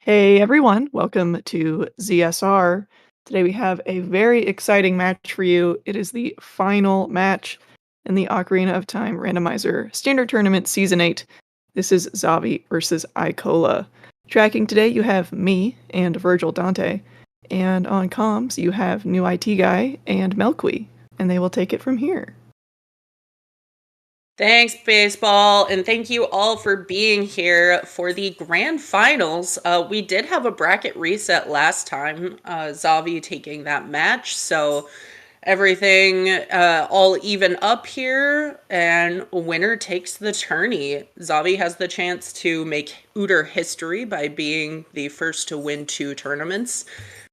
Hey everyone, welcome to ZSR. Today we have a very exciting match for you. It is the final match in the Ocarina of Time Randomizer Standard Tournament Season 8. This is Xavi versus Icola. Tracking today you have me and Virgil Dante, and on comms you have New IT Guy and Melqui, and they will take it from here. Thanks, baseball, and thank you all for being here for the grand finals. We did have a bracket reset last time, Zavi taking that match, so everything all even up here, and winner takes the tourney. Zavi has the chance to make Uter history by being the first to win 2 tournaments,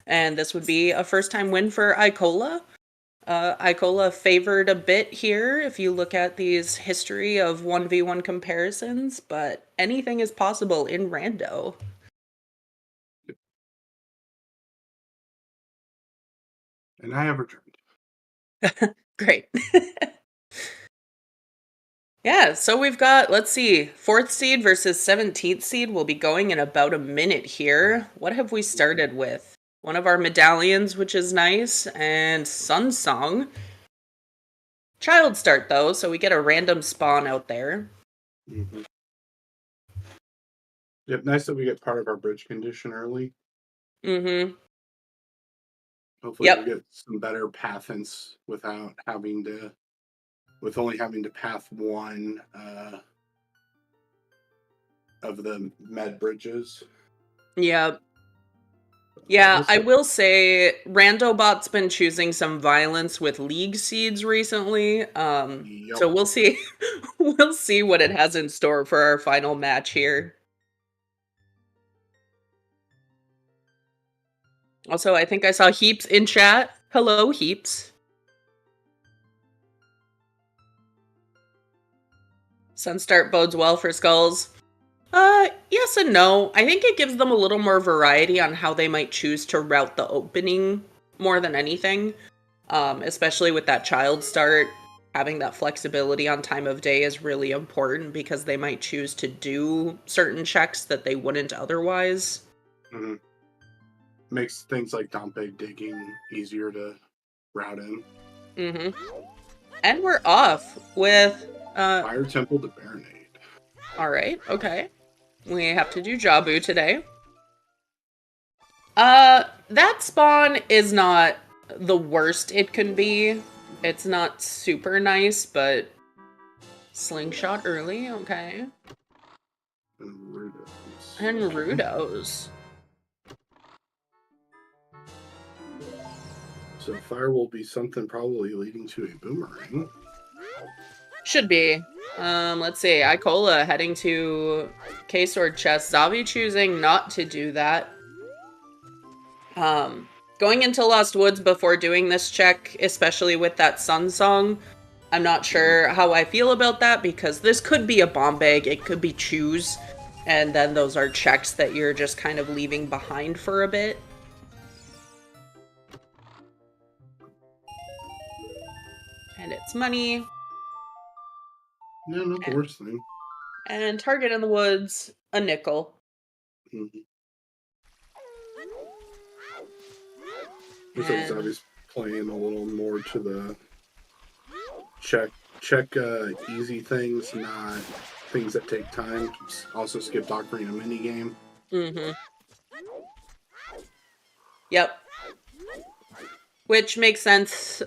and this would be a first-time win for Icola. Icola favored a bit here if you look at these history of 1v1 comparisons, but anything is possible in Rando. And I have returned. Great. Yeah, so we've got, let's see, 4th seed versus 17th seed will be going in about a minute here. What have we started with? One of our medallions, which is nice, and Sun Song. Child start, though, so we get a random spawn out there. Mm-hmm. Yep, nice that we get part of our bridge condition early. Mm-hmm. Hopefully we'll get some better pathings without having to, with only having to path one of the med bridges. Yep. Yeah, I will say Randobot's been choosing some violence with League seeds recently. So we'll see we'll see what it has in store for our final match here. Also, I think I saw Heaps in chat. Hello, Heaps. Sunstart bodes well for Skulls. Yes and no. I think it gives them a little more variety on how they might choose to route the opening more than anything. Especially with that child start, having that flexibility on time of day is really important because they might choose to do certain checks that they wouldn't otherwise. Mm-hmm. Makes things like Dante digging easier to route in. Mm-hmm. And we're off with Fire Temple to Baronade. Alright, okay. We have to do Jabu today. That spawn is not the worst it can be. It's not super nice, but slingshot early, okay. And Rudos. So fire will be something probably leading to a boomerang. Should be. Let's see. Icola heading to K-Sword chest. Xavi choosing not to do that. Going into Lost Woods before doing this check, especially with that Sun Song, I'm not sure how I feel about that because this could be a bomb bag, it could be choose, and then those are checks that you're just kind of leaving behind for a bit. And it's money. Yeah, not the worst thing. And target in the woods, a nickel. Mm-hmm. Looks like Xavi's playing a little more to the check easy things, not things that take time. Also skip Ocarina minigame. Mm-hmm. Yep. Which makes sense.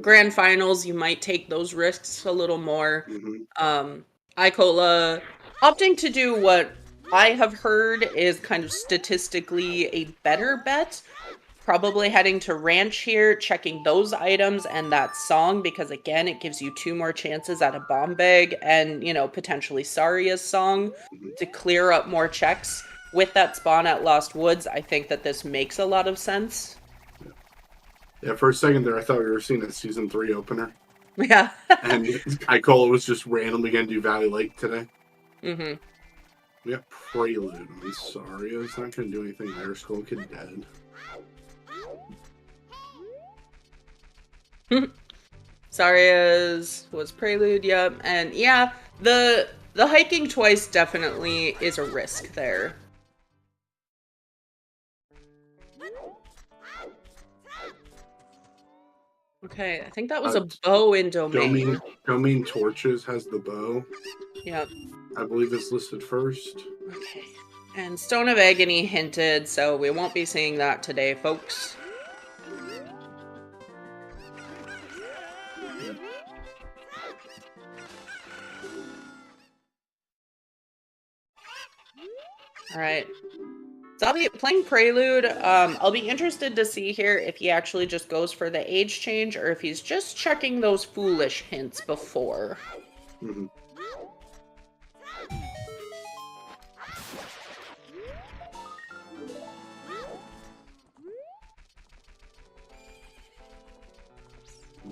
Grand finals, you might take those risks a little more. Mm-hmm. Icola opting to do what I have heard is kind of statistically a better bet. Probably heading to Ranch here, checking those items and that song, because again, it gives you 2 more chances at a bomb bag and, you know, potentially Saria's song to clear up more checks. With that spawn at Lost Woods, I think that this makes a lot of sense. Yeah, for a second there, I thought we were seeing a Season 3 opener. Yeah. And Icola was just randomly going to do Valley Lake today. Mm-hmm. We got Prelude on Saria. It's not going to do anything there. Skull Kid dead. Saria's was Prelude, yep. And yeah, the hiking twice definitely is a risk there. Okay, I think that was a bow in domain. Domain Torches has the bow. Yep. I believe it's listed first. Okay. And Stone of Agony hinted, so we won't be seeing that today, folks. Alright. Xavi playing Prelude, I'll be interested to see here if he actually just goes for the age change or if he's just checking those foolish hints before. Mm-hmm.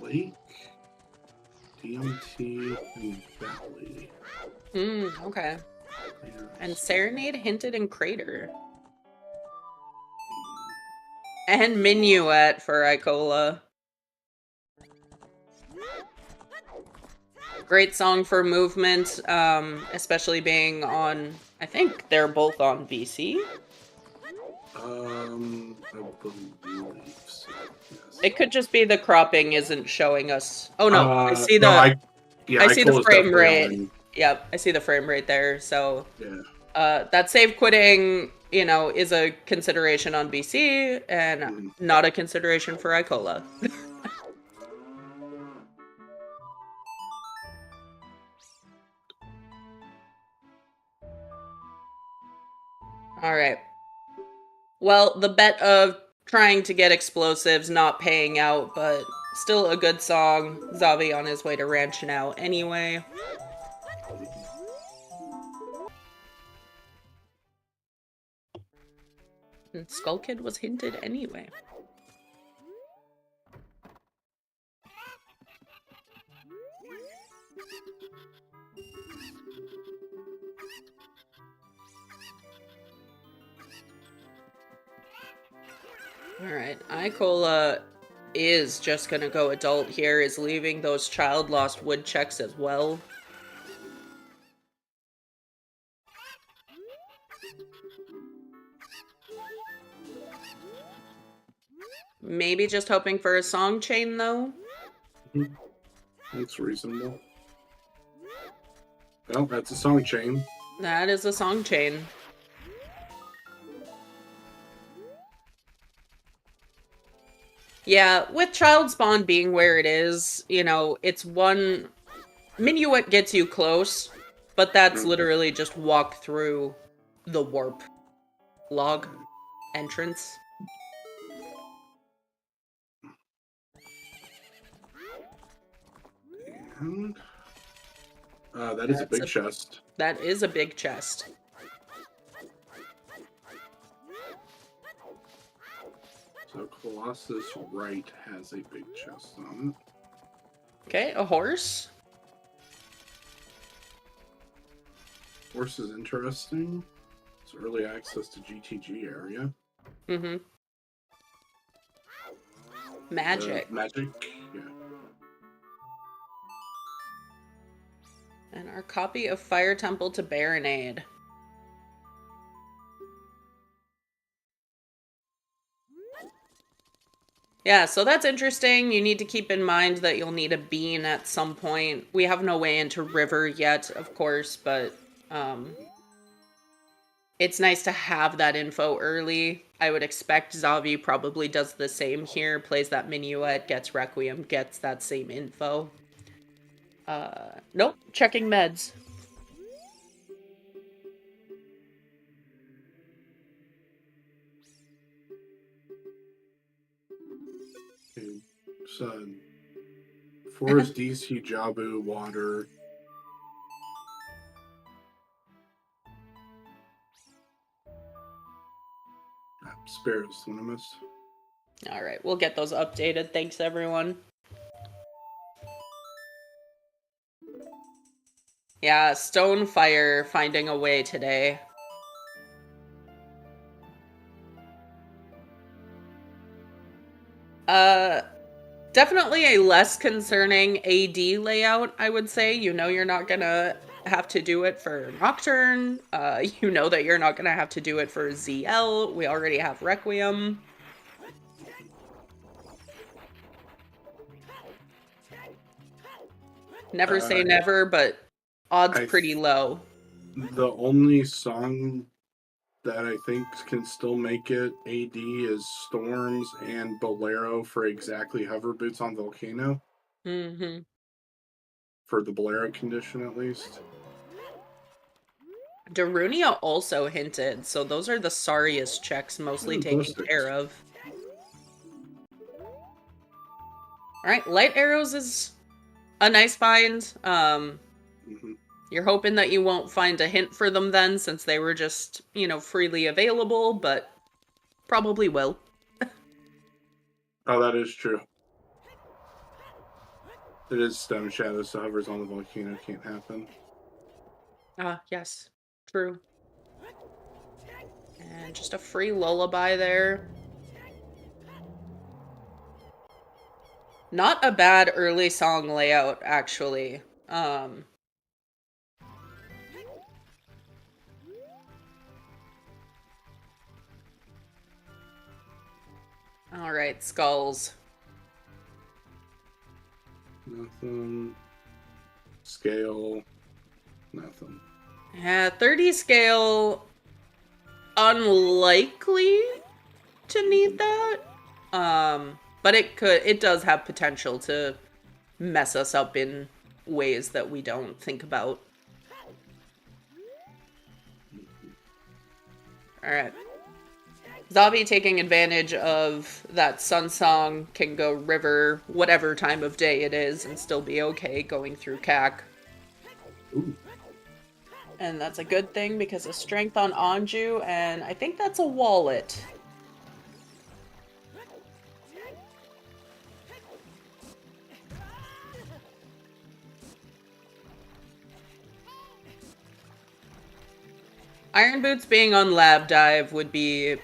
Lake, DMT, and Valley. Okay. Yes. And Serenade hinted in Crater. And Minuet for Icola. Great song for movement, especially being on, I think they're both on VC. I believe so. Yes. It could just be the cropping isn't showing us. Oh no, I see the I see the Icola's frame definitely rate. on. Yep, I see the frame rate there. So Yeah. that save quitting, you know, is a consideration on BC and not a consideration for Icola. All right. Well, the bet of trying to get explosives not paying out, but still a good song. Xavi on his way to ranch now anyway. And Skull Kid was hinted anyway. Alright, Icola is just gonna go adult here, is leaving those child lost woodchucks as well. Maybe just hoping for a song chain, though. That's reasonable. Well, that's a song chain. That is a song chain. Yeah, with Child Spawn being where it is, you know, it's one... Minuet gets you close, but that's literally just walk through the warp log entrance. And that is a big chest. That is a big chest. So Colossus Right has a big chest on it. Okay, a horse. Horse is interesting. It's early access to GTG area. Mm-hmm. Magic. Magic, yeah. And our copy of Fire Temple to Baronade. Yeah, so that's interesting. You need to keep in mind that you'll need a bean at some point. We have no way into River yet, of course, but it's nice to have that info early. I would expect Xavi probably does the same here, plays that Minuet, gets Requiem, gets that same info. Nope, checking meds. Okay, Sun. Forest DC Jabu Water. Sparrows, one I missed. Alright, we'll get those updated. Thanks, everyone. Yeah, Stonefire finding a way today. Definitely a less concerning AD layout, I would say. You know you're not gonna have to do it for Nocturne. You know that you're not gonna have to do it for ZL. We already have Requiem. Never say never, but odds pretty low. The only song that I think can still make it AD is Storms and Bolero for exactly hover boots on Volcano. Mm-hmm. For the Bolero condition, at least. Darunia also hinted, so those are the sorriest checks mostly taken care of. Alright, light arrows is a nice find. You're hoping that you won't find a hint for them then, since they were just, you know, freely available, but probably will. Oh, that is true. It is Stone Shadow, so hovers on the volcano can't happen. Yes. True. And just a free lullaby there. Not a bad early song layout, actually. Alright, skulls. Nothing. Scale. Nothing. Yeah, 30 scale. Unlikely to need that. But it does have potential to mess us up in ways that we don't think about. Alright. Xavi taking advantage of that sun song can go river whatever time of day it is and still be okay going through CAC. Ooh. And that's a good thing because of strength on Anju, and I think that's a wallet. Iron Boots being on Lab Dive would be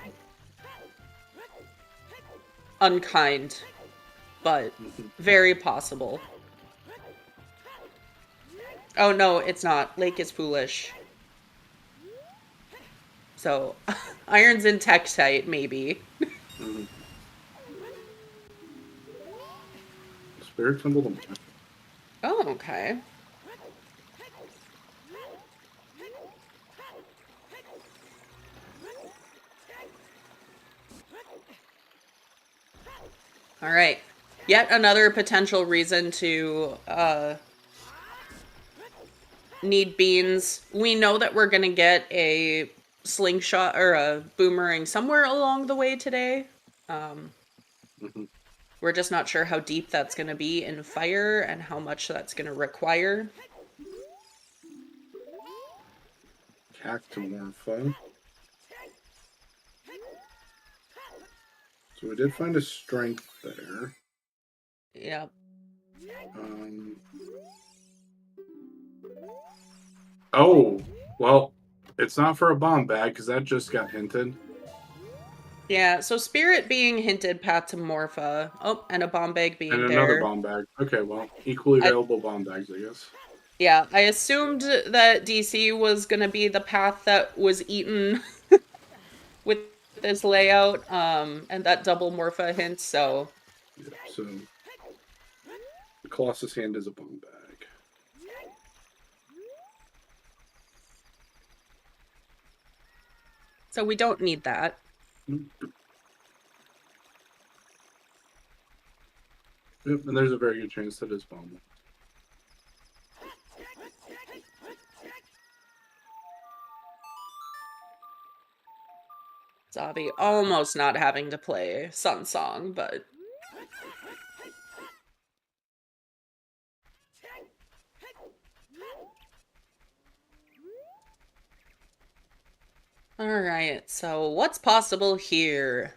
unkind, but very possible. Oh no, it's not. Lake is foolish. So, Iron's in Tektite, maybe. Spirit Symbol to Morph. Oh, okay. Alright. Yet another potential reason to, need beans. We know that we're gonna get a slingshot or a boomerang somewhere along the way today. We're just not sure how deep that's gonna be in fire and how much that's gonna require. Cactomorpha. So we did find a strength there. Yep. Oh, well, it's not for a bomb bag because that just got hinted. Yeah, so Spirit being hinted, Path to Morpha. Oh, and a bomb bag being and there. another bomb bag. Okay, well, equally available bomb bags, I guess. Yeah, I assumed that DC was going to be the path that was eaten with this layout, and that double Morpha hint, so... Yeah, so the Colossus Hand is a bomb bag. So we don't need that. Nope. Yep, and there's a very good chance that it's bomb. Xavi almost not having to play Sun Song, but... Alright, so what's possible here?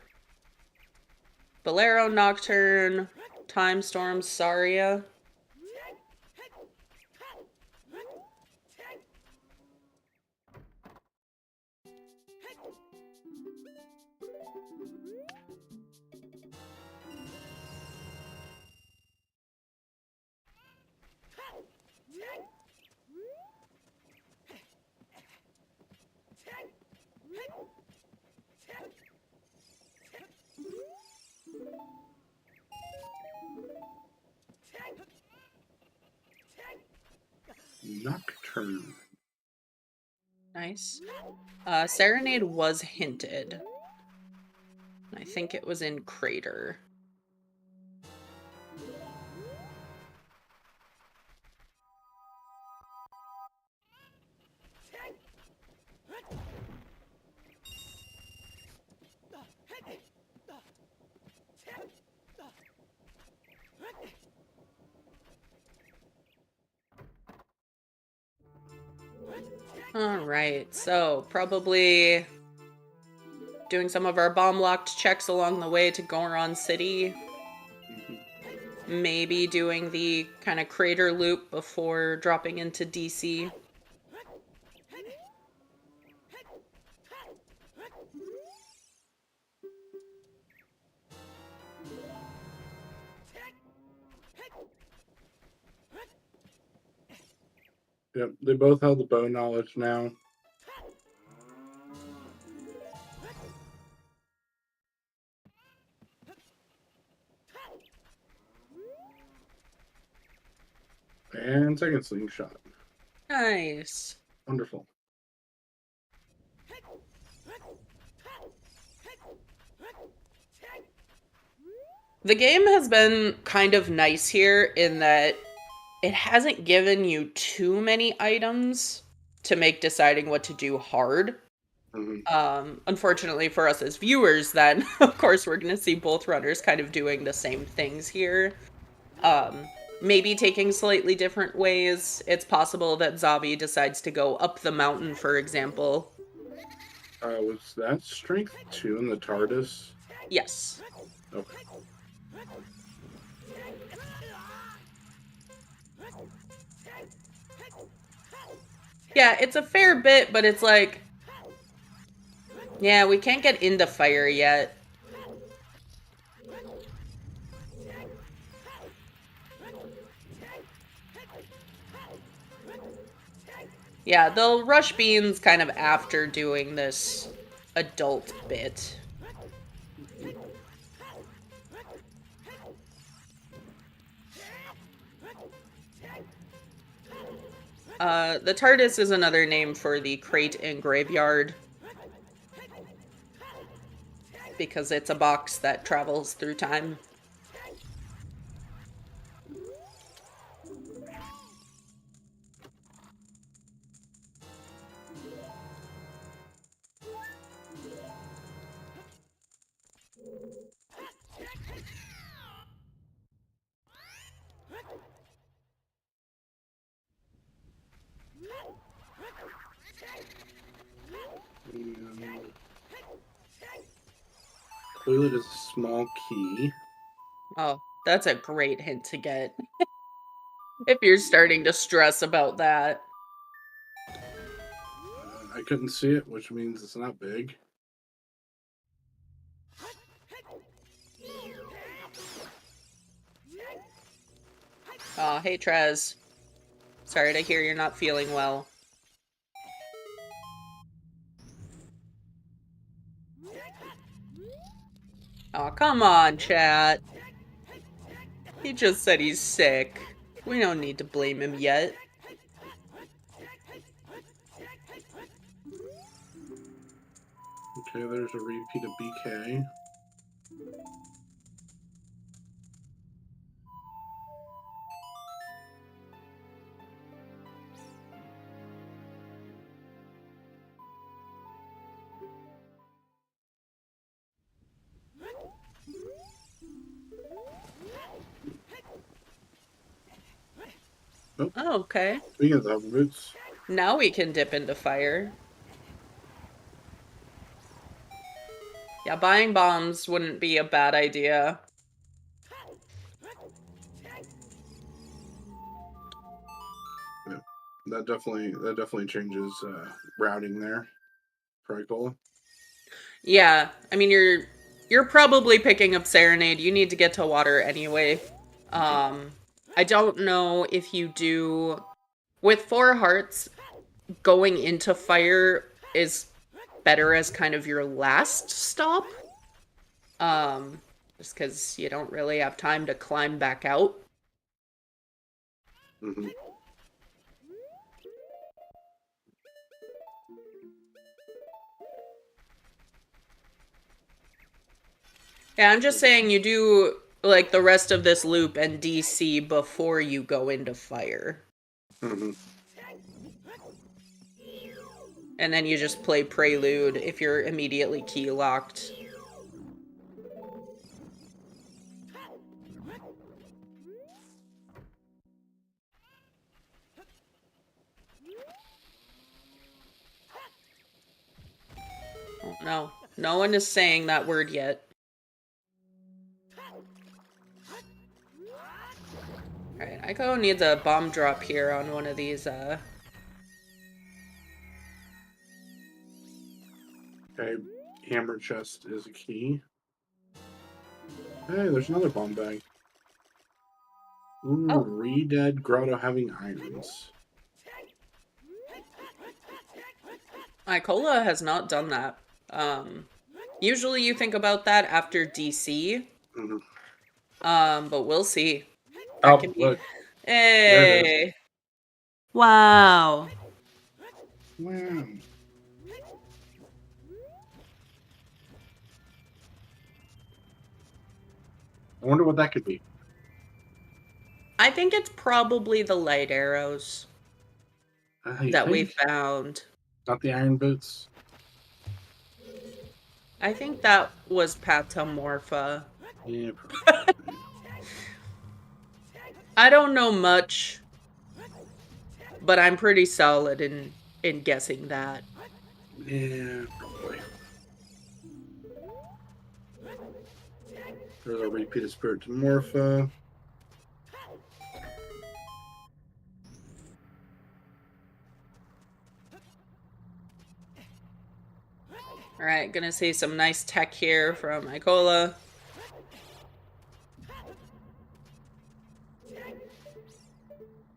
Bolero, Nocturne, Time Storm, Saria. Nocturne. Nice. Serenade was hinted. I think it was in Crater. Alright, so probably doing some of our bomb-locked checks along the way to Goron City. Maybe doing the kind of crater loop before dropping into DC. Yep, they both have the bow knowledge now. And second slingshot. Nice. Wonderful. The game has been kind of nice here in that it hasn't given you too many items to make deciding what to do hard. Unfortunately for us as viewers, then, of course, we're going to see both runners kind of doing the same things here. Maybe taking slightly different ways. It's possible that Xavi decides to go up the mountain, for example. Was that strength 2 in the TARDIS? Yes. Okay. Yeah, it's a fair bit, but it's like... Yeah, we can't get into fire yet. Yeah, they'll rush beans kind of after doing this adult bit. The TARDIS is another name for the crate and graveyard. Because it's a box that travels through time. Toilet is a small key. Oh, that's a great hint to get. If you're starting to stress about that. I couldn't see it, which means it's not big. Oh, hey Trez. Sorry to hear you're not feeling well. Oh, come on, chat. He just said he's sick. We don't need to blame him yet. Okay, there's a repeat of BK. Oh, okay. Speaking of the boots. Now we can dip into fire. Yeah, buying bombs wouldn't be a bad idea. Yeah, that definitely changes routing there for Icola. Yeah, I mean you're probably picking up Serenade. You need to get to water anyway. I don't know if you do with 4 hearts going into fire is better as kind of your last stop. Just because you don't really have time to climb back out. Yeah, I'm just saying you do like the rest of this loop and DC before you go into fire. Mm-hmm. And then you just play Prelude if you're immediately key locked. Oh, no. No one is saying that word yet. Alright, Ico needs a bomb drop here on one of these, Okay, hammer chest is a key. Hey, there's another bomb bag. Ooh, Oh. Re-Dead Grotto having irons. Icola has not done that. Usually you think about that after DC. Mm-hmm. But we'll see. That Oh, can be. look. There it is. Hey. Wow. Wow. I wonder what that could be. I think it's probably the light arrows You that we think? found. Not the iron boots? I think that was Patamorpha. Yeah, probably. I don't know much, but I'm pretty solid in guessing that. Yeah, probably. There's a repeat of Spirit to Morpha. Alright, gonna see some nice tech here from Icola.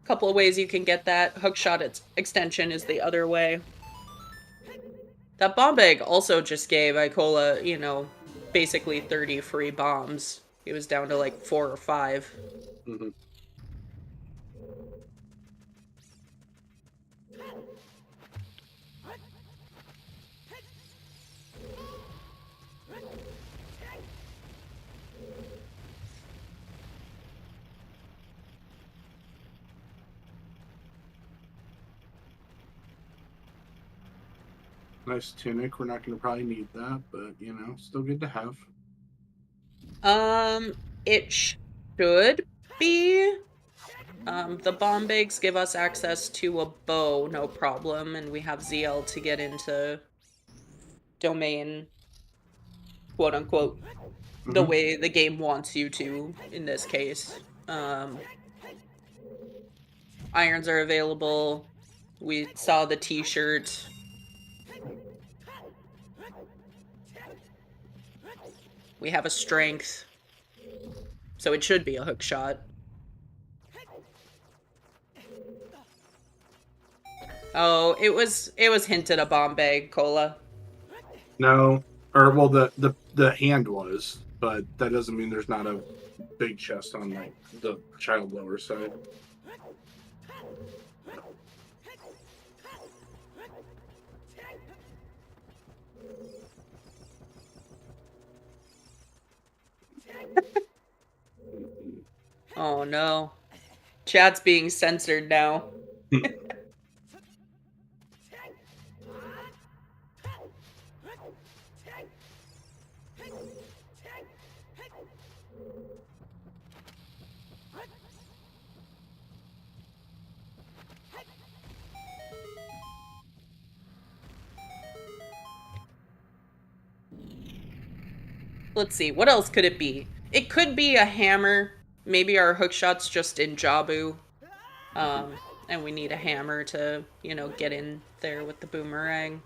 Couple of ways you can get that. Hookshot extension is the other way. That bomb bag also just gave Icola, you know, basically 30 free bombs. He was down to like 4 or 5. Mm-hmm. Nice tunic. We're not going to probably need that, but, you know, still good to have. It should be. The bomb bags give us access to a bow, no problem, and we have ZL to get into domain, quote unquote, the Mm-hmm. way the game wants you to in this case. Irons are available. We saw the t-shirt. We have a strength. So it should be a hook shot. Oh, it was hinted a bomb bag, Cola. No, or well, the hand was, but that doesn't mean there's not a big chest on like the child lower side. Oh no. Chat's being censored now. Let's see, what else could it be? It could be a hammer. Maybe our hook shot's just in Jabu. And we need a hammer to, you know, get in there with the boomerang.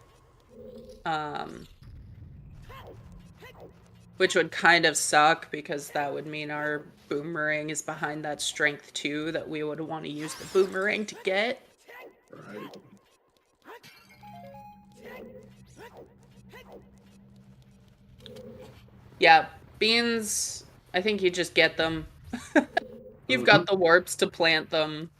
Which would kind of suck because that would mean our boomerang is behind that strength too that we would want to use the boomerang to get. Right. Yeah, beans, I think you just get them. You've Mm-hmm. got the warps to plant them.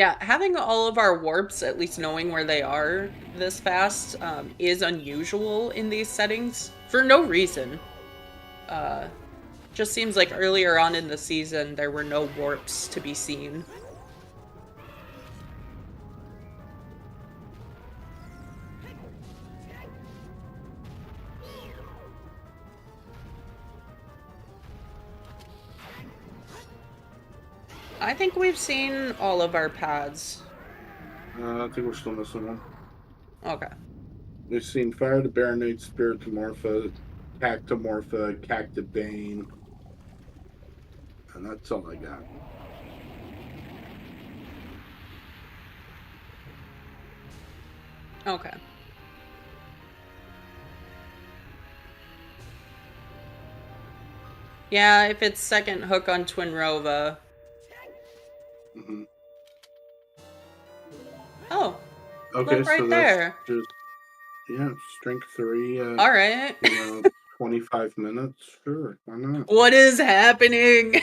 Yeah, having all of our warps, at least knowing where they are this fast, is unusual in these settings for no reason. Just seems like earlier on in the season there were no warps to be seen. I think we've seen all of our paths. I think we're still missing one. Okay. We've seen Fire to Baronade, Spiritomorpha, Cactomorpha, Cactobane, and that's all I got. Okay. Yeah, if it's second hook on Twinrova. Mm-hmm. Oh. Okay, Look right so that's there. just, yeah, strength 3. All right. 25 minutes. Sure, why not? What is happening?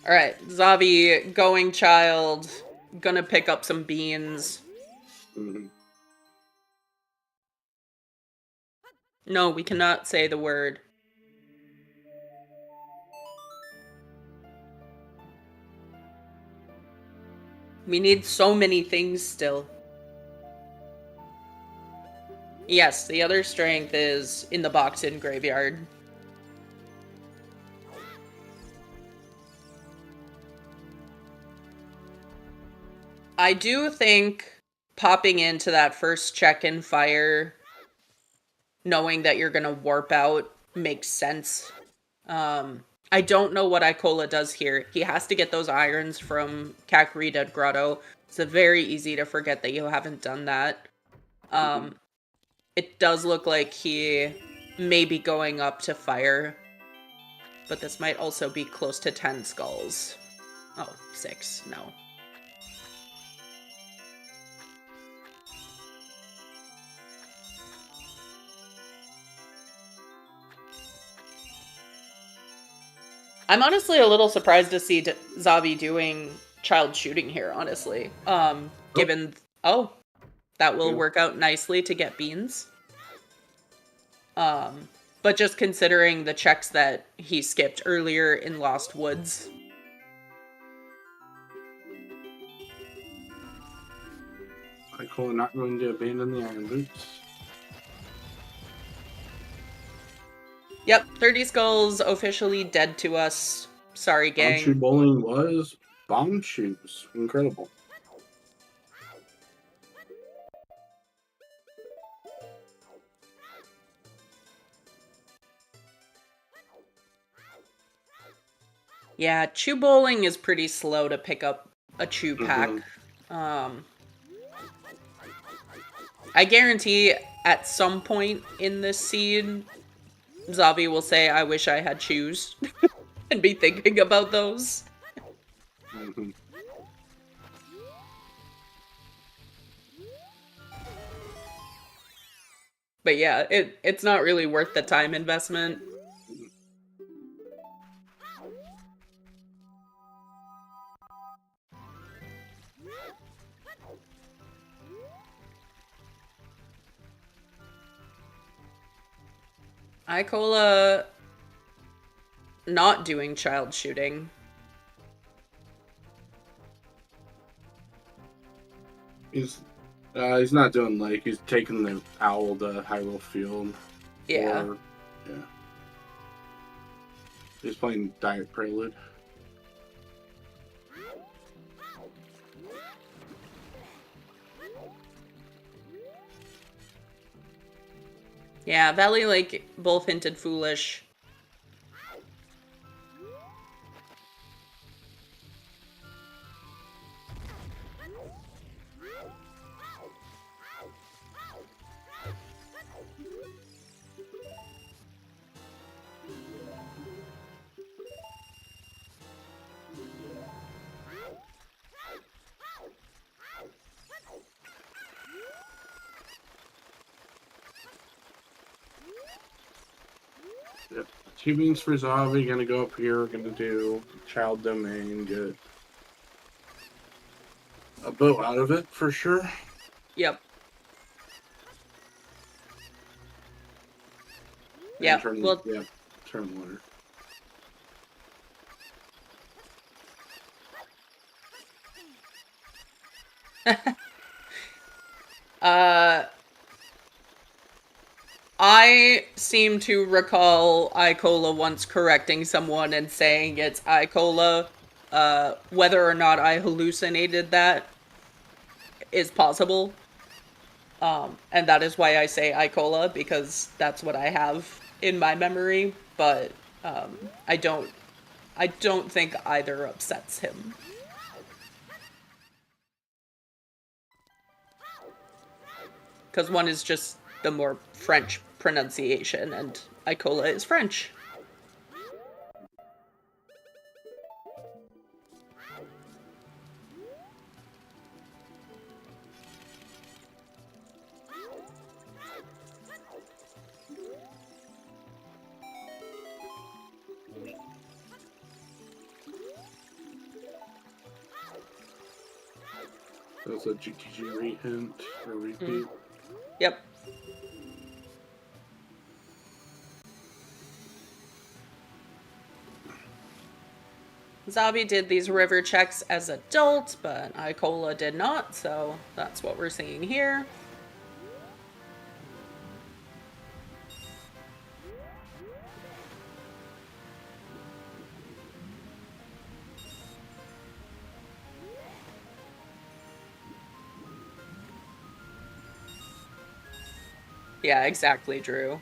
All right, Xavi, going child, gonna pick up some beans. Mm-hmm. No, we cannot say the word. We need so many things still. Yes, the other strength is in the box in graveyard. I do think popping into that first check-in fire, knowing that you're gonna warp out, makes sense. I don't know what Icola does here. He has to get those irons from Kakarita Grotto. It's very easy to forget that you haven't done that. It does look like he may be going up to fire, but this might also be close to 10 skulls. Oh, 6, no. I'm honestly a little surprised to see Xavi doing child shooting here, honestly. Given... Oh, that will work out nicely to get beans. But just considering the checks that he skipped earlier in Lost Woods. Icola not going to abandon the Iron Boots. Yep, 30 skulls officially dead to us. Sorry, gang. Bombshoe bowling was bomb shoes. Incredible. Yeah, chew bowling is pretty slow to pick up a chew pack. I guarantee at some point in this seed, Xavi will say, I wish I had chews, and be thinking about those. Mm-hmm. But yeah, it's not really worth the time investment. Icola not doing child shooting. He's not doing like he's taking the owl to Hyrule Field. Yeah. Yeah. He's playing Diet Prelude. Yeah, Valley Lake both hinted foolish. Yep. 2 beans for Xavi, gonna go up here, gonna do child domain, get a bow out of it for sure. Yep. And Yeah. turn, Well, yeah, turn water. I seem to recall Icola once correcting someone and saying it's Icola. Whether or not I hallucinated that is possible. And that is why I say Icola, because that's what I have in my memory, but I don't think either upsets him. Because one is just the more French pronunciation, and Icola is French. That's a GTG re-hint or repeat. Yep. Xavi did these river checks as adult, but Icola did not, so that's what we're seeing here. Yeah, exactly, Drew.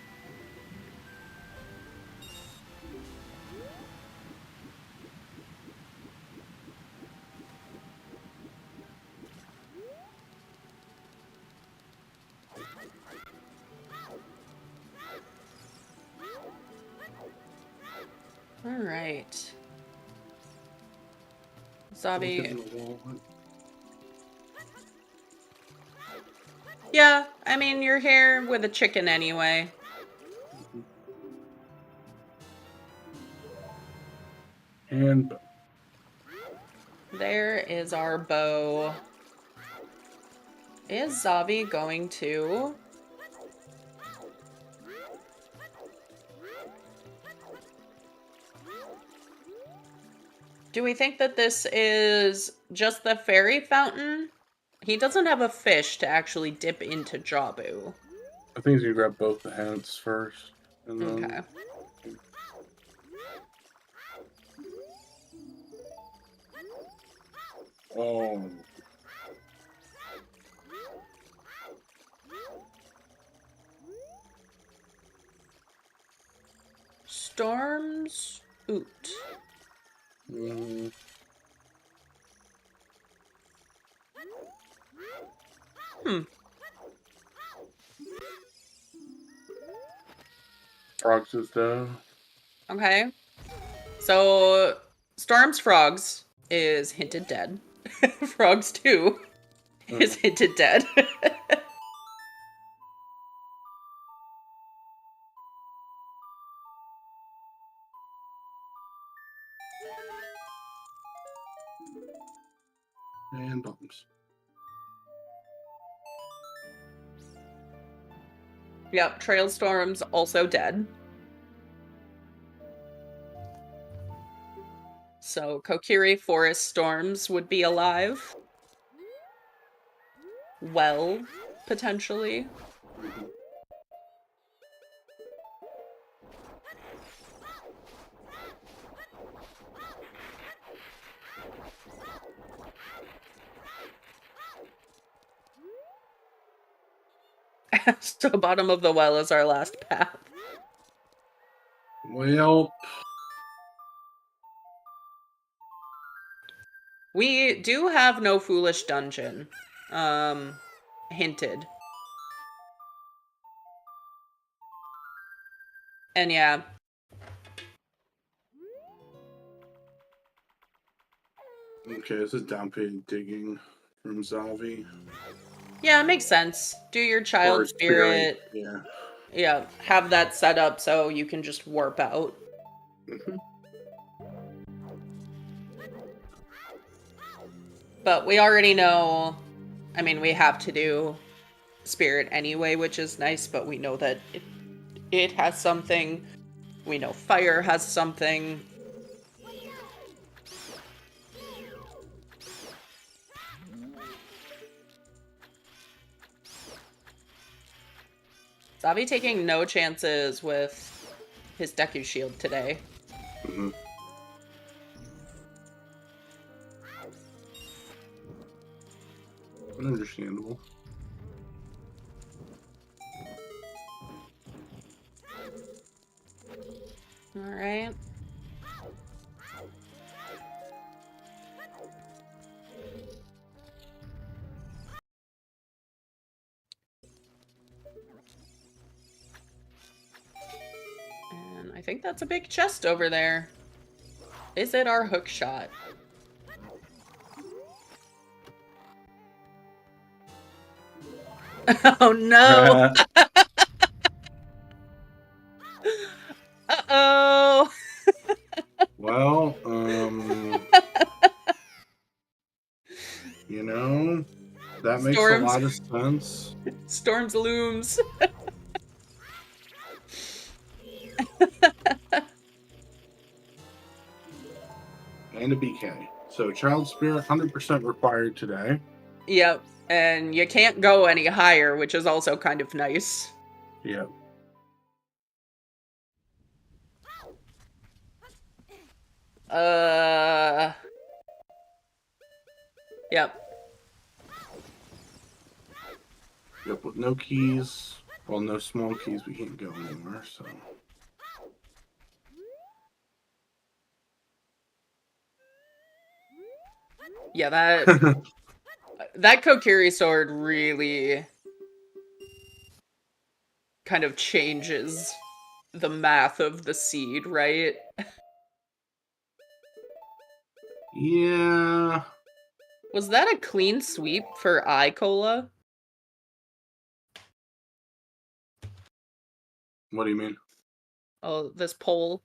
All right. Xavi. Yeah, I mean, you're here with a chicken anyway. And There is our bow. Is Xavi going to... Do we think that this is just the fairy fountain? He doesn't have a fish to actually dip into Jabu. I think you grab both the hints first. And then... Okay. Oh. Storm's OoT. Frogs is down. Okay. So, Storm's Frogs is hinted dead. Frogs 2 is hinted dead. And bombs. Yep, Trail Storm's also dead. So Kokiri Forest Storms would be alive. Well, potentially. So bottom of the well is our last path. Well, We do have no foolish dungeon. Hinted. And yeah. okay, this is downpaid digging from Xavi. Yeah, it makes sense. Do your child Or spirit. Yeah. Yeah, have that set up so you can just warp out. Mhm. But we already know, I mean, we have to do Spirit anyway, which is nice, but we know that it has something. We know Fire has something. Xavi taking no chances with his Deku Shield today. Mhm. Understandable. Alright. And I think that's a big chest over there. Is it our hook shot? Oh no! Uh-oh! Well, you know, that makes a Storms. lot of sense. Storms looms. And a BK. So Child Spirit 100% required today. Yep. And you can't go any higher, which is also kind of nice. Yep. Yep. Yep, with no keys. Well, no small keys, we can't go anywhere, so. Yeah, that Kokiri sword really kind of changes the math of the seed, right? Yeah. Was that a clean sweep for Icola? What do you mean? Oh, this poll.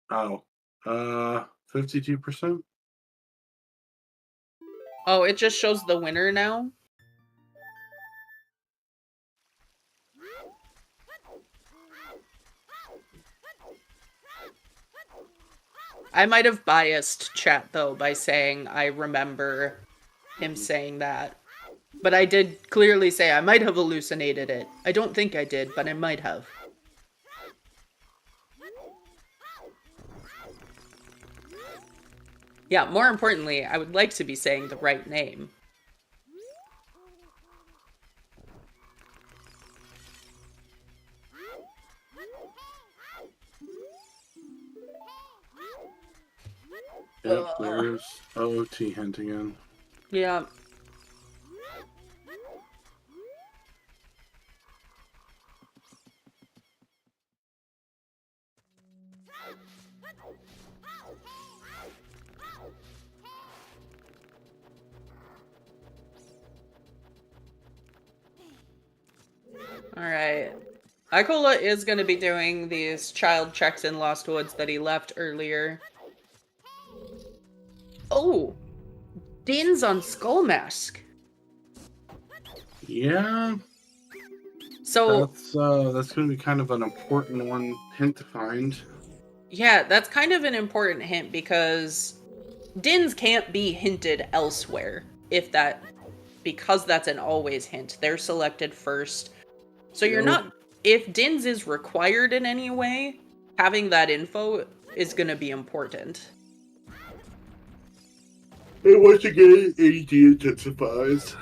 Oh. 52%? Oh, it just shows the winner now? I might have biased chat, though, by saying I remember him saying that. But I did clearly say I might have hallucinated it. I don't think I did, but I might have. Yeah, more importantly, I would like to be saying the right name. Yep, there's OoT hint again. Yeah. Alright. Icola is going to be doing these child checks in Lost Woods that he left earlier. Oh! Din's on Skull Mask. Yeah. So that's going to be kind of an important hint to find. yeah, that's kind of an important hint because Dins can't be hinted elsewhere because that's an always hint. They're selected first. So you're not, if Dins is required in any way, having that info is going to be important. And once again, AD intensifies.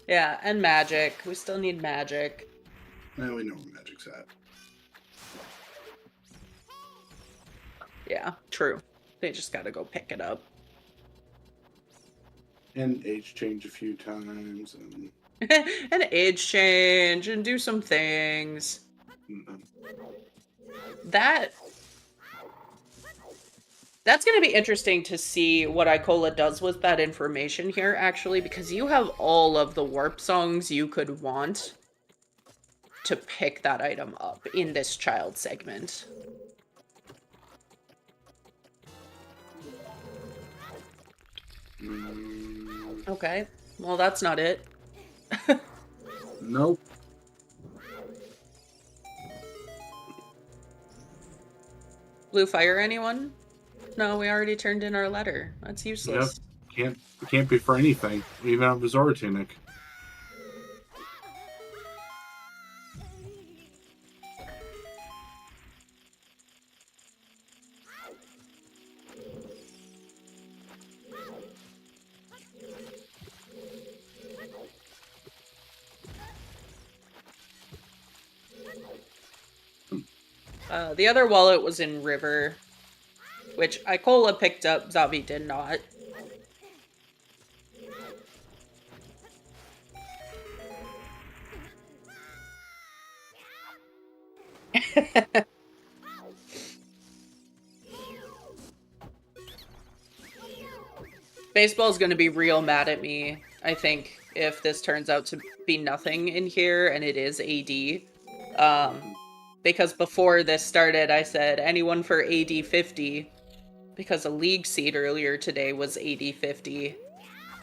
Yeah, and magic. We still need magic. Now we know where magic's at. Yeah, true. They just gotta go pick it up. And age change a few times. And And age change and do some things. That That's going to be interesting to see what Icola does with that information here, actually, because you have all of the warp songs you could want to pick that item up in this child segment. Okay, well, that's not it. Nope. Blue fire, anyone? No, we already turned in our letter. That's useless. Yep. Can't be for anything. We even have a Zora tunic. The other wallet was in River, which Icola picked up, Xavi did not. Baseball's gonna be real mad at me, I think, if this turns out to be nothing in here and it is AD. Because before this started, I said anyone for AD 50, because a league seed earlier today was AD 50.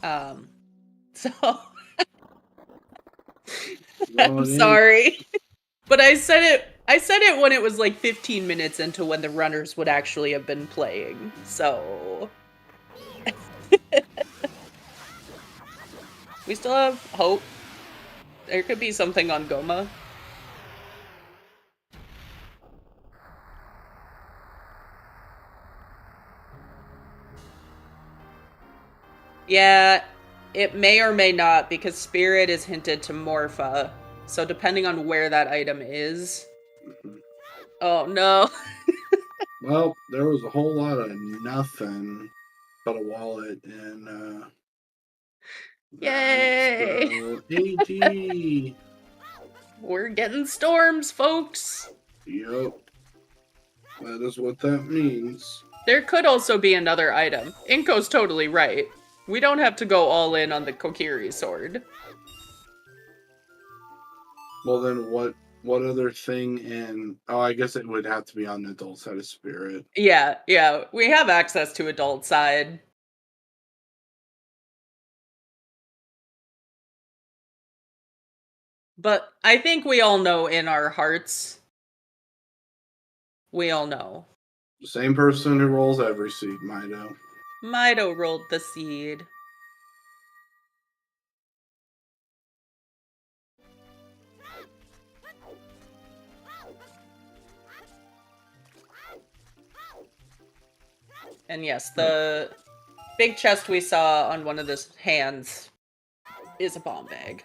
So I'm sorry. But I said it when it was like 15 minutes into when the runners would actually have been playing. So we still have hope. There could be something on Goma. Yeah, it may or may not, because Spirit is hinted to Morpha. So depending on where that item is... Oh, no. Well, there was a whole lot of nothing but a wallet and, Yay! AG! We're getting storms, folks! Yep. That is what that means. There could also be another item. Inko's totally right. We don't have to go all in on the Kokiri sword. Well, then what other thing in... Oh, I guess it would have to be on the adult side of Spirit. Yeah, we have access to adult side. But I think we all know in our hearts. We all know. The same person who rolls every seed, Mido. Mido rolled the seed. And yes, the big chest we saw on one of the hands is a bomb bag.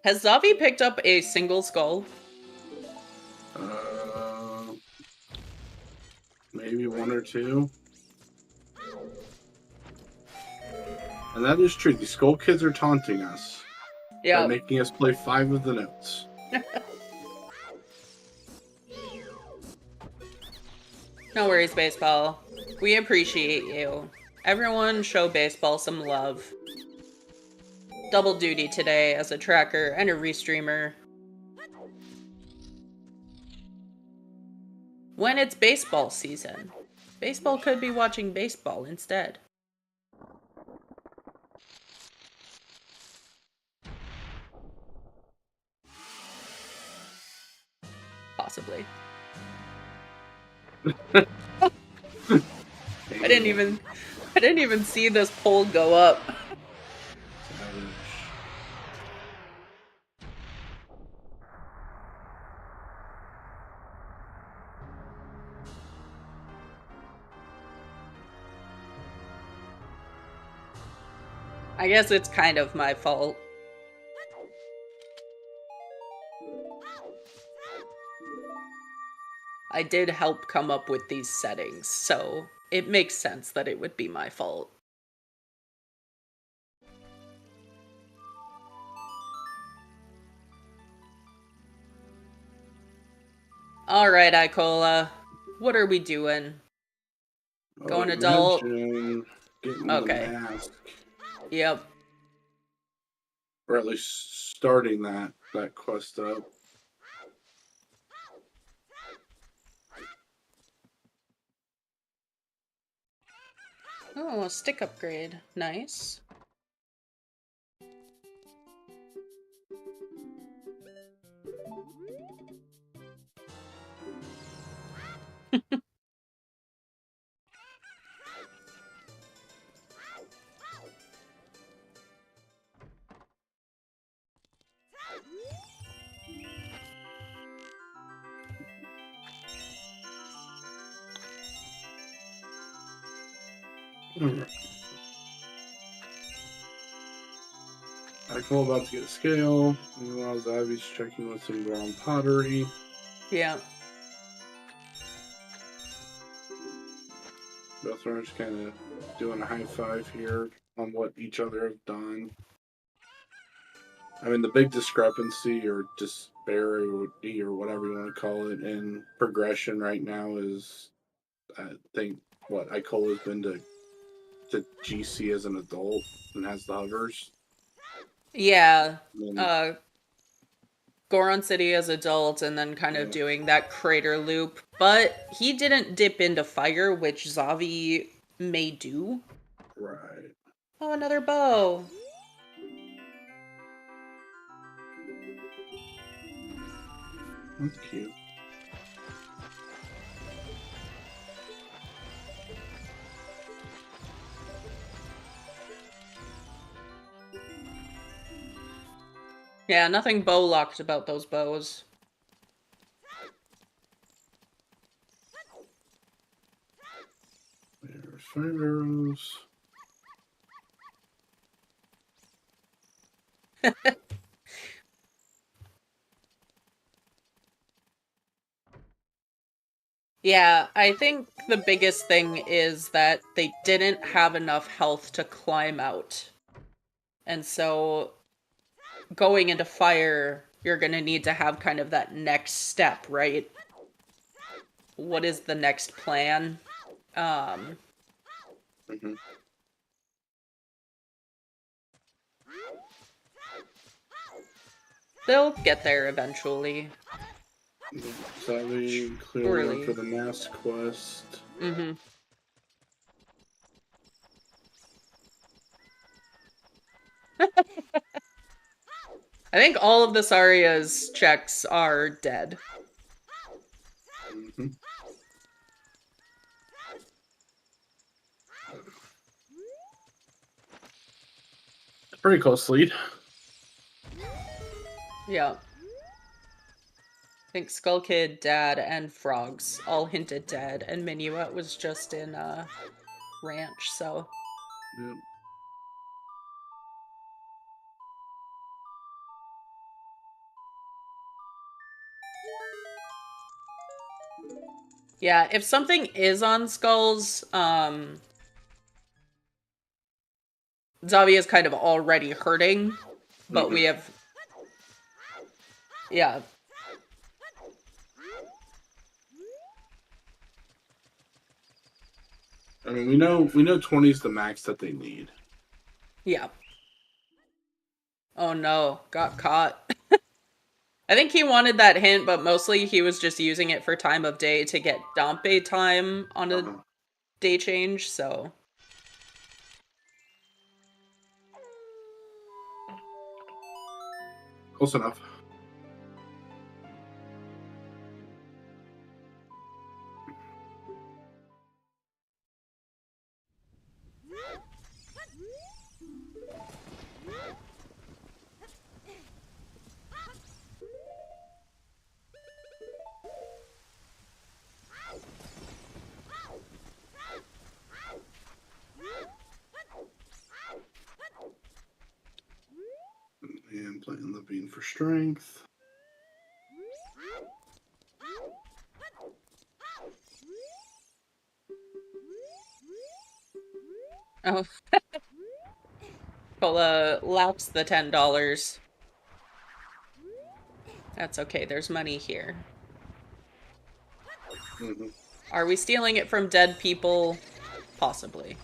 Has Xavi picked up a single skull? Maybe one or two. And that is true. The Skull Kids are taunting us. Yeah. By making us play 5 of the notes. No worries, Baseball. We appreciate you. Everyone show Baseball some love. Double duty today as a tracker and a restreamer. When it's baseball season, Baseball could be watching baseball instead. Possibly. I didn't even see this poll go up. I guess it's kind of my fault. I did help come up with these settings, so it makes sense that it would be my fault. Alright, Icola. What are we doing? Going adult? Getting Okay. the mask. Yep. Or at least starting that quest up. Oh, a stick upgrade. Nice. Alright. Icola about to get a scale. Meanwhile, Xavi's checking with some brown pottery. Yeah. Both are just kind of doing a high five here on what each other have done. I mean, the big discrepancy or disparity or whatever you want to call it in progression right now is, I think, what Icola's been to GC as an adult and has the hovers. Yeah. And, Goron City as adult and then kind of yeah. doing that crater loop. But he didn't dip into fire, which Xavi may do. Right. Oh, another bow. That's cute. Yeah, nothing bow locked about those bows. There's 5 arrows. Yeah, I think the biggest thing is that they didn't have enough health to climb out. And so going into fire, you're gonna need to have kind of that next step, right? What is the next plan? Mm-hmm. They'll get there eventually. Xavi clearly went for the mask quest. Mm-hmm. I think all of the Saria's checks are dead. Mm-hmm. Pretty close lead. Yeah. I think Skull Kid, Dad, and Frogs all hinted dead, and Minuet was just in Ranch, so. Yep. Yeah, if something is on Skulls, Xavi is kind of already hurting, but we have... Yeah. I mean, we know 20 is the max that they need. Yeah. Oh no, got caught. I think he wanted that hint, but mostly he was just using it for time of day to get Dompe time on a day change, so... Close enough. bean for strength. Oh. Icola laps the $10. That's okay, there's money here. Mm-hmm. Are we stealing it from dead people? Possibly.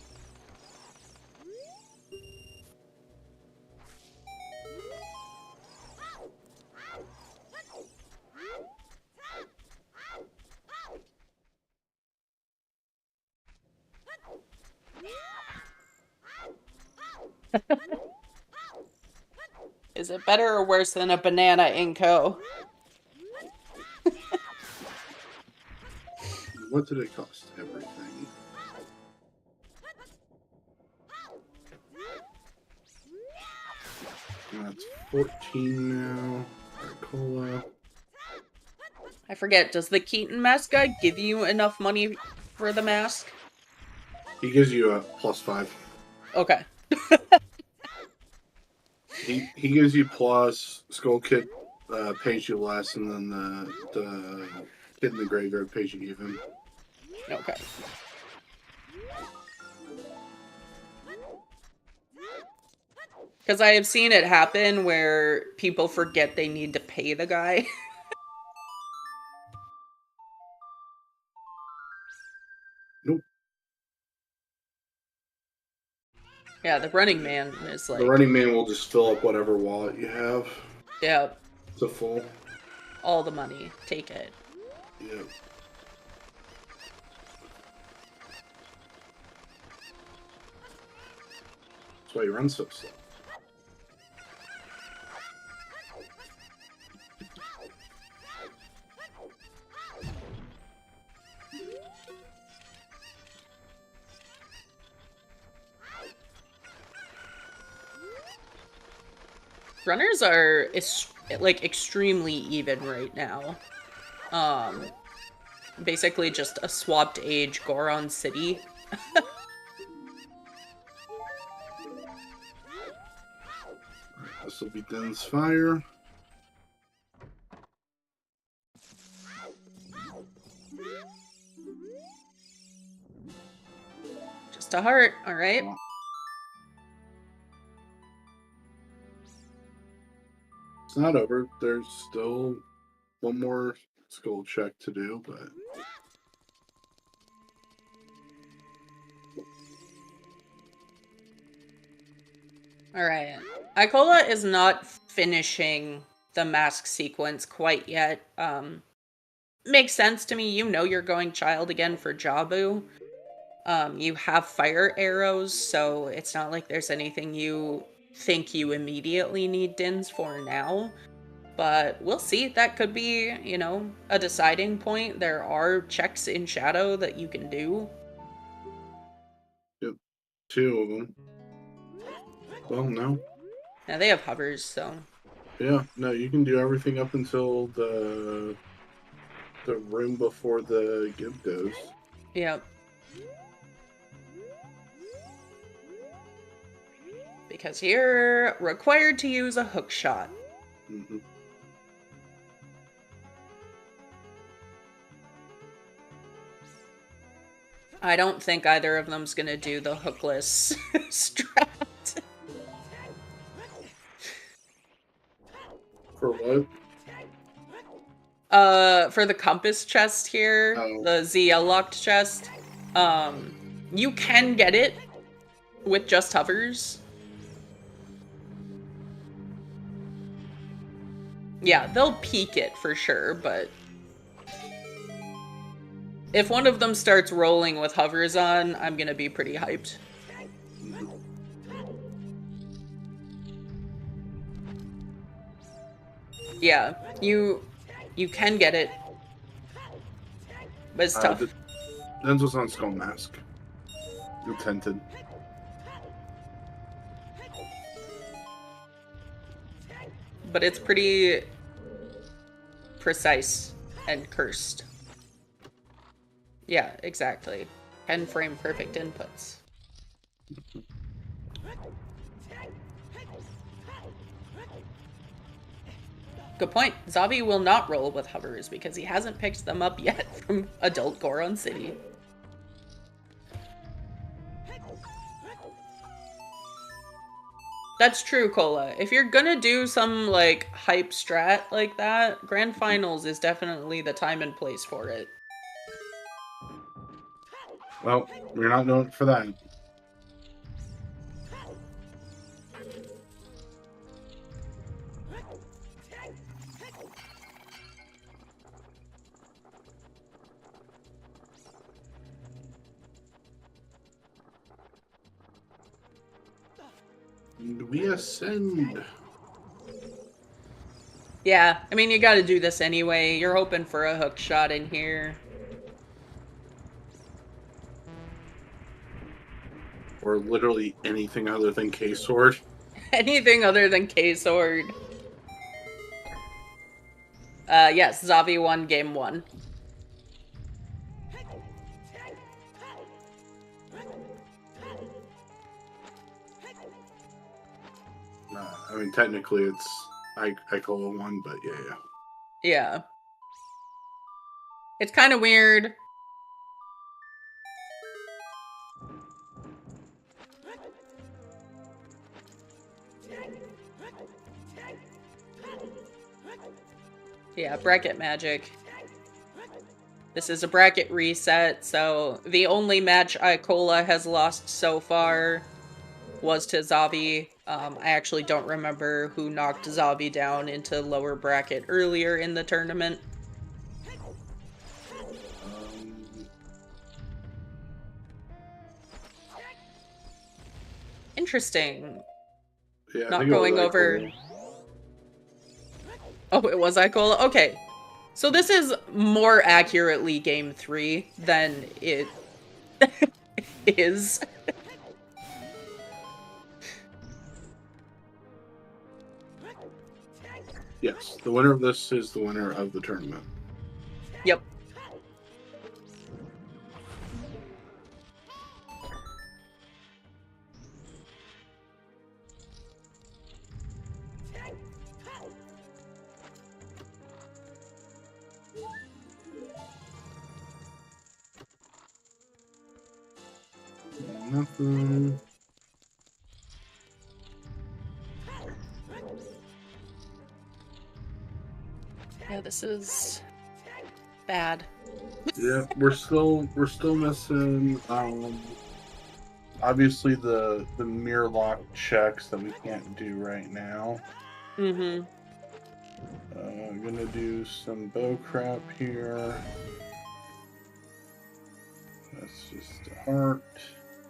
Is it better or worse than a banana Inco? What did it cost? Everything. That's 14 now. Icola. I forget, does the Keaton mask guy give you enough money for the mask? He gives you a +5. Okay. He gives you plus. Skull Kid pays you less, and then the kid in the graveyard pays you even. Okay. Because I have seen it happen where people forget they need to pay the guy. Nope. Yeah, the running man is like... The running man will just fill up whatever wallet you have. Yeah. To full. All the money. Take it. Yep. That's why you run so slow. Runners are like extremely even right now. Basically just a swapped age Goron City. This will be Den's fire. Just a heart, alright. Oh. It's not over. There's still one more skull check to do, but Alright. Icola is not finishing the mask sequence quite yet. Makes sense to me. You know you're going child again for Jabu. You have fire arrows, so it's not like there's anything you think you immediately need Dins for now. But we'll see. That could be, you know, a deciding point. There are checks in Shadow that you can do. yep, 2 of them. Well, no. Now they have hovers, so... Yeah, no, you can do everything up until the room before the give goes. Yep. Because you're required to use a hook shot. Mm-hmm. I don't think either of them's gonna do the hookless strat. For what? For the compass chest here, the ZL locked chest, you can get it with just hovers. Yeah, they'll peek it for sure, but if one of them starts rolling with hovers on, I'm gonna be pretty hyped. Yeah, you can get it, but it's tough. Den's was on Skull Mask. You're tented. But it's pretty precise and cursed. Yeah, exactly. 10 frame perfect inputs. Good point. Xavi will not roll with hovers because he hasn't picked them up yet from Adult Goron City. That's true, Cola. If you're gonna do some, like, hype strat like that, Grand Finals is definitely the time and place for it. Well, we're not doing it for that. And we ascend. Yeah, I mean, you gotta do this anyway. You're hoping for a hook shot in here. Or literally anything other than K-Sword. Anything other than K-Sword. Yes, Xavi won game 1. I mean, technically it's Icola 1, but yeah. Yeah. It's kind of weird. Yeah, bracket magic. This is a bracket reset, so the only match Icola has lost so far was to Xavi. I actually don't remember who knocked Xavi down into lower bracket earlier in the tournament. Interesting. Yeah, Not going over. Oh, it was Icola? Okay. So this is more accurately game 3 than it is. Yes, the winner of this is the winner of the tournament. Yep. Nothing. Yeah, this is bad. Yeah, we're still missing obviously the mirror lock checks that we can't do right now. Mm-hmm. I'm gonna do some bow crap here. That's just a heart.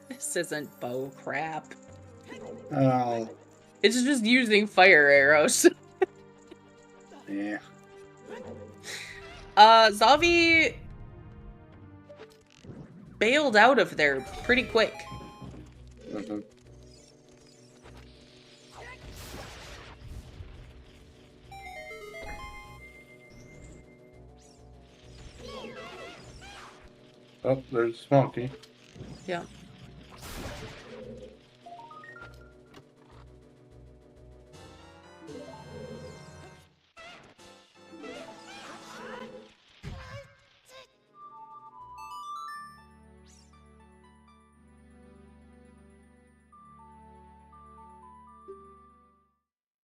This isn't bow crap. Oh. It's just using fire arrows. Yeah. Xavi bailed out of there pretty quick. Mm-hmm. Oh, there's Smoky. Yeah.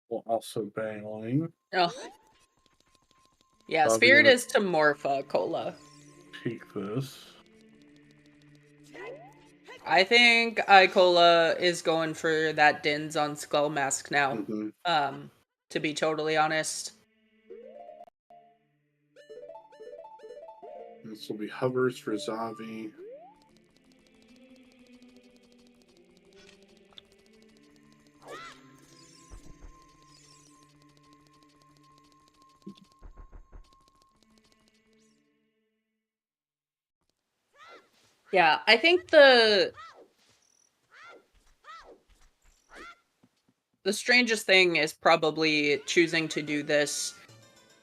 Well, also bailing. Oh. Yeah, Probably Spirit gonna is to Morpha, Cola. Take this. I think Icola is going for that Dins on Skull Mask now. Mm-hmm. To be totally honest. This will be hovers for Xavi. Yeah, I think the strangest thing is probably choosing to do this.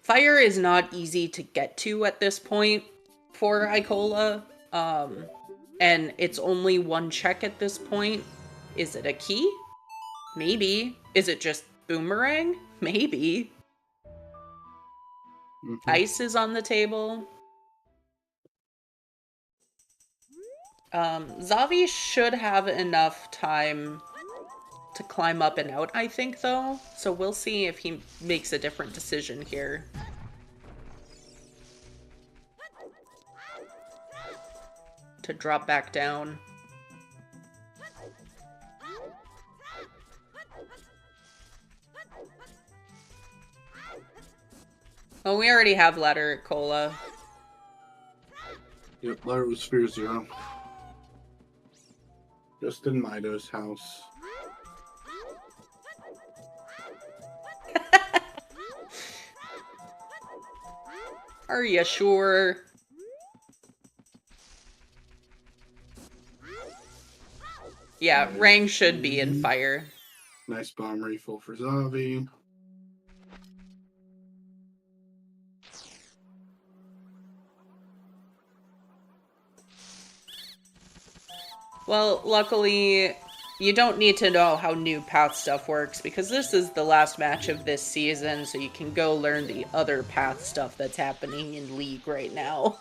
Fire is not easy to get to at this point for Icola. And it's only one check at this point. Is it a key? Maybe. Is it just boomerang? Maybe. Ice is on the table. Xavi should have enough time to climb up and out, I think, though. So we'll see if he makes a different decision here. To drop back down. Oh, we already have ladder at Icola. Yep, ladder was Sphere 0. Just in Mido's house. Are you sure? Yeah, Rang should be in fire. Nice bomb refill for Xavi. Well, luckily, you don't need to know how new path stuff works, because this is the last match of this season, so you can go learn the other path stuff that's happening in League right now.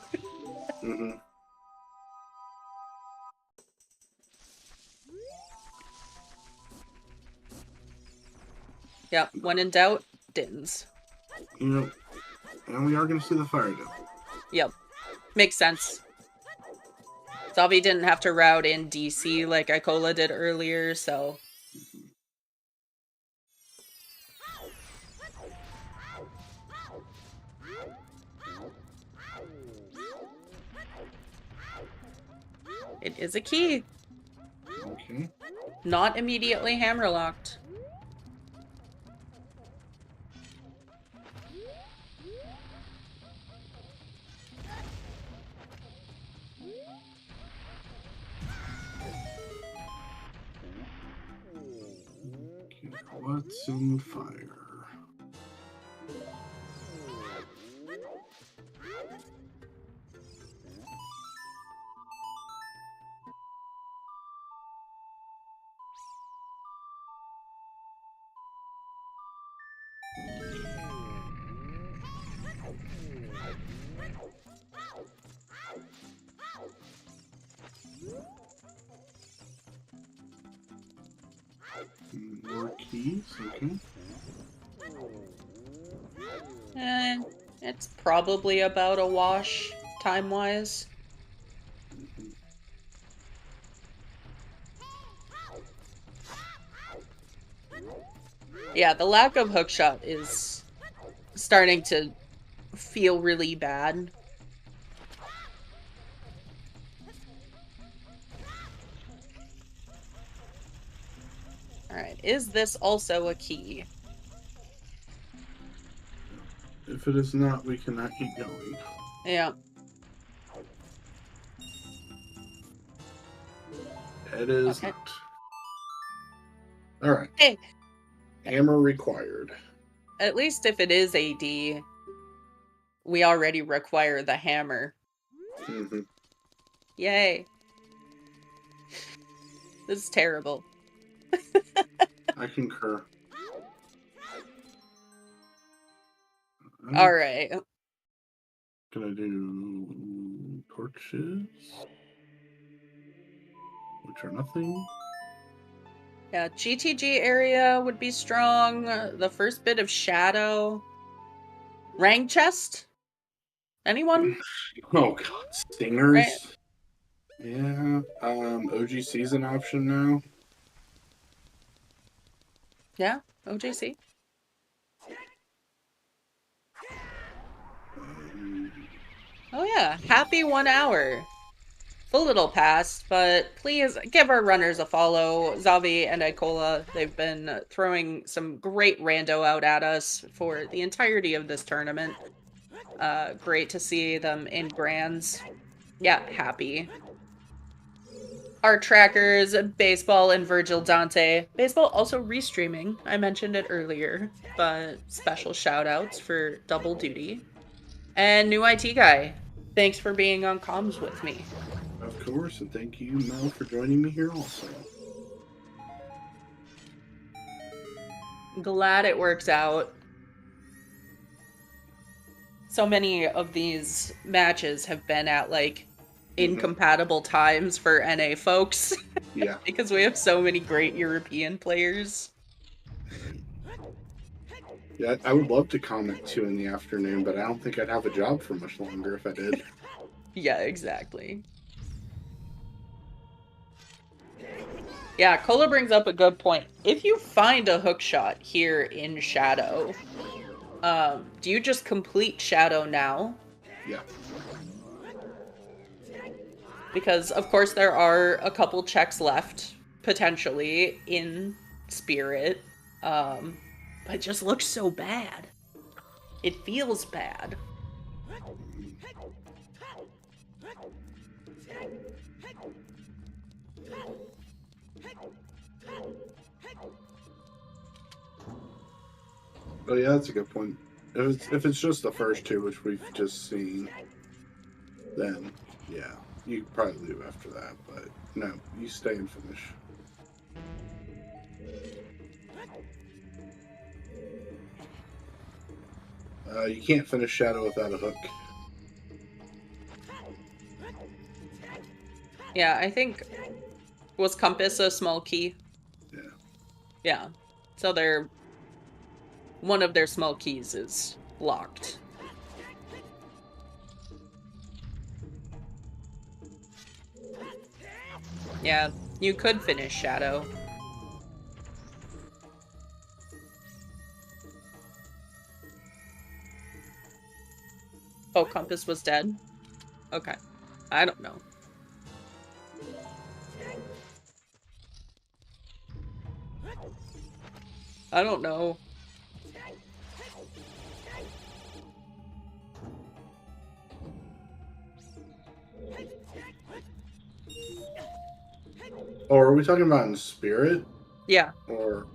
Yep, when in doubt, Dins. Yep. And we are going to see the fire dip. Yep. Makes sense. Xavi didn't have to route in DC like Icola did earlier, so... It is a key. Okay. Not immediately hammerlocked. What's in fire? More keys, okay. It's probably about a wash, time-wise. Yeah, the lack of hookshot is starting to feel really bad. Alright, is this also a key? If it is not, we cannot keep going. Yeah. It is not. Alright. Hey. Hammer required. At least if it is AD, we already require the hammer. Yay. This is terrible. I concur. Alright. Gonna do torches, which are nothing. Yeah, GTG area would be strong. The first bit of shadow. Rang chest? Anyone? Oh god, stingers. Right. Yeah. OGC's an option now. Yeah, OJC. Oh yeah, happy 1 hour. A little past, but please give our runners a follow. Xavi and Icola, they've been throwing some great rando out at us for the entirety of this tournament. Great to see them in grands. Yeah, happy. Our trackers, Baseball and Virgil Dante. Baseball also restreaming. I mentioned it earlier, but special shout outs for double duty. And new IT guy. Thanks for being on comms with me. Of course, and thank you, Mel, for joining me here also. Glad it works out. So many of these matches have been at like incompatible times for NA folks. Yeah. Because we have so many great European players. Yeah, I would love to comment too in the afternoon, but I don't think I'd have a job for much longer if I did. Yeah, exactly. Yeah, Cola brings up a good point. If you find a hook shot here in Shadow, do you just complete Shadow now? Yeah. Because, of course, there are a couple checks left, potentially, in Spirit. But it just looks so bad. It feels bad. Oh yeah, that's a good point. If it's just the first two, which we've just seen, then yeah, you could probably leave after that. But no, you stay and finish. You can't finish Shadow without a hook. Yeah, I think... Was Compass a small key? Yeah. Yeah. So they're... One of their small keys is locked. Yeah, you could finish Shadow. Oh, Compass was dead? Okay. I don't know. I don't know. Oh, are we talking about in Spirit? Yeah. Or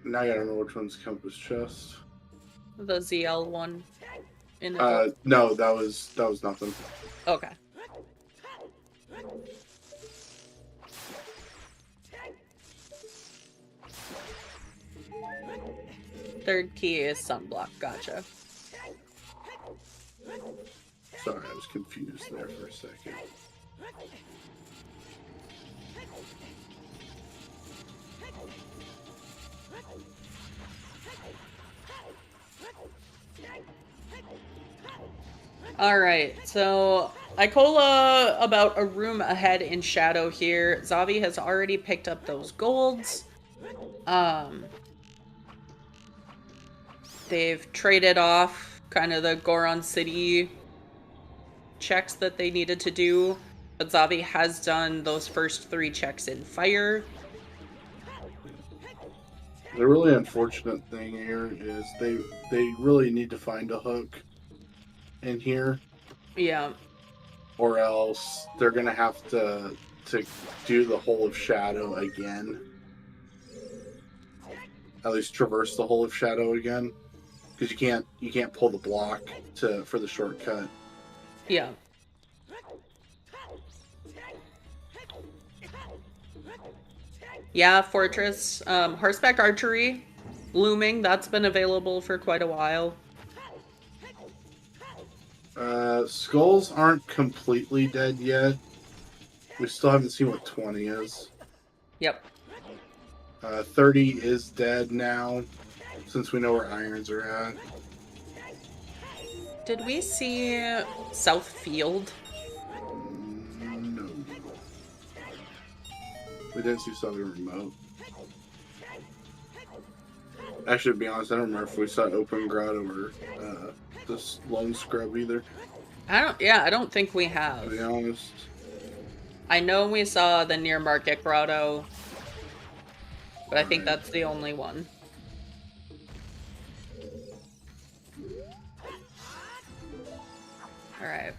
now I gotta remember which one's Compass Chest. The ZL one. In the No, that was nothing. Okay. Third key is sunblock. Gotcha. Sorry, I was confused there for a second. Alright, so Icola about a room ahead in Shadow here. Xavi has already picked up those golds. They've traded off kind of the Goron City checks that they needed to do. But Xavi has done those first 3 checks in fire. The really unfortunate thing here is they really need to find a hook in here. Yeah. Or else they're gonna have to do the Hole of Shadow again. At least traverse the Hole of Shadow again. Because you can't pull the block for the shortcut. Yeah. Yeah, Fortress. Horseback Archery. Looming. That's been available for quite a while. Skulls aren't completely dead yet. We still haven't seen what 20 is. Yep. 30 is dead now, since we know where irons are at. Did we see South Field? No. We didn't see Southern Remote. Actually, to be honest, I don't remember if we saw Open Grotto or this Lone Scrub either. I don't think we have. To be honest. I know we saw the Near Market Grotto, but I think that's the only one. Alright.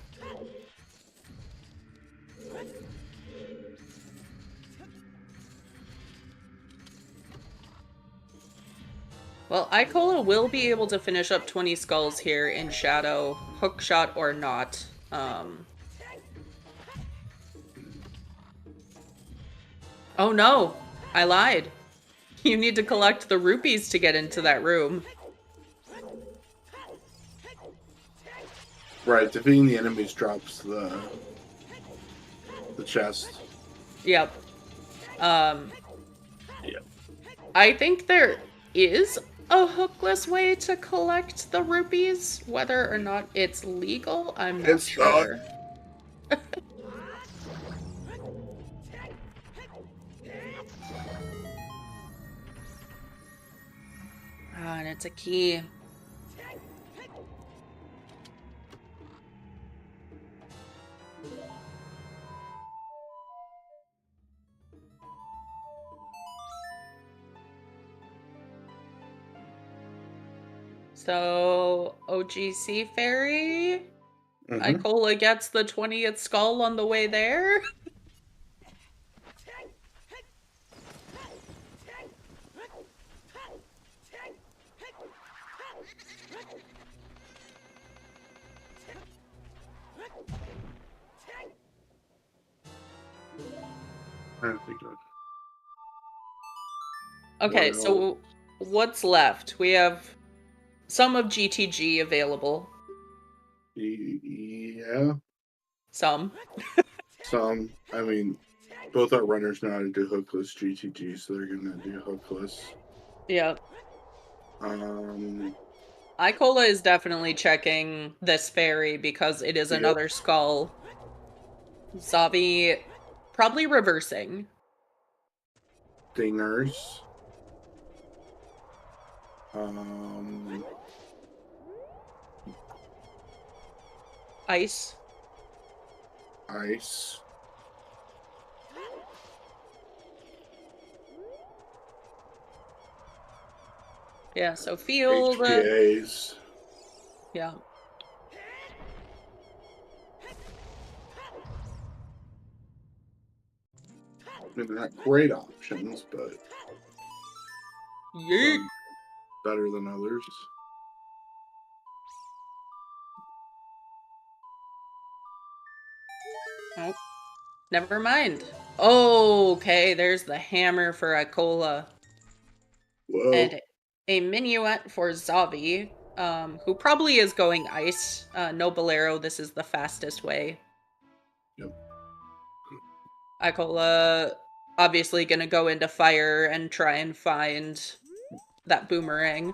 Well, Icola will be able to finish up 20 skulls here in Shadow, hookshot or not. Oh no! I lied. You need to collect the rupees to get into that room. Right, defeating the enemies drops the chest. Yep. Yep. I think there is a hookless way to collect the rupees. Whether or not it's legal, I'm not It's not. sure. And it's a key. So, OGC Fairy, Icola gets the 20th skull on the way there. I don't think so. Okay, Well, so what's left? We have some of GTG available. yeah, Some. some. I mean, both our runners know how to do hookless GTG, so they're gonna do hookless. Yeah. Um, Icola is definitely checking this fairy because it is Yep. another skull. Xavi probably reversing. Dingers. Ice. Ice. Yeah, so field. HPAs. Yeah. Maybe not great options, but Yeet. some better than others. Oh, never mind. Oh, okay, there's the hammer for Icola. Whoa. And a minuet for Xavi, who probably is going ice. No Bolero, this is the fastest way. Yep. Icola obviously gonna go into fire and try and find that boomerang.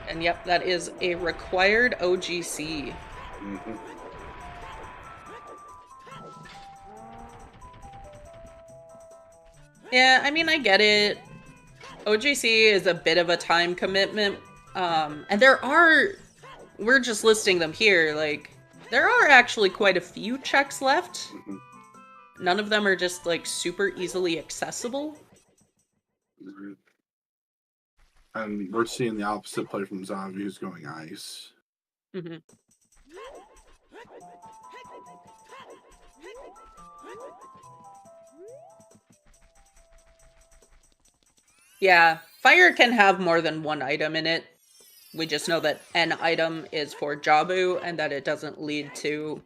And yep, that is a required OGC. Mm-hmm. Yeah, I mean, I get it. OGC is a bit of a time commitment. And we're just listing them here, like, there are actually quite a few checks left. Mm-hmm. None of them are just, like, super easily accessible. Mm-hmm. And we're seeing the opposite play from Xavi, who's going ice. Mm-hmm. Yeah, fire can have more than one item in it. We just know that an item is for Jabu and that it doesn't lead to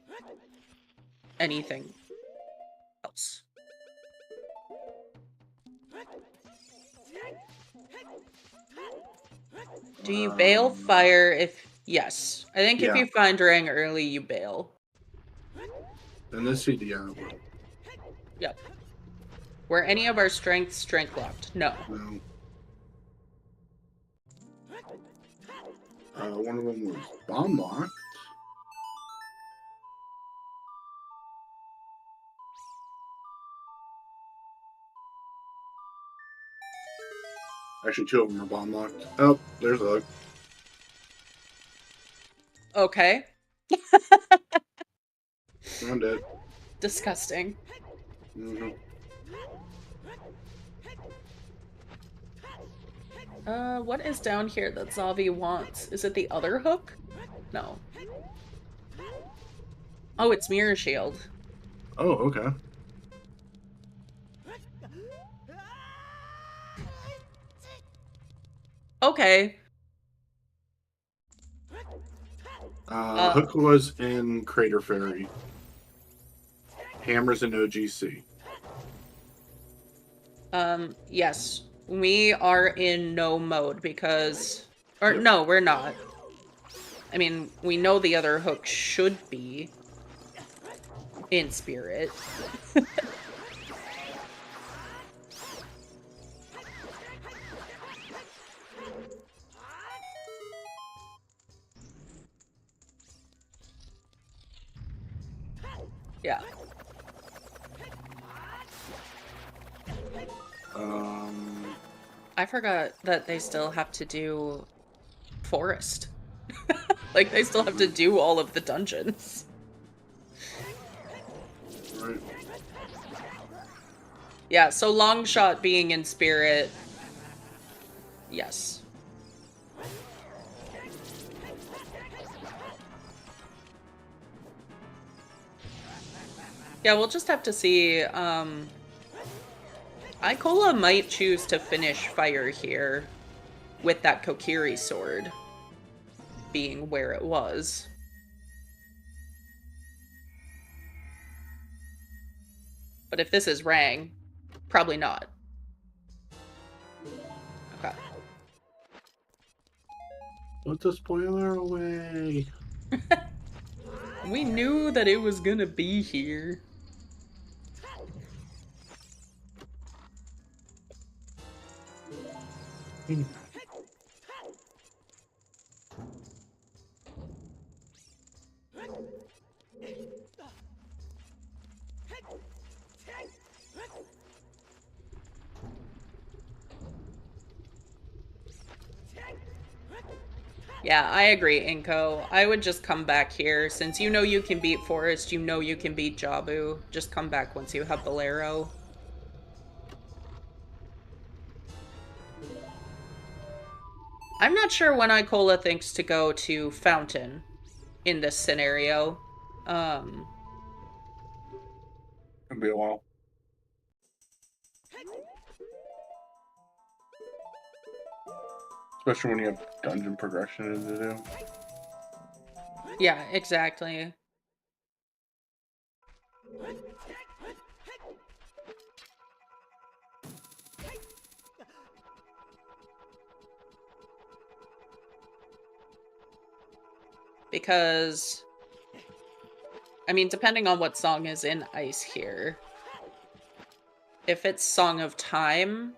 anything else. Do you bail fire if... Yes. I think if Yeah. you find Rang early, you bail. In this CD, yeah, Yep. Were any of our strength locked? No. no. One of them was bomb locked. Actually, two of them are bomb locked. Oh, there's a. Okay. Found it. Disgusting. Mm-hmm. What is down here that Xavi wants? Is it the other hook? No. Oh, it's Mirror Shield. Oh, okay. Okay. Hook was in Crater Fairy. Hammer's in OGC. Yes, we are in no mode because, or Yep. no, we're not. I mean, we know the other hook should be in spirit. Yeah. I forgot that they still have to do forest. Like, they still have to do all of the dungeons. Right. Yeah, so long shot being in spirit. Yes. Yeah, we'll just have to see. Icola might choose to finish fire here with that Kokiri sword being where it was. But if this is Rang, probably not. Okay. Put the spoiler away. We knew that it was gonna be here. Yeah, I agree, Inko. I would just come back here. Since you know you can beat Forest, you know you can beat Jabu. Just come back once you have Bolero. I'm not sure when Icola thinks to go to Fountain in this scenario. It'll be a while. Especially when you have dungeon progression to do. Yeah, exactly. Because, I mean, depending on what song is in Ice here, if it's Song of Time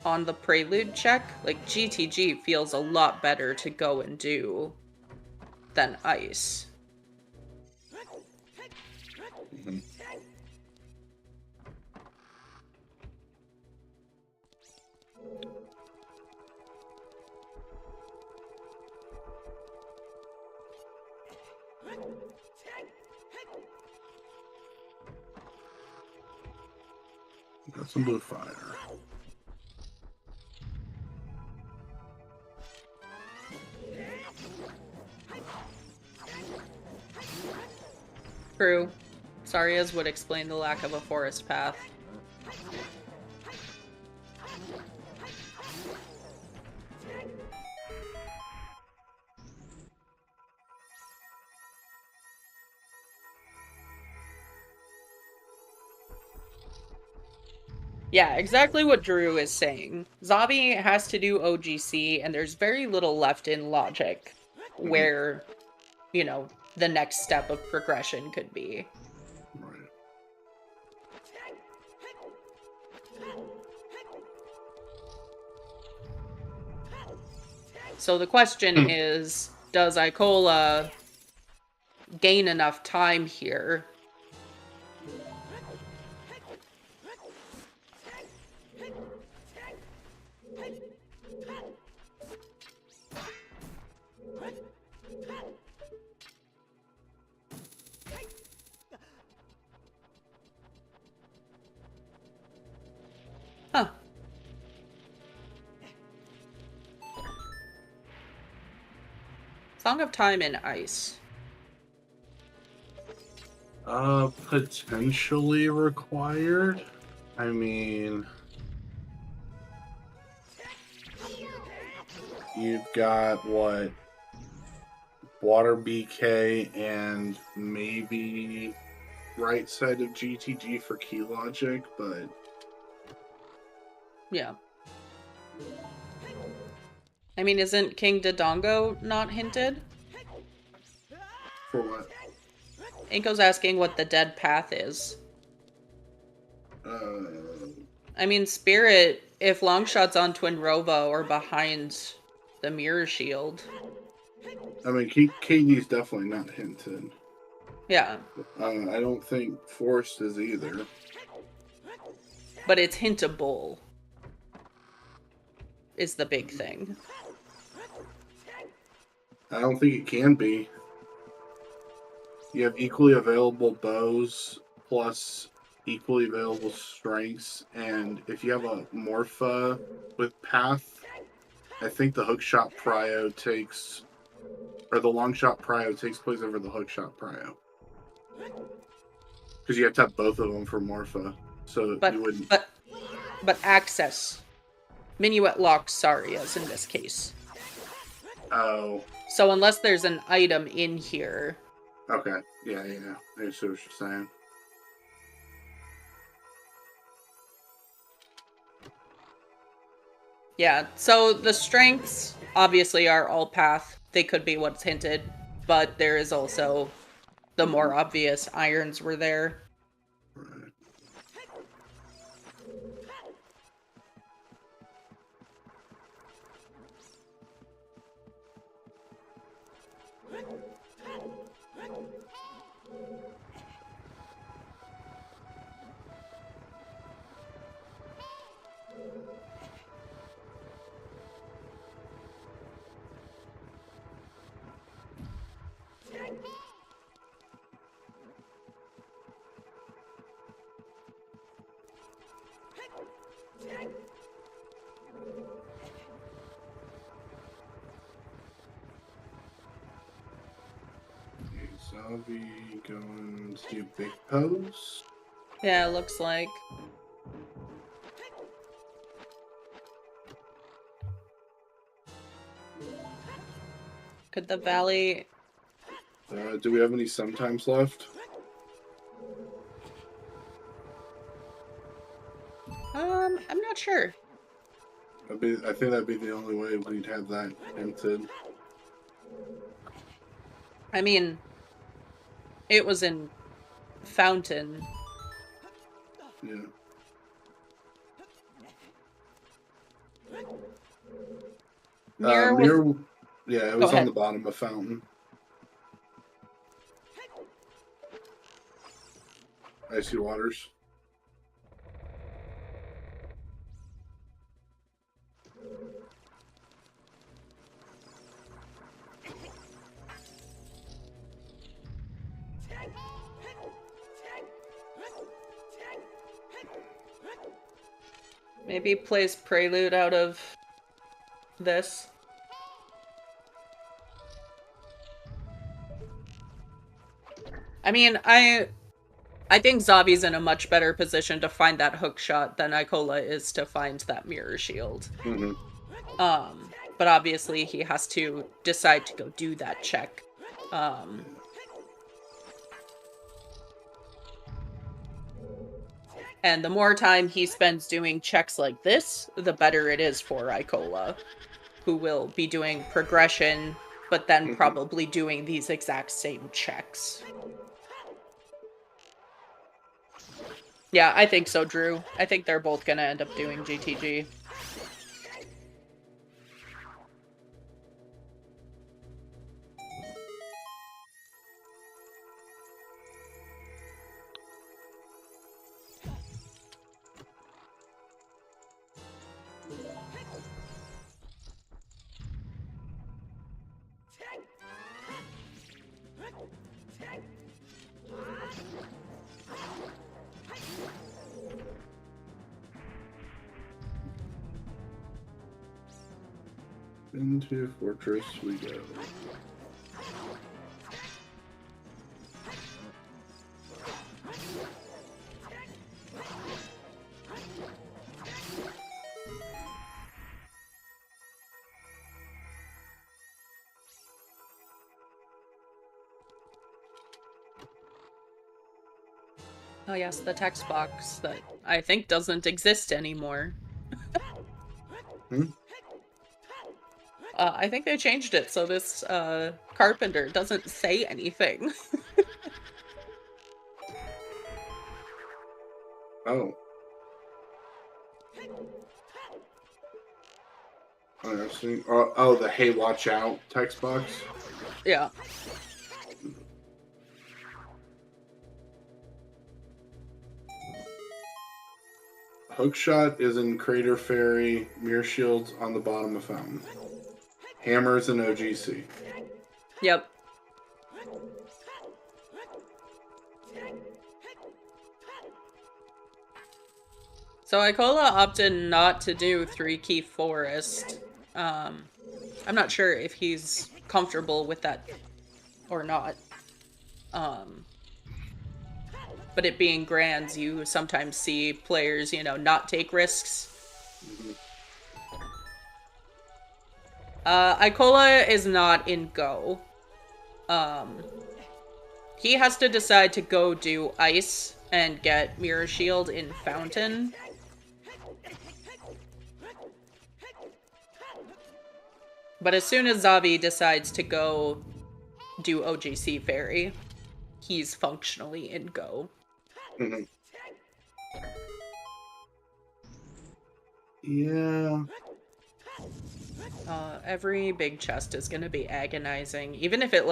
on the Prelude check, like GTG feels a lot better to go and do than Ice. Mm-hmm. Got some blue fire. True. Saria's would explain the lack of a forest path. Yeah, exactly what Drew is saying. Xavi has to do OGC, and there's very little left in logic where, you know, the next step of progression could be. Right. So the question is, does Icola gain enough time here? Huh. Song of Time and Ice. Potentially required. I mean, you've got what? Water BK and maybe right side of GTG for key logic, but Yeah. I mean, isn't King Dodongo not hinted? For what? Inko's asking what the dead path is. I mean, Spirit, if Longshot's on Twin Rova or behind the Mirror Shield. I mean, Katie's definitely not hinted. Yeah. I don't think Forest is either. But it's hintable. Is the big thing. I don't think it can be. You have equally available bows plus equally available strengths, and if you have a Morpha with Path, I think the hookshot prio takes, or the long shot prio takes place over the hookshot prio. Because you have to have both of them for Morpha, so you wouldn't. But access. Minuet locks Sarias in this case. Oh. So unless there's an item in here. Okay. Yeah. I see what you're saying. Yeah, so the strengths obviously are all path. They could be what's hinted, but there is also the more obvious irons were there. Right. Xavi going to do big pose. Yeah, it looks like. Could the Valley... Do we have any sometimes left? I'm not sure. I think that'd be the only way we'd have that hinted. I mean, it was in Fountain. Yeah. Mirror yeah, it was on the bottom of Fountain. Icy Waters. Maybe plays Prelude out of this. I mean, I think Xavi's in a much better position to find that hook shot than Icola is to find that mirror shield. Mm-hmm. But obviously he has to decide to go do that check. And the more time he spends doing checks like this, the better it is for Icola, who will be doing progression, but then probably doing these exact same checks. Yeah, I think so, Drew. I think they're both gonna end up doing GTG. Into Fortress we go. Oh yes, the text box that I think doesn't exist anymore. I think they changed it so this carpenter doesn't say anything. Oh. Oh, the "Hey, watch out" text box. Yeah. Hookshot is in Crater Fairy. Mirror Shield's on the bottom of Fountain. Hammer's in OGC. Yep. So Icola opted not to do 3-key forest. I'm not sure if he's comfortable with that or not. But it being Grands, you sometimes see players, not take risks. Icola is not in Go. He has to decide to go do Ice and get Mirror Shield in Fountain. But as soon as Xavi decides to go do OGC Fairy, he's functionally in Go. Mm-hmm. Yeah. Every big chest is going to be agonizing, even if it,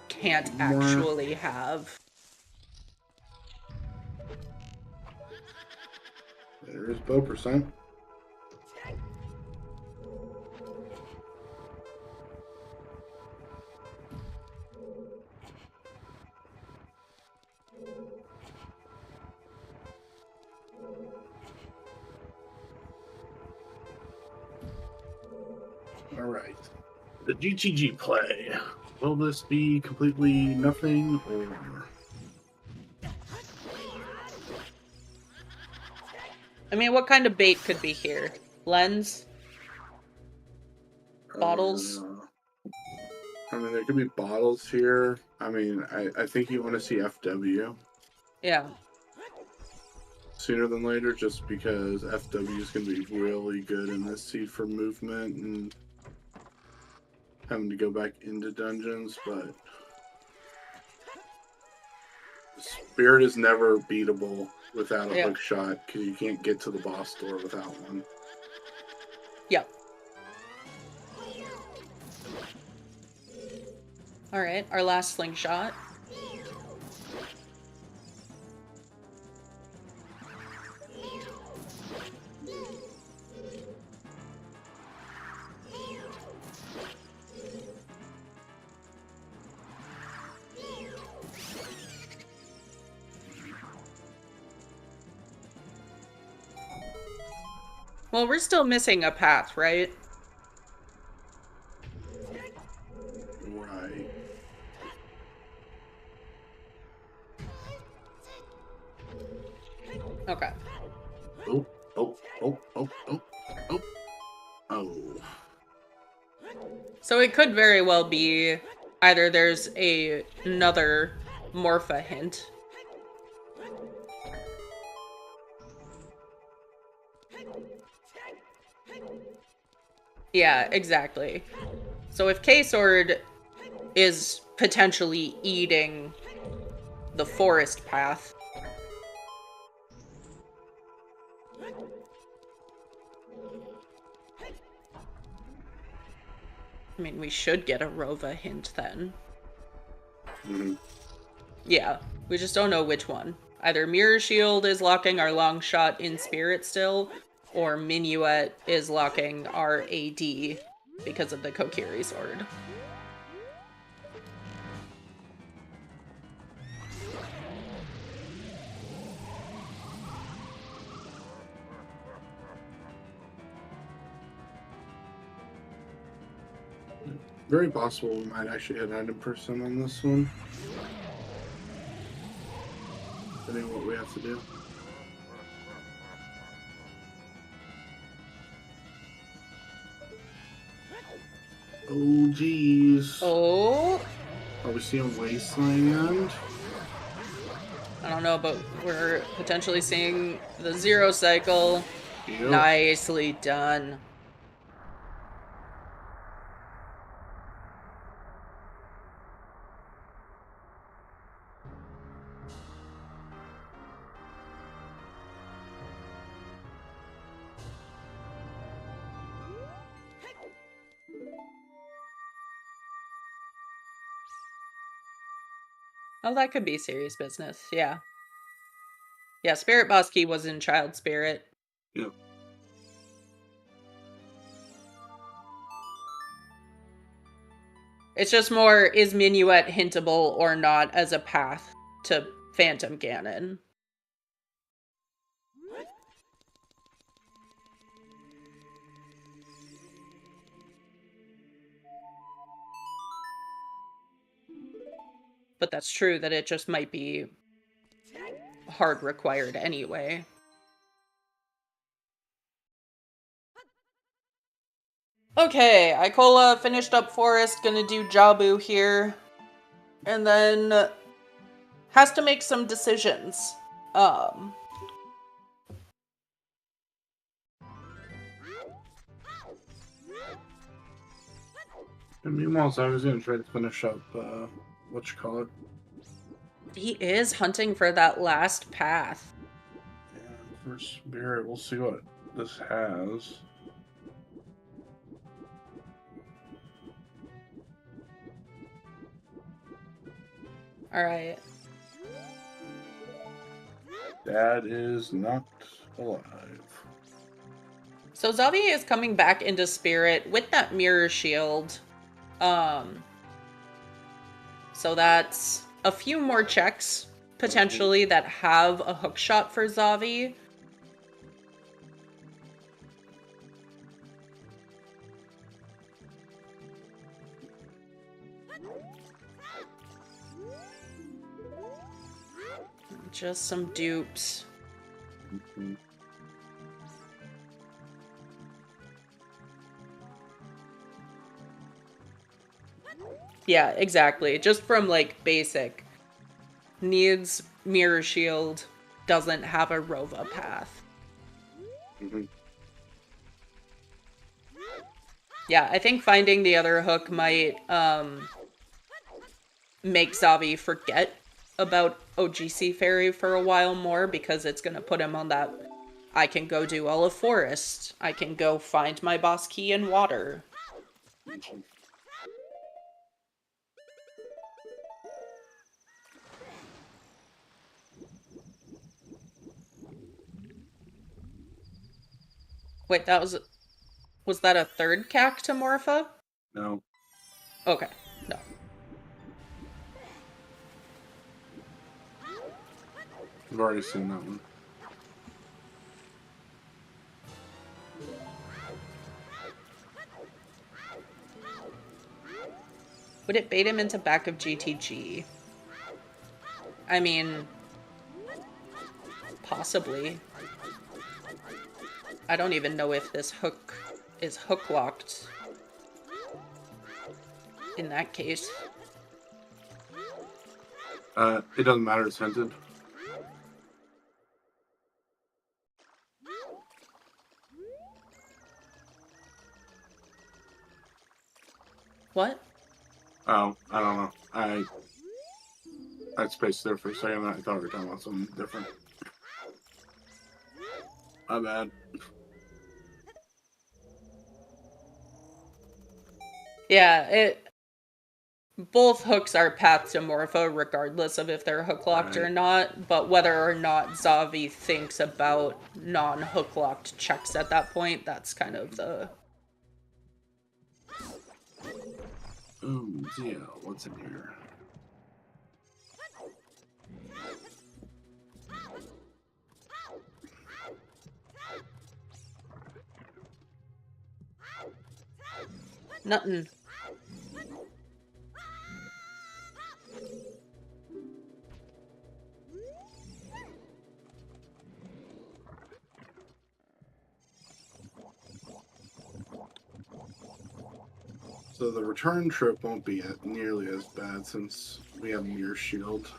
can't actually have. There's bow percent. All right. The GTG play. Will this be completely nothing or? I mean, what kind of bait could be here? Lens? Bottles? I mean, there could be bottles here. I mean, I think you want to see FW. Yeah. Sooner than later, just because FW is going to be really good in this seed for movement and having to go back into dungeons, but Spirit is never beatable without a hook shot because you can't get to the boss door without one. Yep. Alright, our last slingshot. Well, we're still missing a path, right? Right. Okay. Oh, oh, oh, oh, oh, oh. Oh. So it could very well be either there's another Morpha hint. Yeah, exactly. So if K-Sword is potentially eating the forest path, I mean, we should get a Rova hint then. Mm-hmm. Yeah, we just don't know which one. Either Mirror Shield is locking our long shot in Spirit still, or Minuet is locking our AD because of the Kokiri sword. Very possible we might actually hit 90% on this one. Depending on what we have to do. Oh, geez. Oh. Are we seeing Wasteland? I don't know, but we're potentially seeing the 0 cycle. Yep. Nicely done. Oh, that could be serious business. Yeah. Yeah, Spirit Boss Key was in Child Spirit. Yeah. It's just more, is Minuet hintable or not as a path to Phantom Ganon? But that's true that it just might be hard required anyway. Okay, Icola finished up Forest, gonna do Jabu here. And then has to make some decisions. And meanwhile, I was gonna try to finish up what you call it. He is hunting for that last path. And for Spirit, we'll see what this has. Alright. Dad is not alive. So Xavi is coming back into Spirit with that mirror shield. So that's a few more checks, potentially, that have a hook shot for Xavi. Just some dupes. Mm-hmm. Yeah, exactly. Just from, like, basic. Needs mirror shield, doesn't have a Rova path. Mm-hmm. Yeah, I think finding the other hook might make Xavi forget about OGC Fairy for a while more, because it's going to put him on that, I can go do all of Forest. I can go find my boss key in water. Wait, was that a third Cactomorpha? No. Okay, no. I've already seen that one. Would it bait him into back of GTG? I mean, possibly. I don't even know if this hook is hook locked. In that case. It doesn't matter, it's hinted. What? Oh, I don't know. I spaced there for a second. I thought we were talking about something different. My bad. Yeah, both hooks are path to Morpho regardless of if they're hook locked or not, but whether or not Xavi thinks about non-hook locked checks at that point, that's kind of the... Ooh, yeah, what's in here? Nothing. So the return trip won't be nearly as bad since we have Mirror Shield.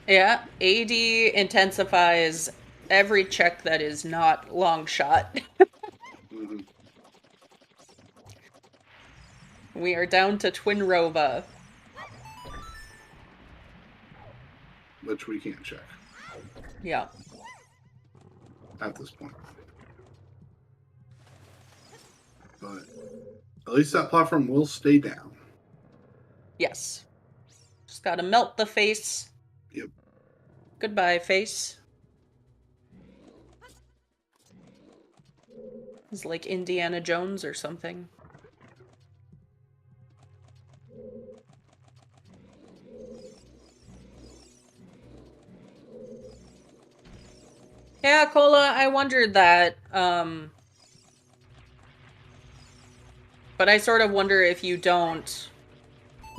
Yeah, AD intensifies every check that is not long shot. Mm-hmm. We are down to Twin Rova. Which we can't check. Yeah. At this point. But At least that platform will stay down. Yes. Just gotta melt the face. Yep. Goodbye, face. It's like Indiana Jones or something. Yeah, Cola, I wondered that. But I sort of wonder if you don't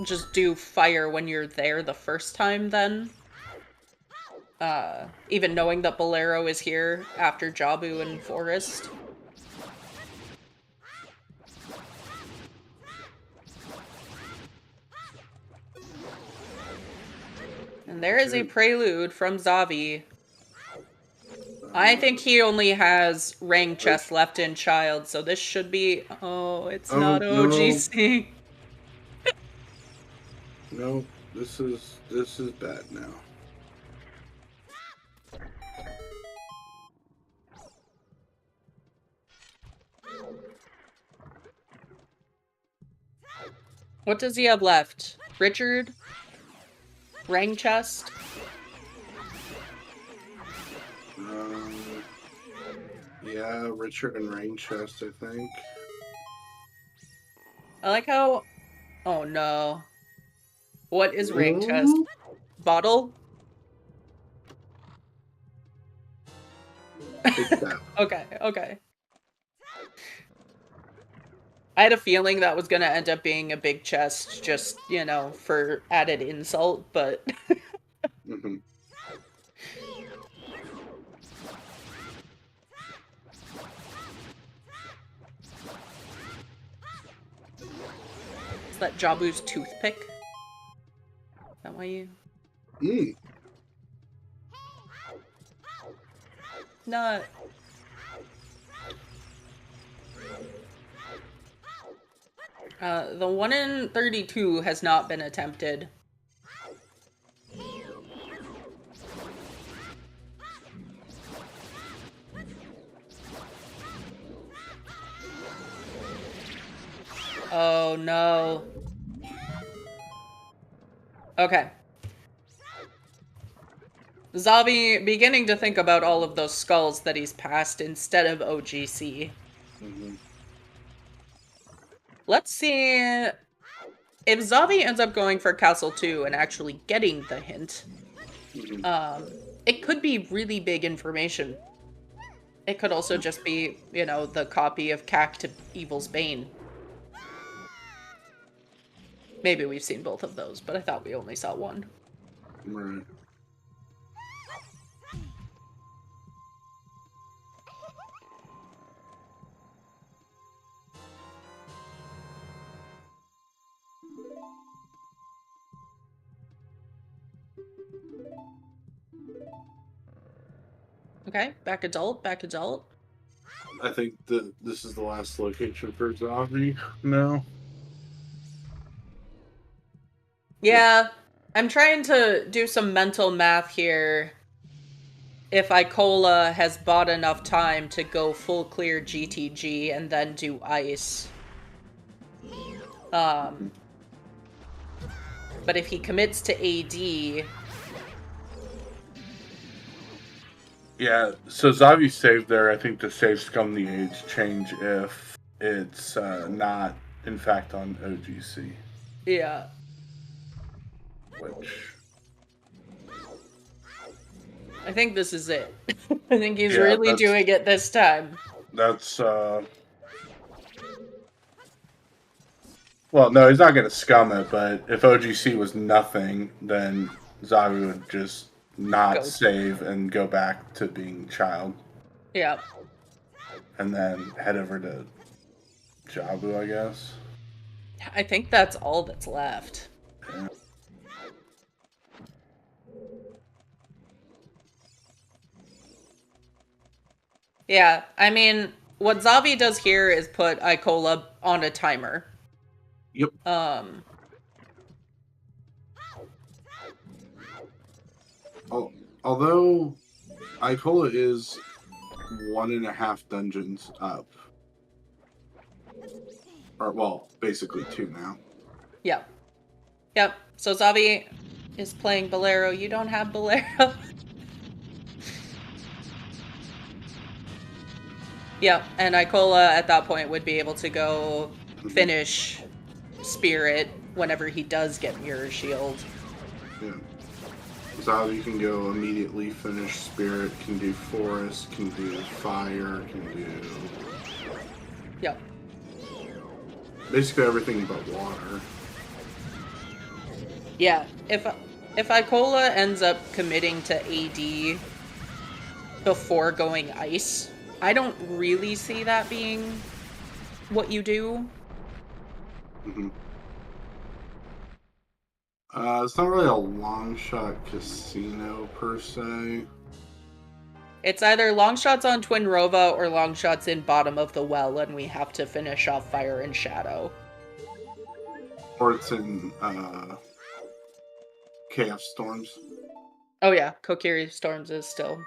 just do fire when you're there the first time then. Even knowing that Bolero is here after Jabu and Forest. And there is a prelude from Xavi. I think he only has Rang Chest left in Child, so this should be... Oh, it's not OGC. No, this is bad now. What does he have left? Richard? Rang Chest? Yeah, Richard and Rain Chest, I think. I like how... Oh no. What is Rang Chest? Bottle? Okay, okay. I had a feeling that was gonna end up being a big chest, just, you know, for added insult, but... Mm-hmm. Is that Jabu's toothpick? Is that why you... Not... the 1 in 32 has not been attempted. Oh no. Okay. Xavi beginning to think about all of those skulls that he's passed instead of OGC. Mm-hmm. Let's see if Xavi ends up going for Castle 2 and actually getting the hint. It could be really big information. It could also just be, you know, the copy of Cack to Evil's Bane. Maybe we've seen both of those, but I thought we only saw one. Right. Okay, back adult, back adult. I think that this is the last location for Xavi now. Yeah, I'm trying to do some mental math here. If Icola has bought enough time to go full clear GTG and then do ice. But if he commits to AD... Yeah, so Xavi saved there. I think the save scum the age change if it's not, in fact, on OGC. Yeah. Which... I think this is it. I think he's really doing it this time. That's, well, no, he's not going to scum it, but if OGC was nothing, then Xavi would just not save and go back to being child. Yeah. And then head over to Jabu, I guess. I think that's all that's left. Yeah. Yeah, I mean, what Xavi does here is put Icola on a timer. Yep. Although Icola is 1.5 dungeons up. Or, well, basically 2 now. Yep. Yep. So Xavi is playing Bolero. You don't have Bolero. Yep. And Icola at that point would be able to go finish Spirit whenever he does get Mirror Shield. Yeah. Xavi can go immediately finish Spirit, can do Forest, can do Fire, can do... Yep. basically everything but water. Yeah. If Icola ends up committing to AD before going Ice, I don't really see that being what you do. Mm-hmm. It's not really a long shot casino per se. It's either long shots on Twin Rova or long shots in bottom of the well, and we have to finish off Fire and Shadow. Or it's in KF Storms. Oh yeah, Kokiri Storms is still.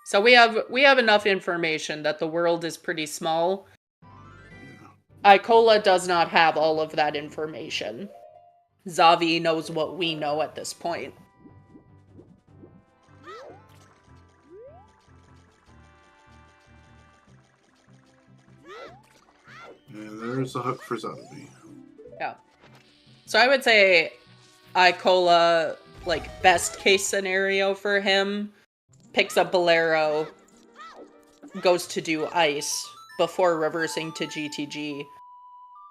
So we have enough information that the world is pretty small. Icola does not have all of that information. Xavi knows what we know at this point. And there's a hook for Xavi. Yeah. So I would say Icola, like, best case scenario for him, picks up Bolero, goes to do Ice before reversing to GTG.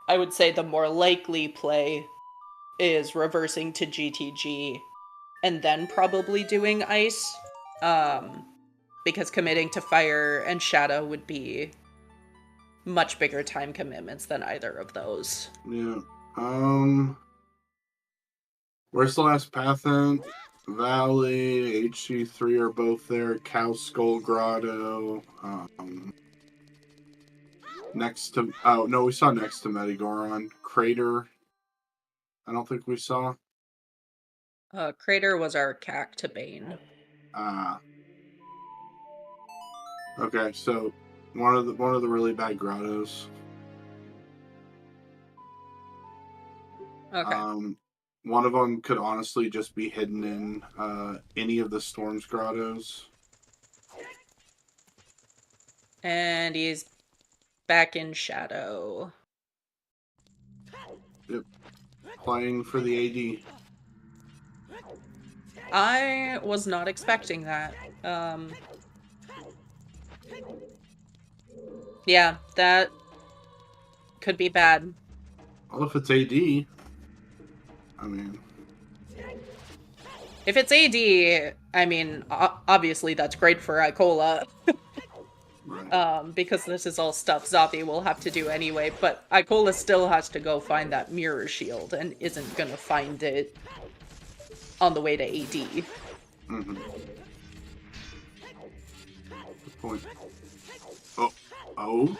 I would say the more likely play is reversing to GTG and then probably doing Ice. Because committing to Fire and Shadow would be much bigger time commitments than either of those. Yeah. Where's the last path in? Valley, HC3 are both there. Cow Skull Grotto. Next to... oh, no, we saw next to Medigoron. Crater. I don't think we saw. Crater was our CAC to Bane. Okay, so one of the really bad grottos. Okay. One of them could honestly just be hidden in any of the Storm's grottos. And he's back in Shadow. Yep. Playing for the AD. I was not expecting that. Yeah, that could be bad. Well, if it's AD, I mean... if it's AD, I mean, obviously that's great for Icola. Right. Because this is all stuff Xavi will have to do anyway, but Icola still has to go find that mirror shield and isn't gonna find it on the way to AD. Mm-hmm. Good point. Oh?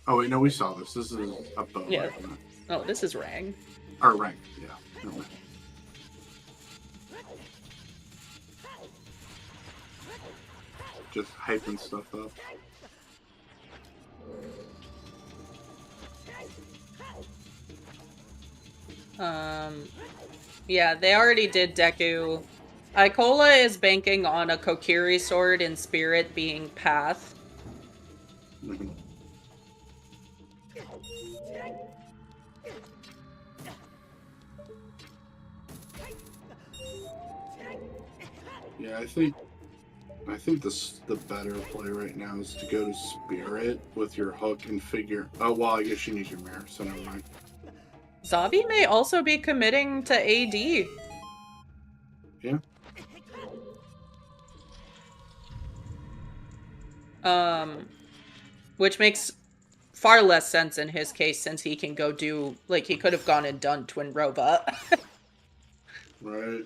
Oh, wait, no, we saw this. This is a bow. Yeah. Oh, this is Rang. Or rank, yeah. No way. Just hyping stuff up. Yeah, they already did Deku. Icola is banking on a Kokiri sword in Spirit being Path. Mm-hmm. Yeah, I think the better play right now is to go to Spirit with your hook and figure... oh, well, I guess you need your mirror, so never mind. Xavi may also be committing to AD. Yeah. Which makes far less sense in his case since he can go do... like, he could have gone and done Twin Rova. Right.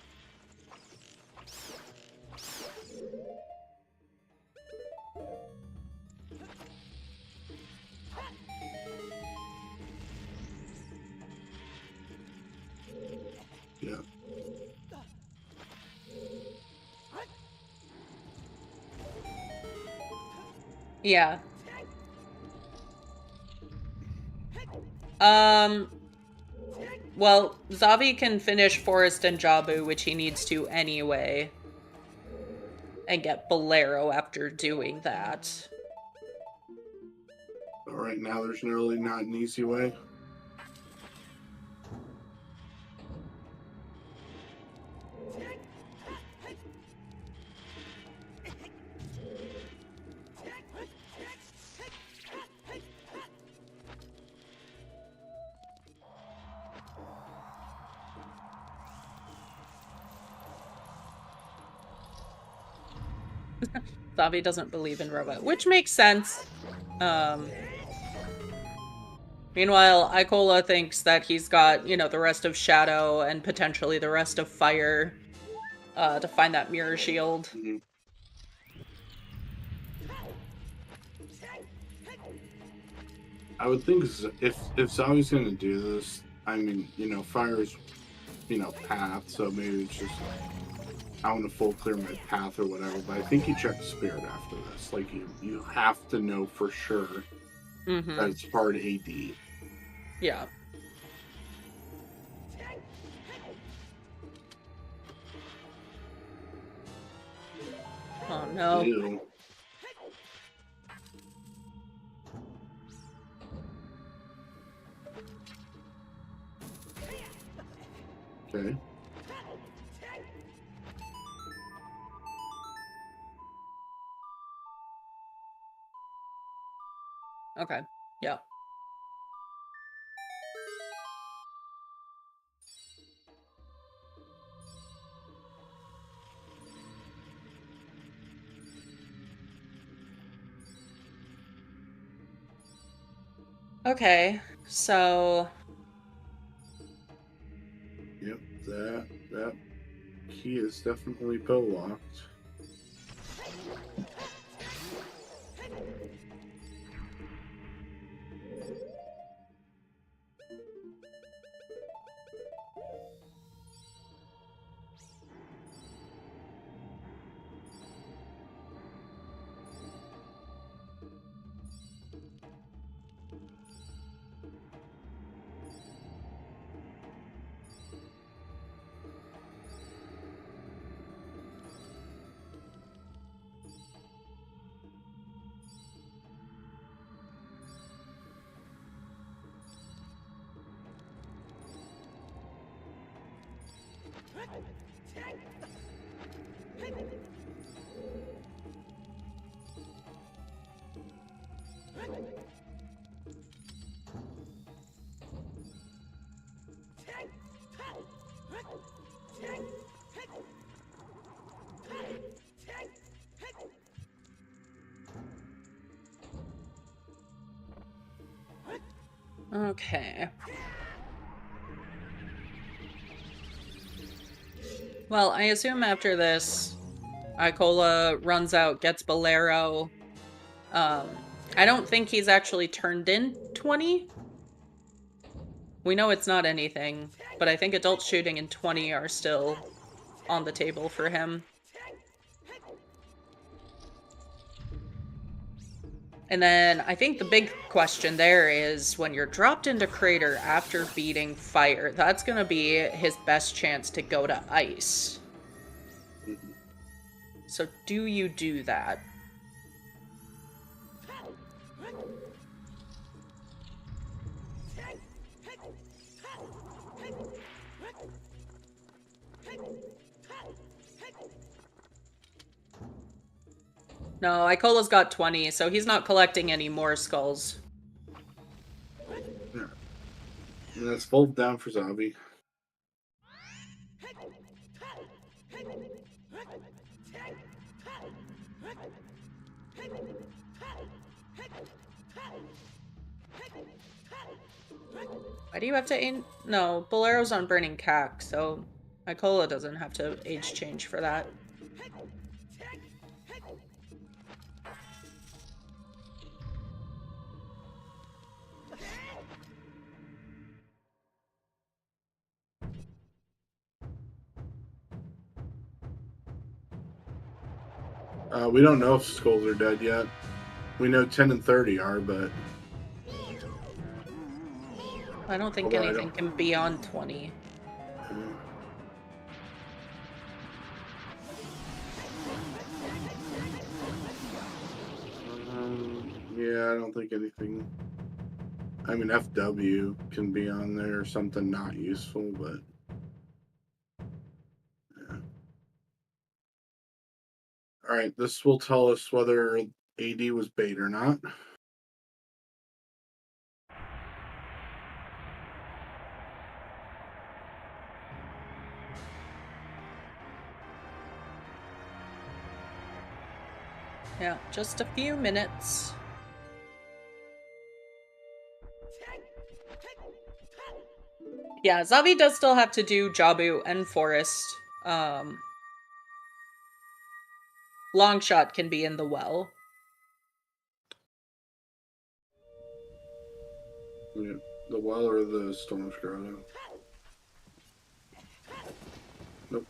Yeah. Yeah. Well, Xavi can finish Forest and Jabu, which he needs to anyway, and get Bolero after doing that. But right now, there's really not an easy way. Xavi doesn't believe in robot, which makes sense. Meanwhile, Icola thinks that he's got, you know, the rest of Shadow and potentially the rest of Fire to find that mirror shield. Mm-hmm. I would think if Xavi's going to do this, I mean, you know, Fire's, you know, path, so maybe it's just I want to full clear my path or whatever. But I think you check Spirit after this. Like you have to know for sure that it's hard AD. Yeah. Oh no. Ew. Okay. Okay. Yeah. Okay. So Yep. That key is definitely bow locked. okay. Well, I assume after this, Icola runs out, gets Bolero. I don't think he's actually turned in 20. We know it's not anything, but I think adult shooting and 20 are still on the table for him. And then I think the big question there is when you're dropped into Crater after beating Fire, that's going to be his best chance to go to Ice. Mm-hmm. So do you do that? No, Icola's got 20, so he's not collecting any more skulls. Yeah. And that's fold down for Xavi. Why do you have to aim? No, Bolero's on Burning Cack, so Icola doesn't have to age change for that. We don't know if skulls are dead yet. We know 10 and 30 are, but I don't think anything can be on 20. Yeah, I don't think anything. I mean, FW can be on there or something not useful, but yeah. All right, this will tell us whether AD was bait or not. Yeah, just a few minutes. Yeah, Xavi does still have to do Jabu and Forest. Longshot can be in the well. Yeah, the well or the Storm Grotto? Nope.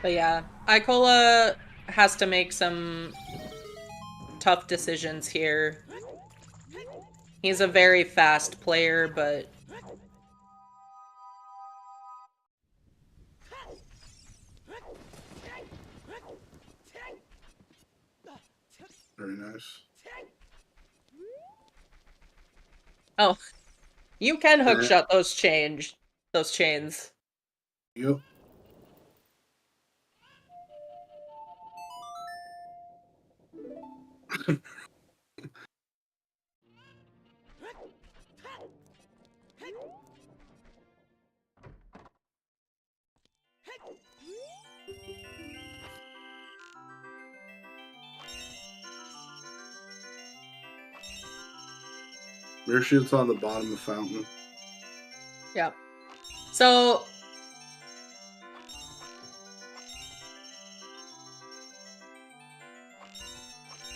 But yeah, Icola has to make some tough decisions here. He's a very fast player, but Very nice. oh, you can hookshot those chains. Yep. Mirror shoots on the bottom of the fountain. Yep. So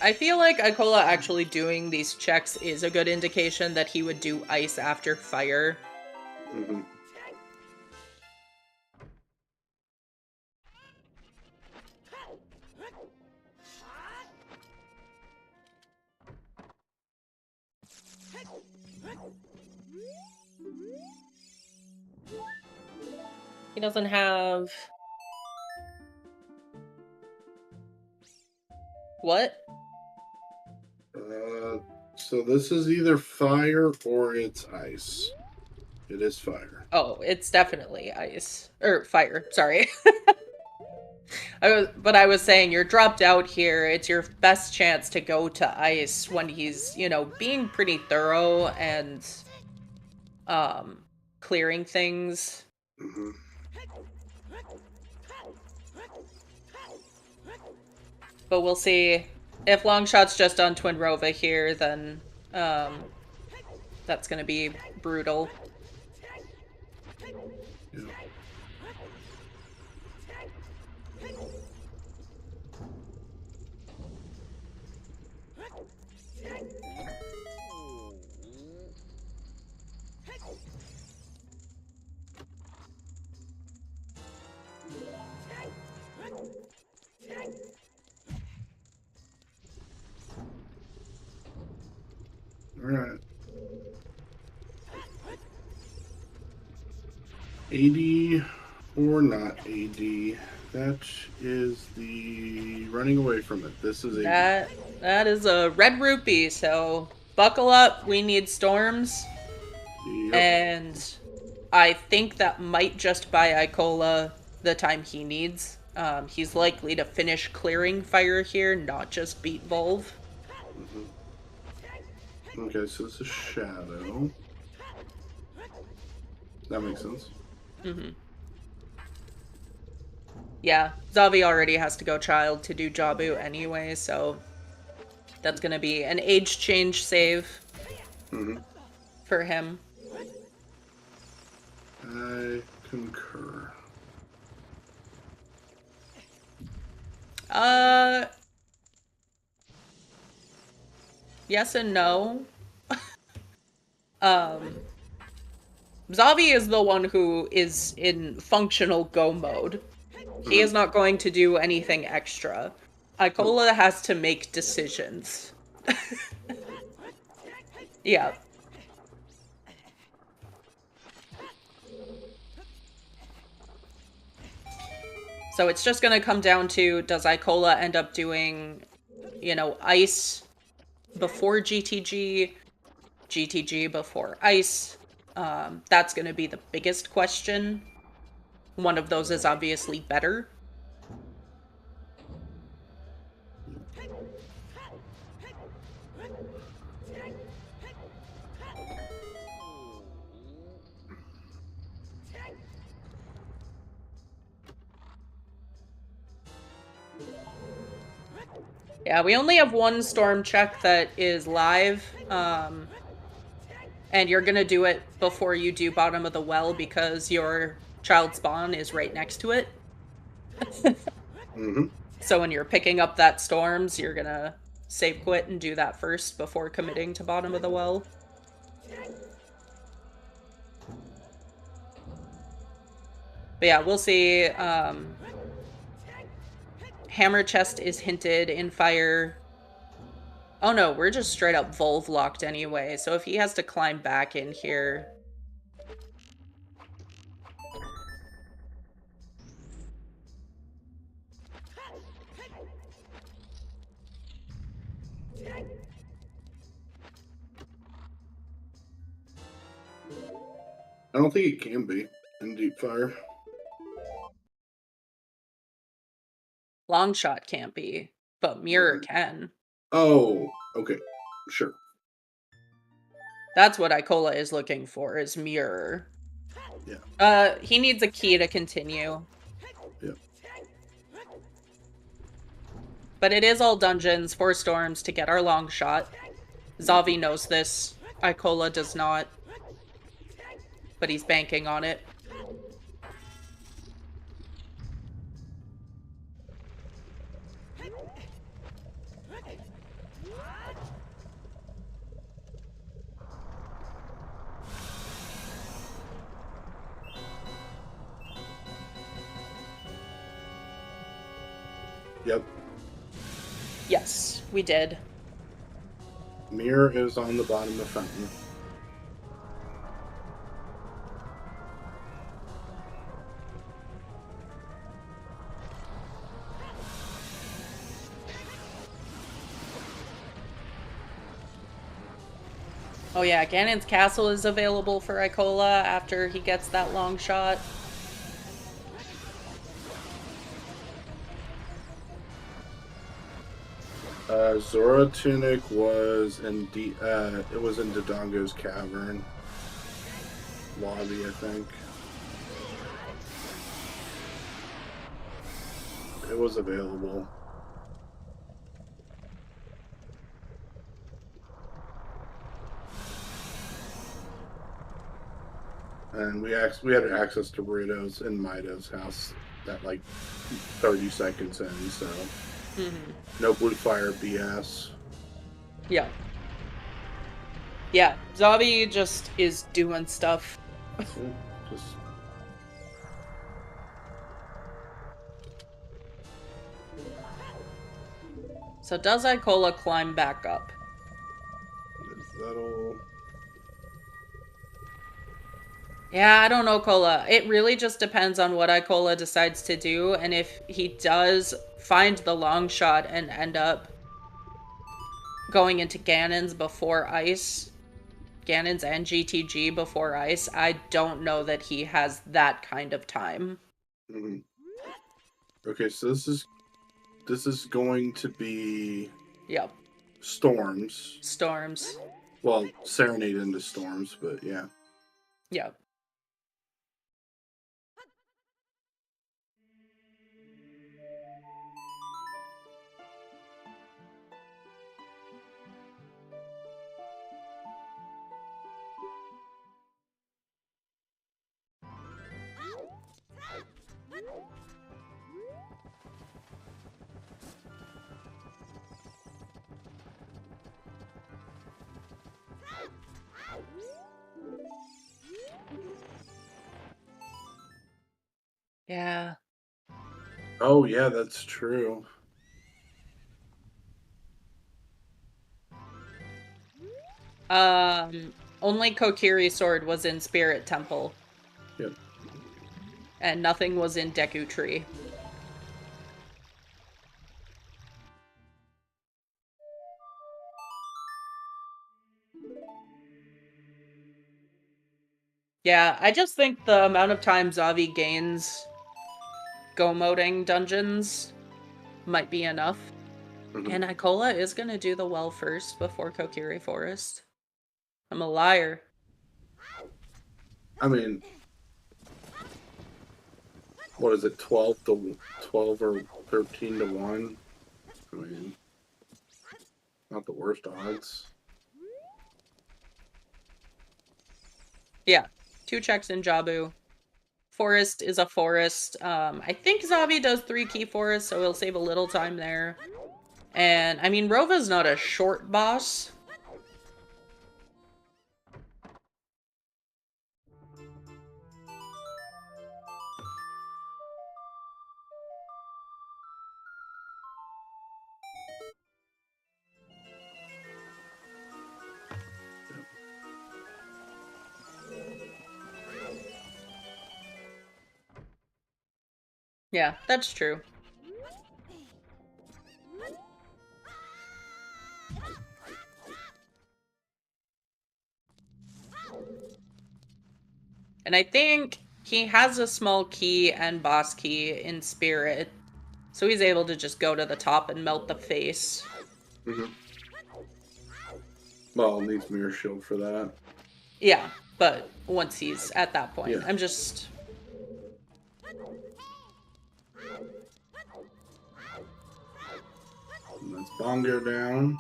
I feel like Icola actually doing these checks is a good indication that he would do ice after fire. Mm-hmm. He doesn't have... What? So this is either fire or it's ice. It is fire. Oh, it's definitely ice. Or fire, sorry. But I was saying, you're dropped out here. It's your best chance to go to ice when he's, being pretty thorough and clearing things. Mm-hmm. But we'll see. If Longshot's just on Twin Rova here, then that's gonna be brutal. Yeah. All right. 80 or not AD. That is the running away from it. This is AD. That is a red rupee, so buckle up. We need storms. Yep. And I think that might just buy Icola the time he needs. He's likely to finish clearing fire here, not just beat Volv. Mm-hmm. Okay, so it's a shadow. That makes sense. Mm-hmm. Yeah, Xavi already has to go child to do Jabu anyway, so that's gonna be an age change save for him. I concur. Yes and no. Xavi is the one who is in functional go mode. He is not going to do anything extra. Icola has to make decisions. Yeah. So it's just going to come down to, does Icola end up doing, you know, ice before GTG, GTG before ice? That's going to be the biggest question. One of those is obviously better. Yeah, we only have one storm check that is live. And you're gonna do it before you do bottom of the well because your child spawn is right next to it. So when you're picking up that storms, you're gonna save quit and do that first before committing to bottom of the well. But yeah, we'll see. Hammer chest is hinted in fire. Oh no, we're just straight up Volv locked anyway. So if he has to climb back in here. I don't think it can be in deep fire. Long shot can't be, but mirror can. Oh, okay. Sure. That's what Icola is looking for, is mirror. Yeah. He needs a key to continue. Yeah. But it is all dungeons, 4 storms to get our long shot. Xavi knows this. Icola does not. But he's banking on it. Yep. Yes, we did. Mirror is on the bottom of fountain. Oh yeah, Ganon's castle is available for Icola after he gets that long shot. Zora Tunic was in it was in Dodongo's cavern lobby, I think. It was available. And we had access to burritos in Mido's house at like 30 seconds in, so no blue fire BS. Yeah. Yeah, Xavi just is doing stuff. Just... So does Icola climb back up? That'll... Yeah, I don't know, Cola. It really just depends on what Icola decides to do, and if he does find the long shot and end up going into Ganon's before ice, Ganon's and GTG before ice, I don't know that he has that kind of time. Okay, so this is going to be... Yep. Storms. Storms. Well, Serenade into Storms, but yeah. Yep. Yeah. Oh, yeah, that's true. Only Kokiri sword was in Spirit Temple. Yep. And nothing was in Deku Tree. Yeah, I just think the amount of time Xavi gains go-moding dungeons might be enough. Mhm. And Icola is gonna do the well first before Kokiri Forest. I'm a liar. I mean, what is it, 12 or 13 to 1? I mean, not the worst odds. Yeah, 2 checks in Jabu. Forest is a forest. I think Xavi does 3 key forests, so he'll save a little time there. And, I mean, Rova's not a short boss. Yeah, that's true. And I think he has a small key and boss key in Spirit, so he's able to just go to the top and melt the face. Mm-hmm. Well, needs Mirror Shield for that. Yeah, but once he's at that point, Yeah. I'm just... And that's Bongo down.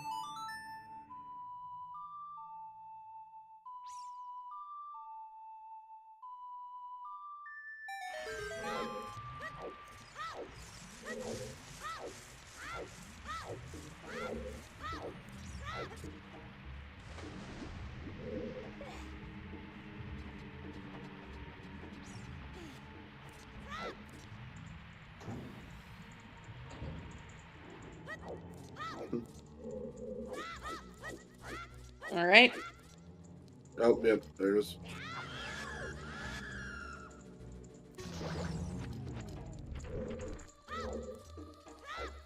All right. Oh, yep, there's.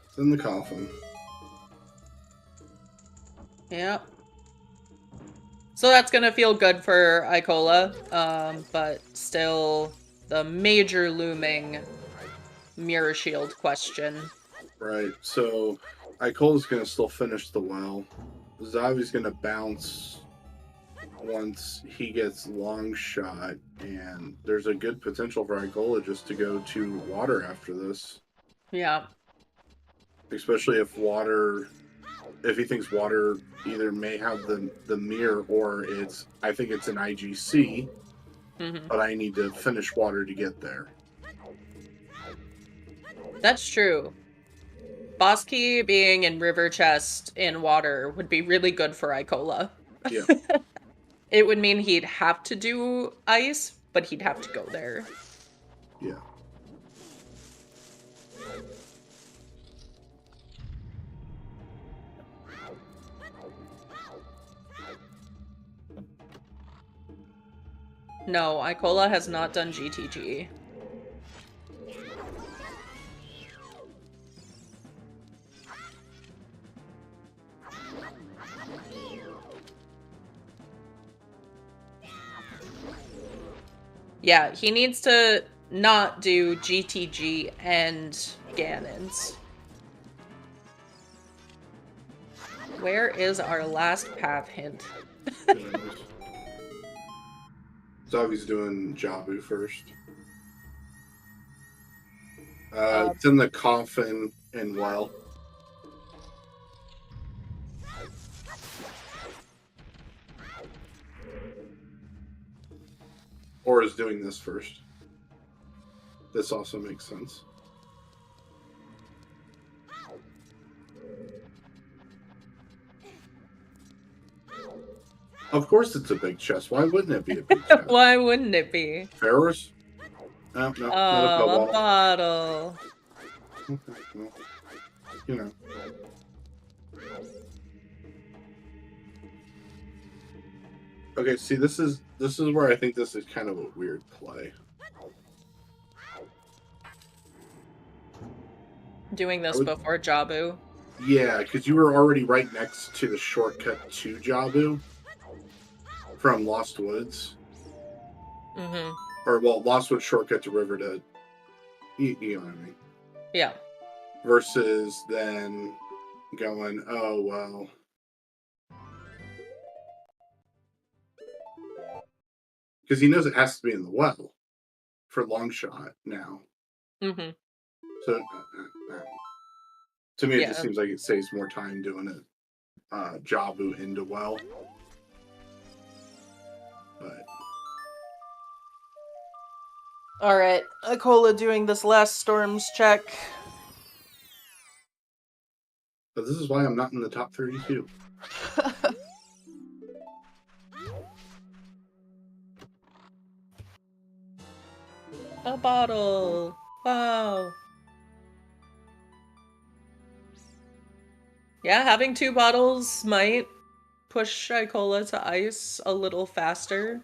It's in the coffin. Yeah. So that's gonna feel good for Icola, but still the major looming mirror shield question. Right, so Icola's going to still finish the well. Xavi's going to bounce once he gets long shot, and there's a good potential for Icola just to go to water after this. Yeah. Especially if he thinks water either may have the mirror or I think it's an IGC, but I need to finish water to get there. That's true. Boss key being in river chest in water would be really good for Icola. Yeah. It would mean he'd have to do ice, but he'd have to go there. Yeah. No, Icola has not done GTG. Yeah, he needs to not do GTG and Ganon's. Where is our last path hint? Xavi's doing Jabu first. It's in the coffin and well. Or is doing this first. This also makes sense. Of course it's a big chest. Why wouldn't it be a big chest? Why wouldn't it be? Ferris? No, not a Oh, a cobalt. bottle. Okay, well, you know. Okay, see, this is where I think this is kind of a weird play. Doing this before Jabu. Yeah, because you were already right next to the shortcut to Jabu from Lost Woods. Mm-hmm. Or, well, Lost Woods shortcut to River to... You know what I mean? Yeah. Versus then going, oh, well... Because he knows it has to be in the well for long shot now. Mm-hmm. So, to me, it just Yeah. seems like it saves more time doing it. Jabu into well. But All right, Icola doing this last storms check. this is why I'm not in the top 32. A bottle. Wow. Yeah, having 2 bottles might push Icola to ice a little faster.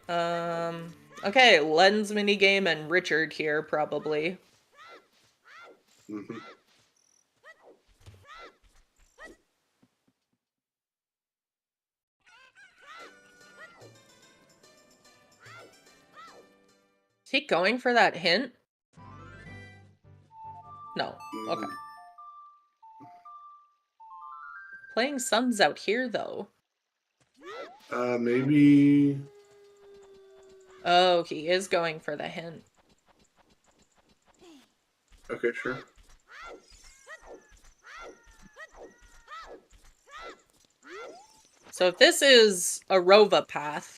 Okay, Lens minigame and Richard here, probably. Mm-hmm. Is he going for that hint? No. Okay. Playing Suns out here, though. Maybe... Oh, he is going for the hint. Okay, sure. So if this is a Rova path...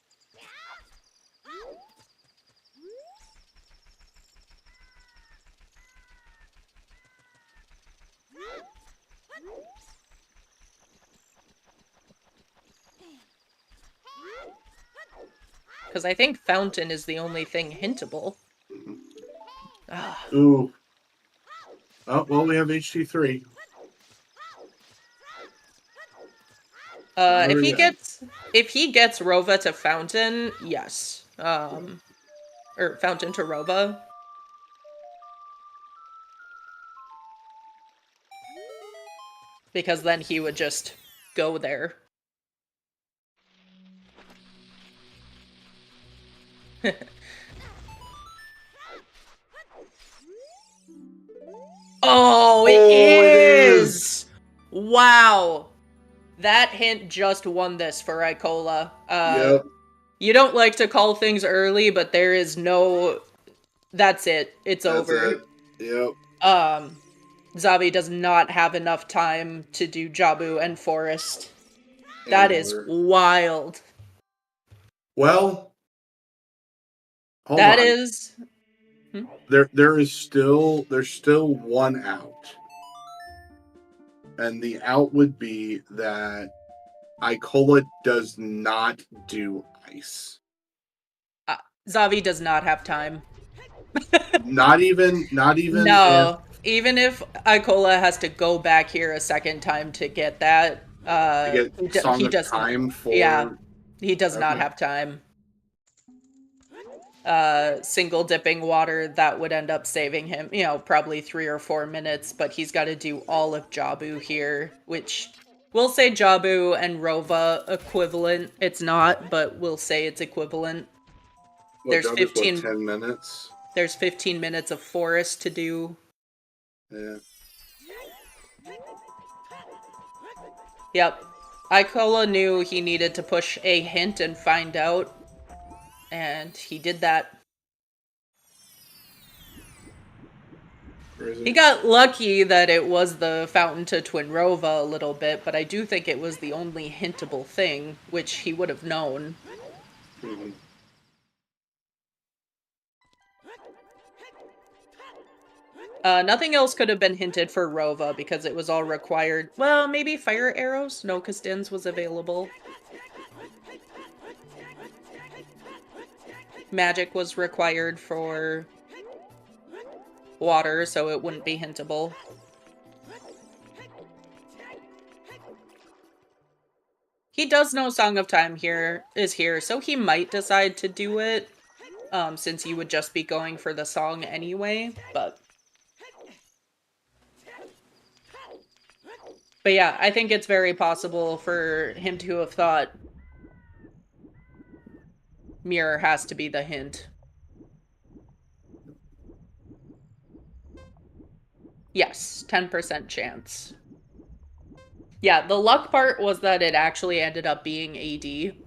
Because I think Fountain is the only thing hintable. Mm-hmm. Ooh. Oh, well, we have HT3. If he gets Rova to Fountain, yes. Or Fountain to Rova. Because then he would just go there. Oh, it is! Wow. That hint just won this for Icola. Yep. You don't like to call things early, but there is no... That's it. That's over. It. Yep. Xavi does not have enough time to do Jabu and Forest. That is wild. Well, hold that on. is... There's still one out. And the out would be that Icola does not do ice. Xavi does not have time. Not even. No. Even if Icola has to go back here a second time to get that, he does time for. Yeah, he does not have time. Single dipping water, that would end up saving him, probably 3 or 4 minutes, but he's got to do all of Jabu here, which we'll say Jabu and Rova equivalent. It's not, but we'll say it's equivalent. There's 15 10 minutes. There's 15 minutes of Forest to do. Yeah. Yep. Icola knew he needed to push a hint and find out. And he did that. He got lucky that it was the Fountain to Twinrova a little bit, but I do think it was the only hintable thing, which he would have known. Mm-hmm. Nothing else could have been hinted for Rova because it was all required. Well, maybe fire arrows? No, because Din's was available. magic was required for water, so it wouldn't be hintable. He does know Song of Time is here, so he might decide to do it, since he would just be going for the song anyway, but yeah, I think it's very possible for him to have thought mirror has to be the hint. Yes, 10% chance. Yeah, the luck part was that it actually ended up being AD.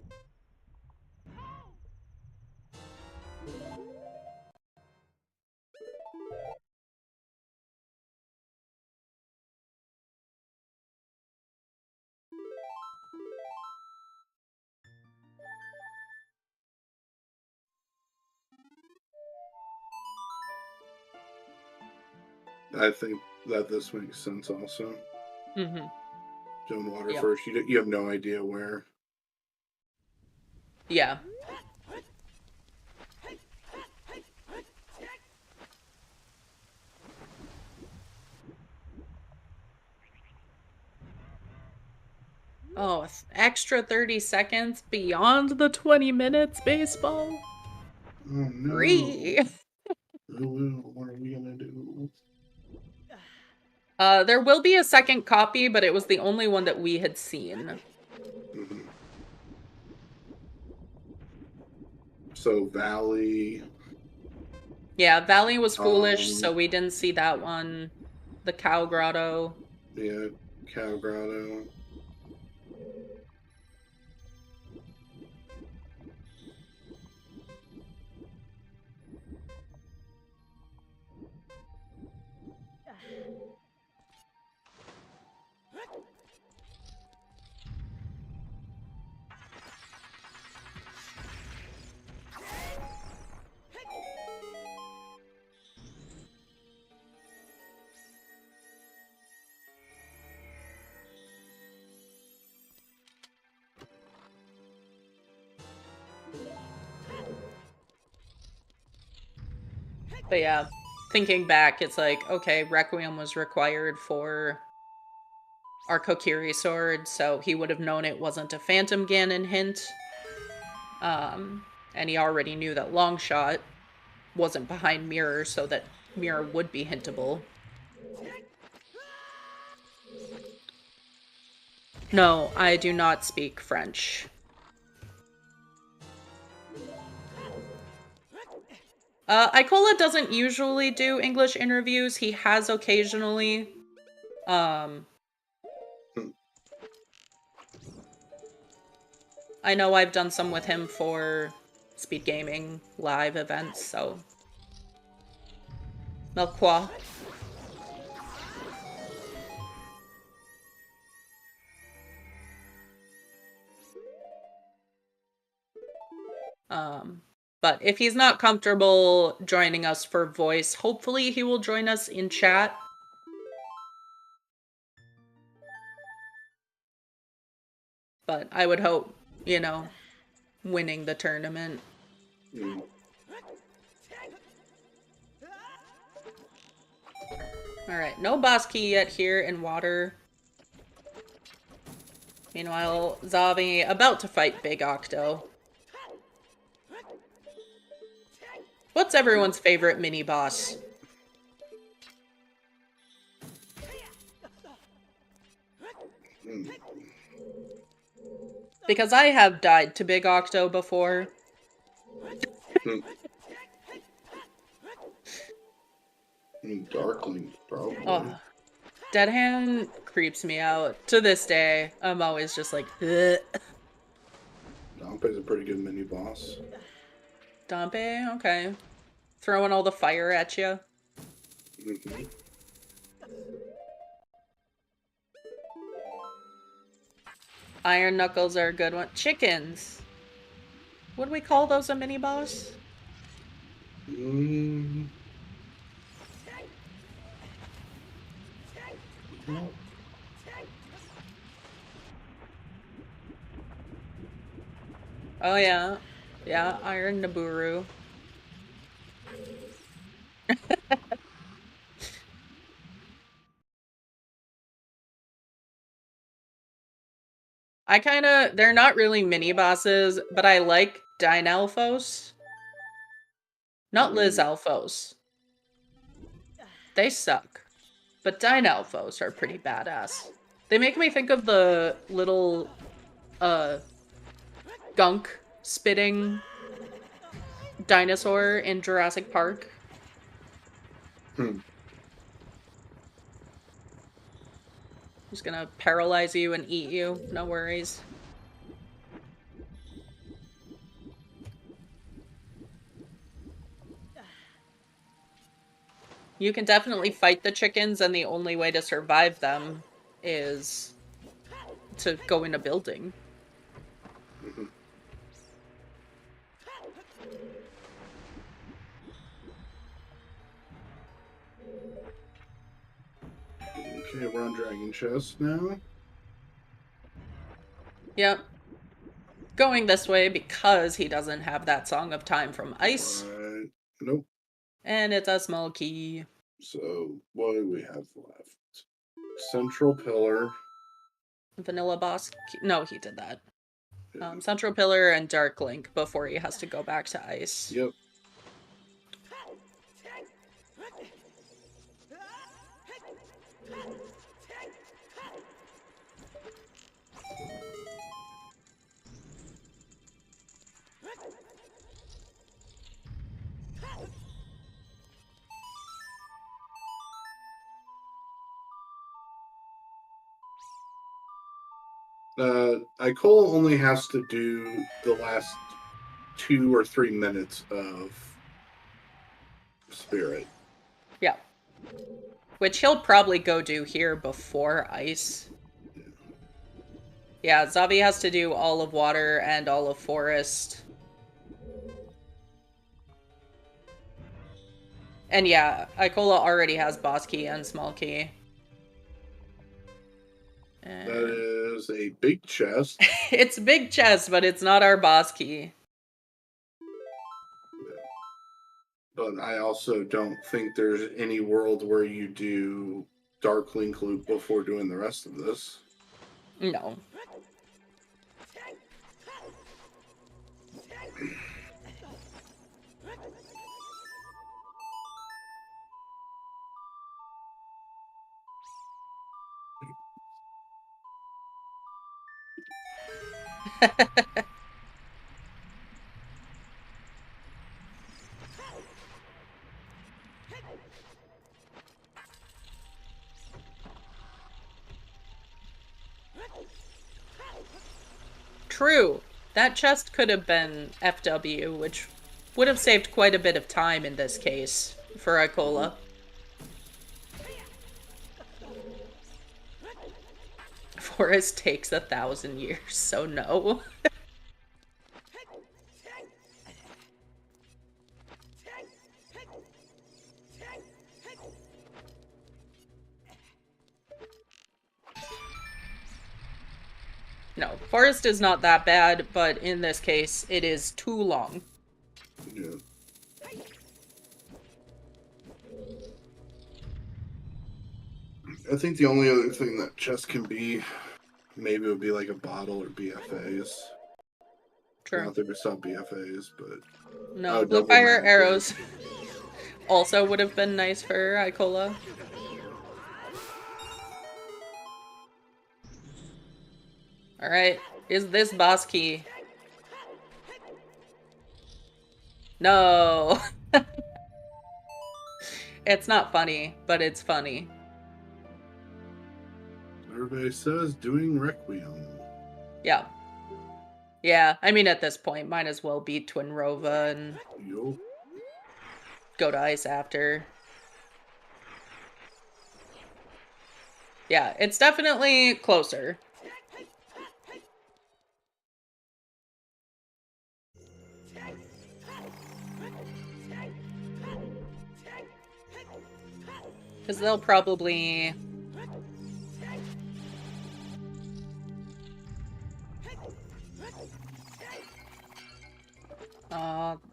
I think that this makes sense also. Mm-hmm. Doing water Yep. first, you have no idea where. Yeah. Oh, extra 30 seconds beyond the 20 minutes baseball? Oh no. 3. What are we gonna do? There will be a second copy, but it was the only one that we had seen. Mm-hmm. So Valley. Yeah, Valley was foolish, so we didn't see that one. The Cow Grotto. Yeah, Cow Grotto. But yeah, thinking back, it's like, okay, Requiem was required for our Kokiri sword, so he would have known it wasn't a Phantom Ganon hint. And he already knew that Longshot wasn't behind Mirror, so that Mirror would be hintable. No, I do not speak French. Icola doesn't usually do English interviews. He has occasionally. I know I've done some with him for speed gaming live events, so. Melqua. But if he's not comfortable joining us for voice, hopefully he will join us in chat. But I would hope, you know, winning the tournament. Mm. Alright, no boss key yet here in water. Meanwhile, Xavi about to fight Big Octo. What's everyone's favorite mini-boss? Because I have died to Big Octo before. Darkling, probably. Oh, Dead Hand creeps me out. To this day, I'm always just like, ugh. Dompe's a pretty good mini boss. Dompe, okay. Throwing all the fire at you. Mm-hmm. Iron Knuckles are a good one. Chickens. Would we call those a mini boss? Oh yeah. Yeah, Iron Naburu. They're not really mini bosses, but I like Dynalphos. Not Lizalphos. They suck. But Dynalphos are pretty badass. They make me think of the little, gunk spitting dinosaur in Jurassic Park. Just gonna paralyze you and eat you. No worries. You can definitely fight the chickens, and the only way to survive them is to go in a building. Okay, we're on Dragon Chest now. Yep. Going this way because he doesn't have that Song of Time from Ice. Nope. And it's a small key. So, what do we have left? Central Pillar. Vanilla Boss key. No, he did that. Central Pillar and Dark Link before he has to go back to Ice. Yep. Icola only has to do the last 2 or 3 minutes of Spirit. Yeah. Which he'll probably go do here before Ice. Yeah, Xavi has to do all of Water and all of Forest. And yeah, Icola already has Boss Key and Small Key. And... that is a big chest. It's a big chest, but it's not our Boss Key. But I also don't think there's any world where you do Dark Link Loop before doing the rest of this. No. True. That chest could have been FW, which would have saved quite a bit of time in this case for Icola. Forest takes 1,000 years, so no. No, Forest is not that bad, but in this case, it is too long. Yeah. I think the only other thing that chest can be, maybe it would be like a bottle or BFAs. True. Not that we saw BFAs, but... No, Blue Fire Arrows also would have been nice for Icola. Alright, is this Boss Key? No! It's not funny, but it's funny. Everybody says doing Requiem. Yeah. Yeah, I mean at this point, might as well beat Twin Rova and go to Ice after. Yeah, it's definitely closer. Because they'll probably...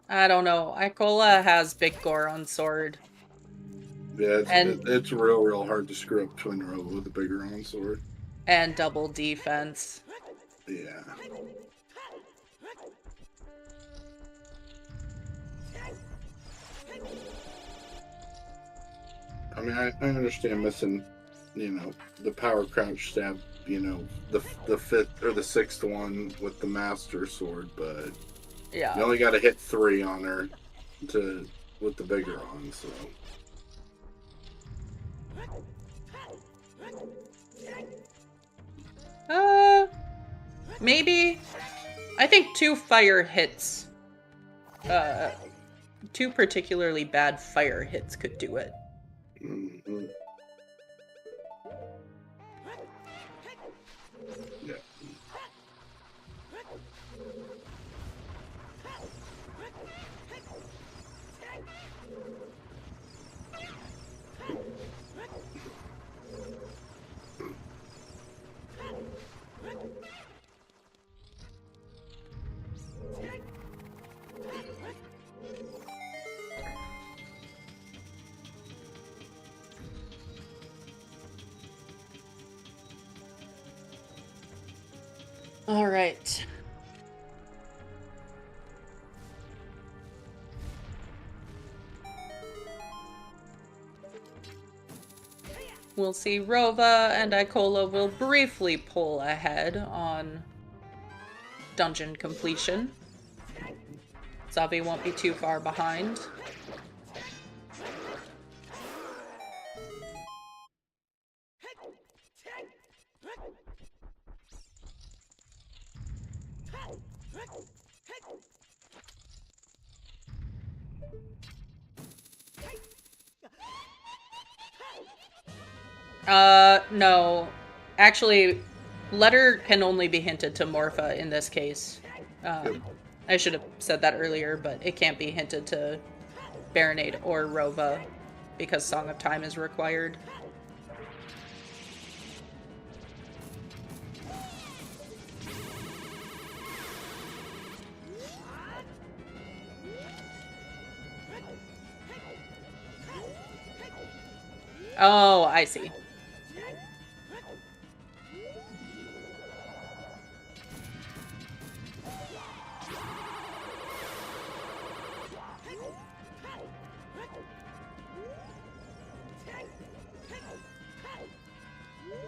I don't know. Icola has Big Gore on Sword. Yeah, it's real hard to screw up Twin Rova with a bigger on sword. And double defense. Yeah. I mean, I understand missing, the power crouch stab, the fifth or the sixth one with the master sword, but Yeah. you only got to hit 3 on her with the bigger on, so. Maybe. I think 2 fire hits. 2 particularly bad fire hits could do it. Mm-hmm. Yeah. All right. We'll see Rova and Icola will briefly pull ahead on dungeon completion. Xavi won't be too far behind. No. Actually, letter can only be hinted to Morpha in this case. I should have said that earlier, but it can't be hinted to Baronade or Rova because Song of Time is required. Oh, I see.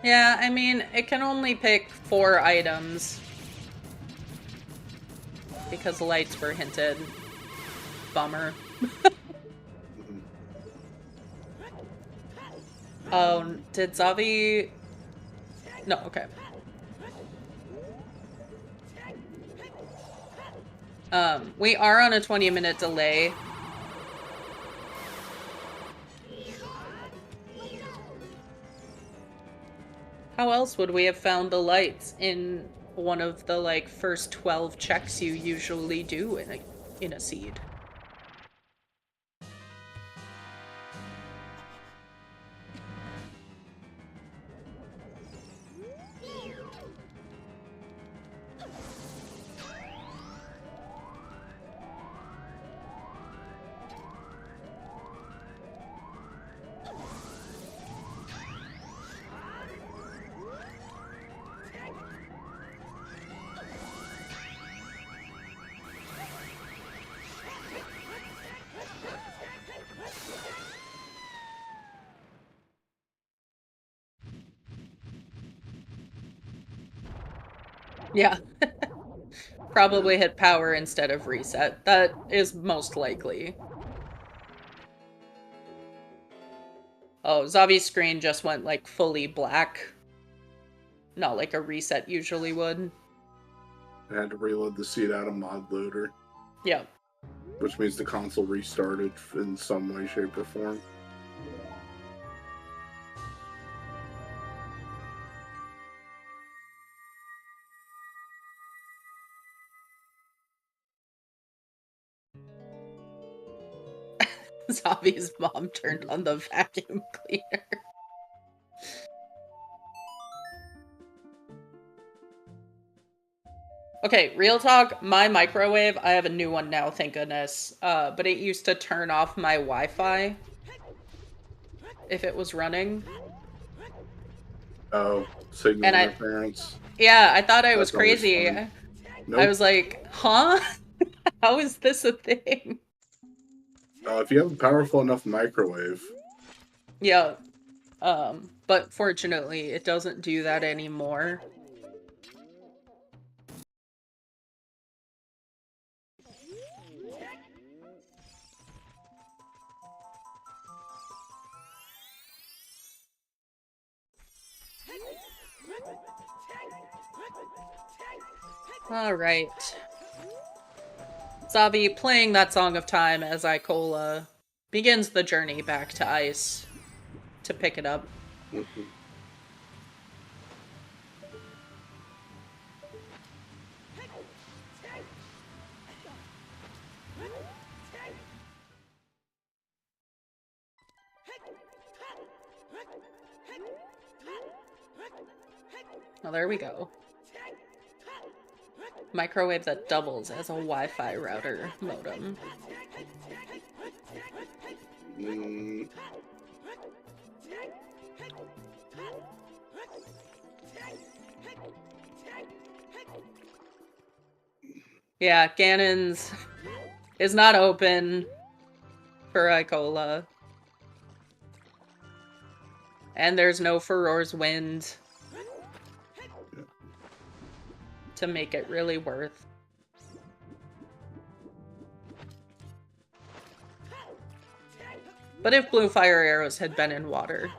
Yeah, I mean, it can only pick 4 items because lights were hinted. Bummer. Oh, did Xavi... No, okay. We are on a 20-minute delay. How else would we have found the lights in one of the, like, first 12 checks you usually do in a seed? Yeah. Probably hit power instead of reset. That is most likely. Oh, Xavi's screen just went, like, fully black. Not like a reset usually would. I had to reload the seed out of mod loader. Yeah. Which means the console restarted in some way, shape, or form. Xavi's mom turned on the vacuum cleaner. Okay, real talk, my microwave, I have a new one now, thank goodness. But it used to turn off my Wi-Fi if it was running. Oh, signal And interference. yeah, I thought I was That's always crazy. fun. I Nope. was like, huh? How is this a thing? If you have a powerful enough microwave. Yeah. But fortunately, it doesn't do that anymore. All right. Xavi playing that Song of Time as Icola begins the journey back to ice to pick it up. Mm-hmm. Oh, there we go. Microwave that doubles as a Wi-Fi router modem. Yeah, Ganon's is not open for Icola. And there's no Furor's Wind to make it really worth. But if blue fire arrows had been in water.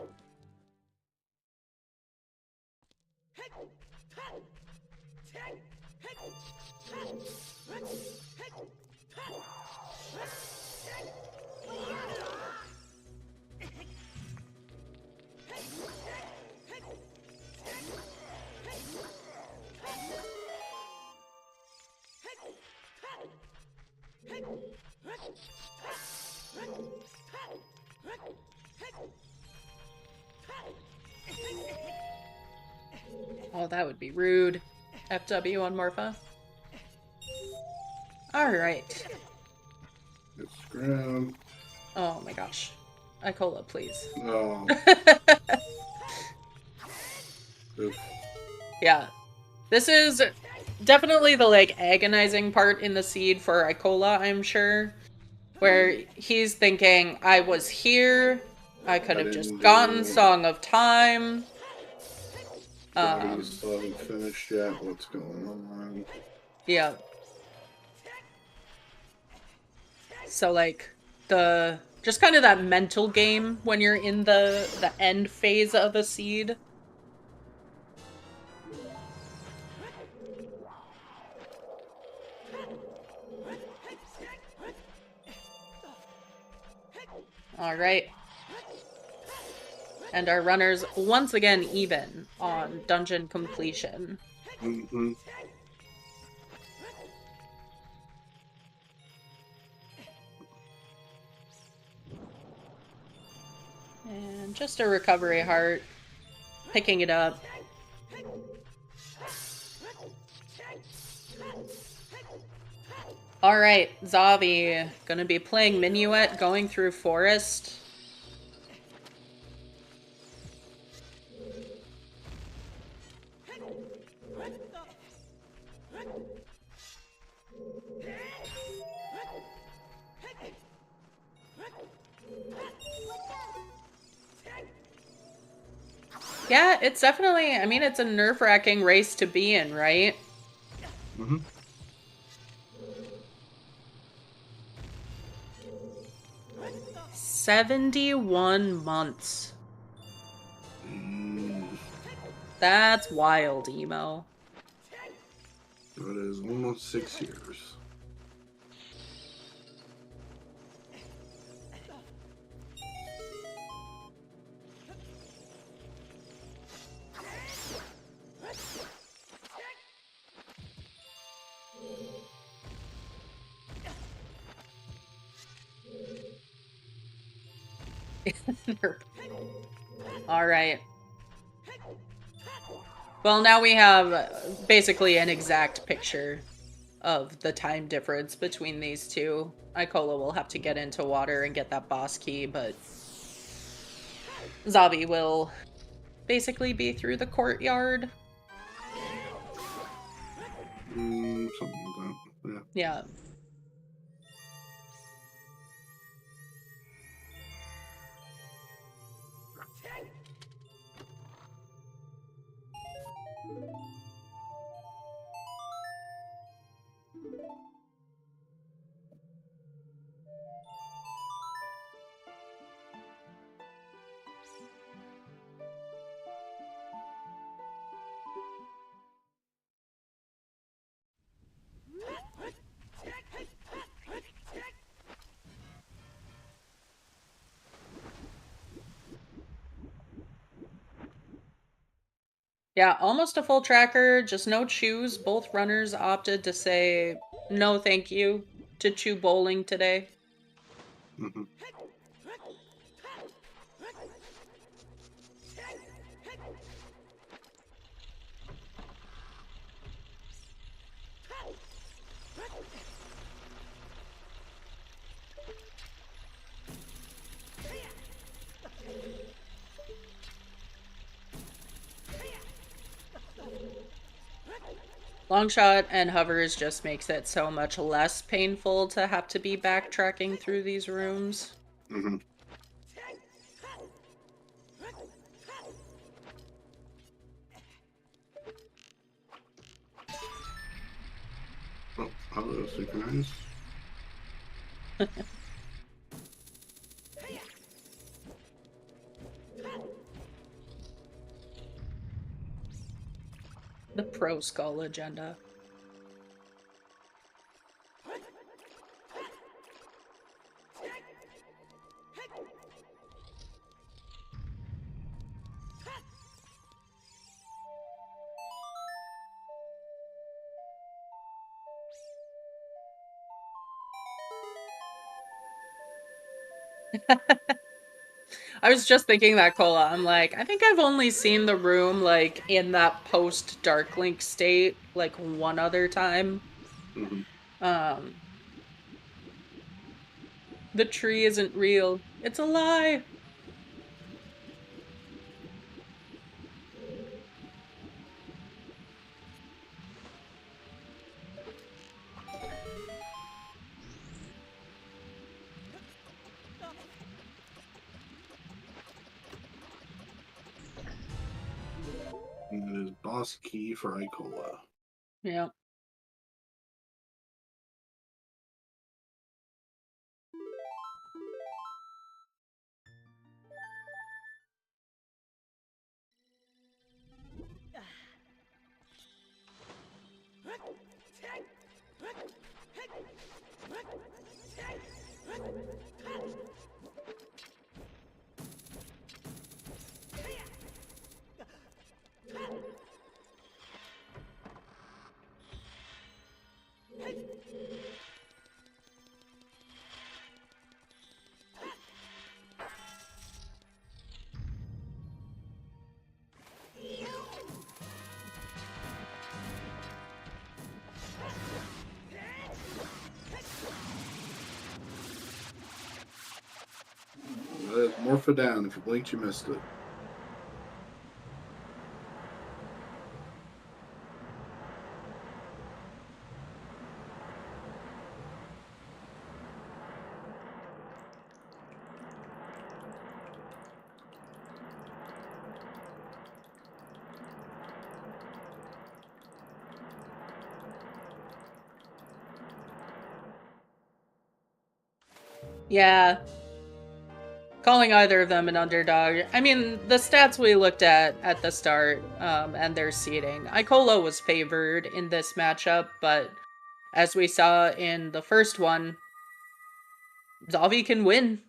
Oh, that would be rude. FW on Morpha. Alright. It's ground. Oh my gosh. Icola, please. Oh. Yeah. This is definitely the, like, agonizing part in the seed for Icola, I'm sure. Where he's thinking, I was here, I could have just gotten Song of Time. You still haven't finished yet. What's going on? Yeah. So, like, just kind of that mental game when you're in the end phase of a seed. All right. And our runners once again even on dungeon completion. Mm-hmm. And just a recovery heart. Picking it up. Alright, Xavi. Gonna be playing Minuet, going through forest. Yeah, it's definitely, I mean, it's a nerve-wracking race to be in, right? Mm-hmm. 71 months. That's wild, Emo. It is almost 6 years. All right. Well, now we have basically an exact picture of the time difference between these two. Icola will have to get into water and get that boss key, but Xavi will basically be through the courtyard. Something like that. Yeah. Yeah, almost a full tracker, just no chews. Both runners opted to say no thank you to chew bowling today. Mm-hmm. Long shot and hovers just makes it so much less painful to have to be backtracking through these rooms. Mm-hmm. Oh, hello, synchronize. The pro skull agenda. I was just thinking that, Cola. I'm like, I think I've only seen the room, like, in that post-Dark Link state, like, one other time. Mm-hmm. The tree isn't real. It's a lie! And it is boss key for Icola. Yeah. Morph it down. If you blinked, you missed it. Yeah. Calling either of them an underdog. I mean, the stats we looked at the start, and their seeding. Icola was favored in this matchup, but as we saw in the first one, Xavi can win.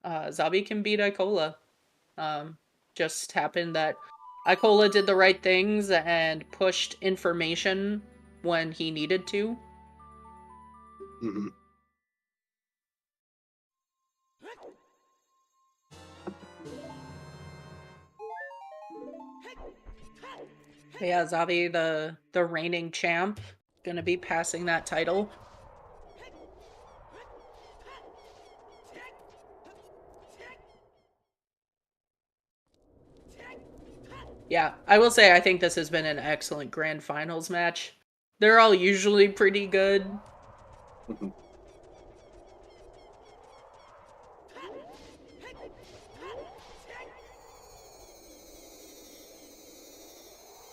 Xavi can beat Icola. Just happened that Icola did the right things and pushed information when he needed to. Mm-hmm. But yeah, Xavi, the reigning champ, gonna be passing that title. Yeah, I will say I think this has been an excellent grand finals match. They're all usually pretty good. Mhm.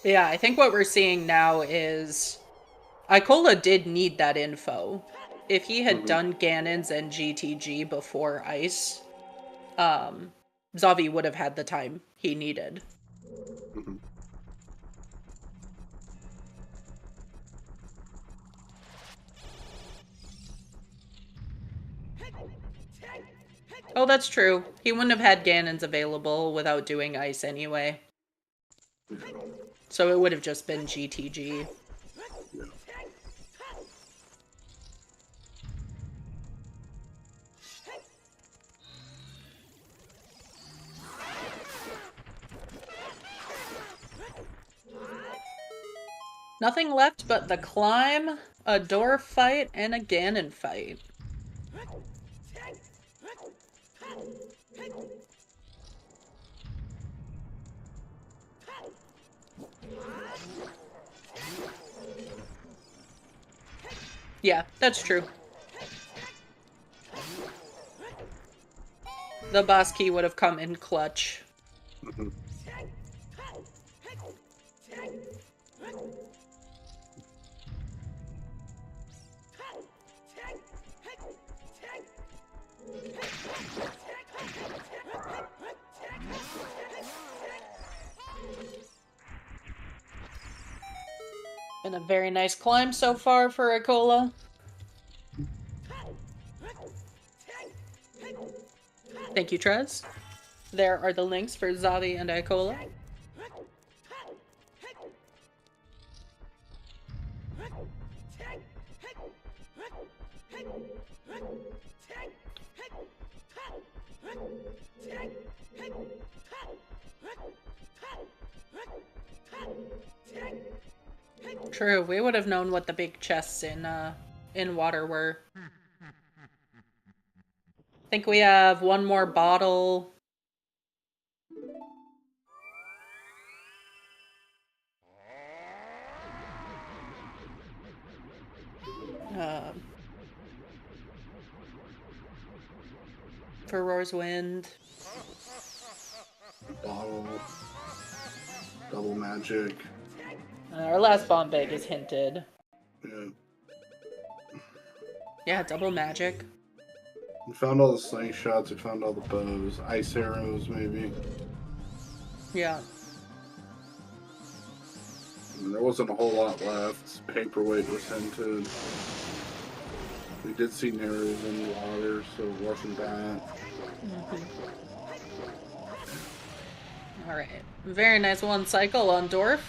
Yeah, I think what we're seeing now is Icola did need that info. If he had done Ganon's and GTG before Ice, Xavi would have had the time he needed. Mhm. Oh, that's true. He wouldn't have had Ganon's available without doing Ice anyway. So it would have just been GTG. Yeah. Nothing left but the climb, a door fight, and a Ganon fight. Yeah, that's true. The boss key would have come in clutch. Mhm. Been a very nice climb so far for Icola. Thank you, Trez. There are the links for Xavi and Icola. True, we would have known what the big chests in water were. I think we have one more bottle. For Roar's Wind. Bottle. Double magic. Our last bomb bag is hinted. Yeah. Yeah, double magic. We found all the slingshots. We found all the bows. Ice arrows, maybe. Yeah. And there wasn't a whole lot left. Paperweight was hinted. We did see narrows in the water, so it wasn't that. Alright. Very nice one cycle on Dwarf.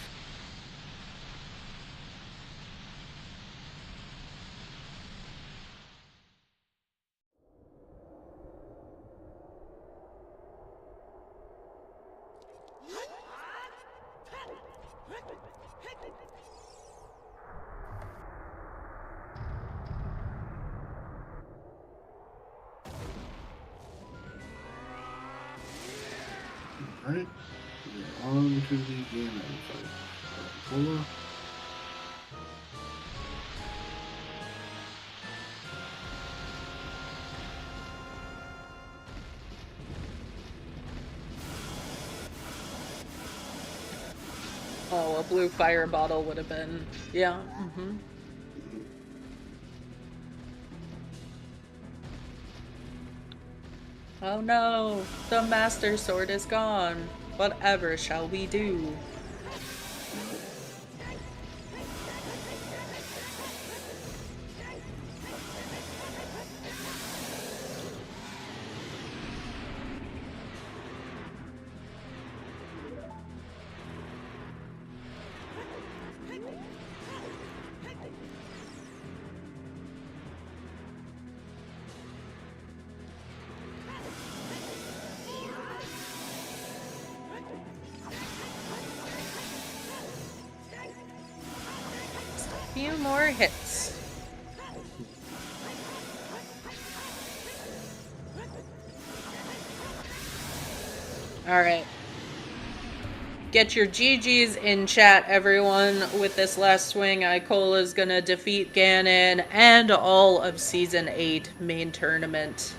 Alright. We're on to the Ganon fight. Icola. Oh, a blue fire bottle would have been... Yeah. Oh no, the Master Sword is gone. Whatever shall we do? Few more hits. Alright. Get your GGs in chat, everyone. With this last swing, Icola is gonna defeat Ganon and all of Season 8 main tournament.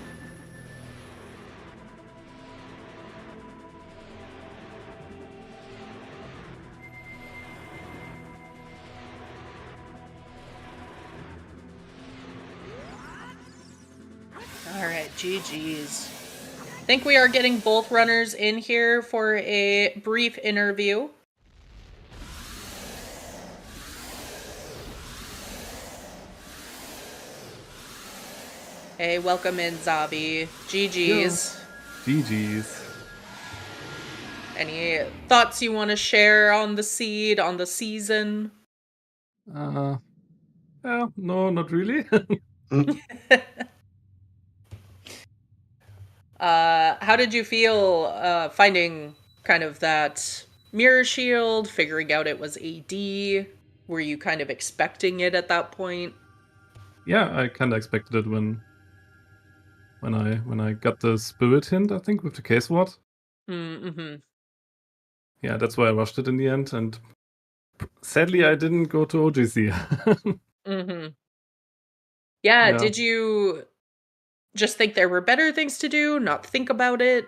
Alright, GG's. Think we are getting both runners in here for a brief interview. Hey, welcome in, Xavi. GG's. GG's. Any thoughts you want to share on the seed, on the season? No, not really. How did you feel finding kind of that mirror shield, figuring out it was AD? Were you kind of expecting it at that point? Yeah, I kind of expected it when I got the spirit hint, I think, with the case ward. Mm-hmm. Yeah, that's why I rushed it in the end, and sadly I didn't go to OGC. Mm-hmm. Yeah, Yeah. did you just think there were better things to do, not think about it?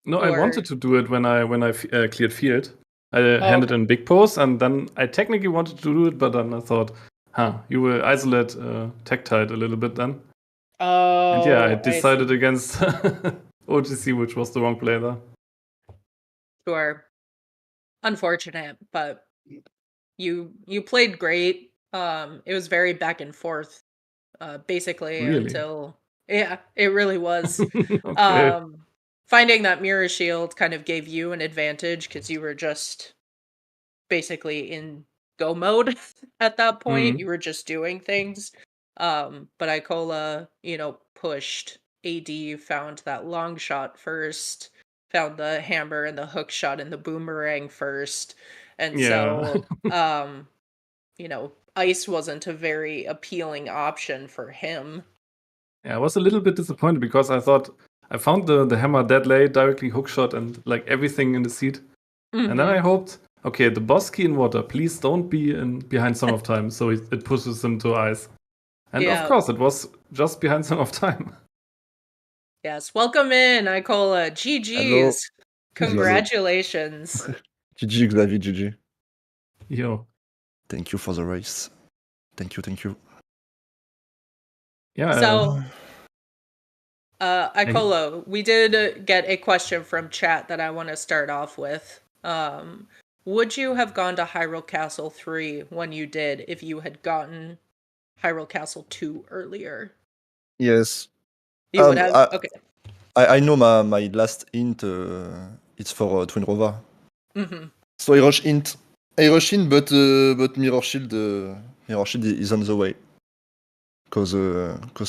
No, I Or- wanted to do it when I cleared field. I handed okay. in big pose, and then I technically wanted to do it, but then I thought, you will isolate Tactile a little bit then. Oh, And yeah, I see. decided against OGC, which was the wrong play there. Sure. Unfortunate, but you played great. It was very back and forth, basically Really? until yeah, it really was. Okay. Finding that mirror shield kind of gave you an advantage because you were just basically in go mode at that point. Mhm. You were just doing things. But Icola, pushed AD, found that long shot first, found the hammer and the hook shot and the boomerang first. And Yeah. so, ice wasn't a very appealing option for him. Yeah, I was a little bit disappointed because I thought I found the hammer dead late, directly hookshot and like everything in the seat. And then I hoped, okay, the boss key in water, please don't be behind Song of Time, so it pushes him to ice. And of Yeah. course, it was just behind Song of Time. Yes, welcome in, Icola. GG's. Congratulations. GG, Xavi, GG. Yo. Thank you for the race. Thank you. Yeah. So, Icola, we did get a question from chat that I want to start off with. Would you have gone to Hyrule Castle 3 when you did if you had gotten Hyrule Castle 2 earlier? Yes. You would have? Okay. I know my last hint, it's for Twin Rover. Mm-hmm. So I rush in, but Mirror Shield is on the way. Because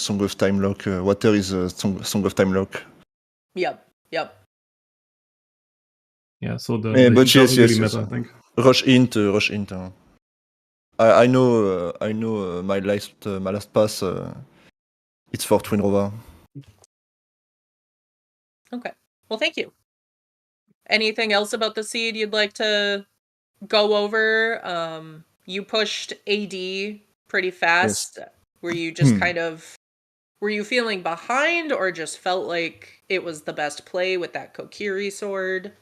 Song of Time Lock, water is Song of Time Lock. Yep. Yeah, so the but hint yes, doesn't really matter, I think. Rush int. I know my last pass. It's for Twin Rover. Okay. Well, thank you. Anything else about the seed you'd like to go over? You pushed AD pretty fast. Yes. Were you just were you feeling behind or just felt like it was the best play with that Kokiri sword?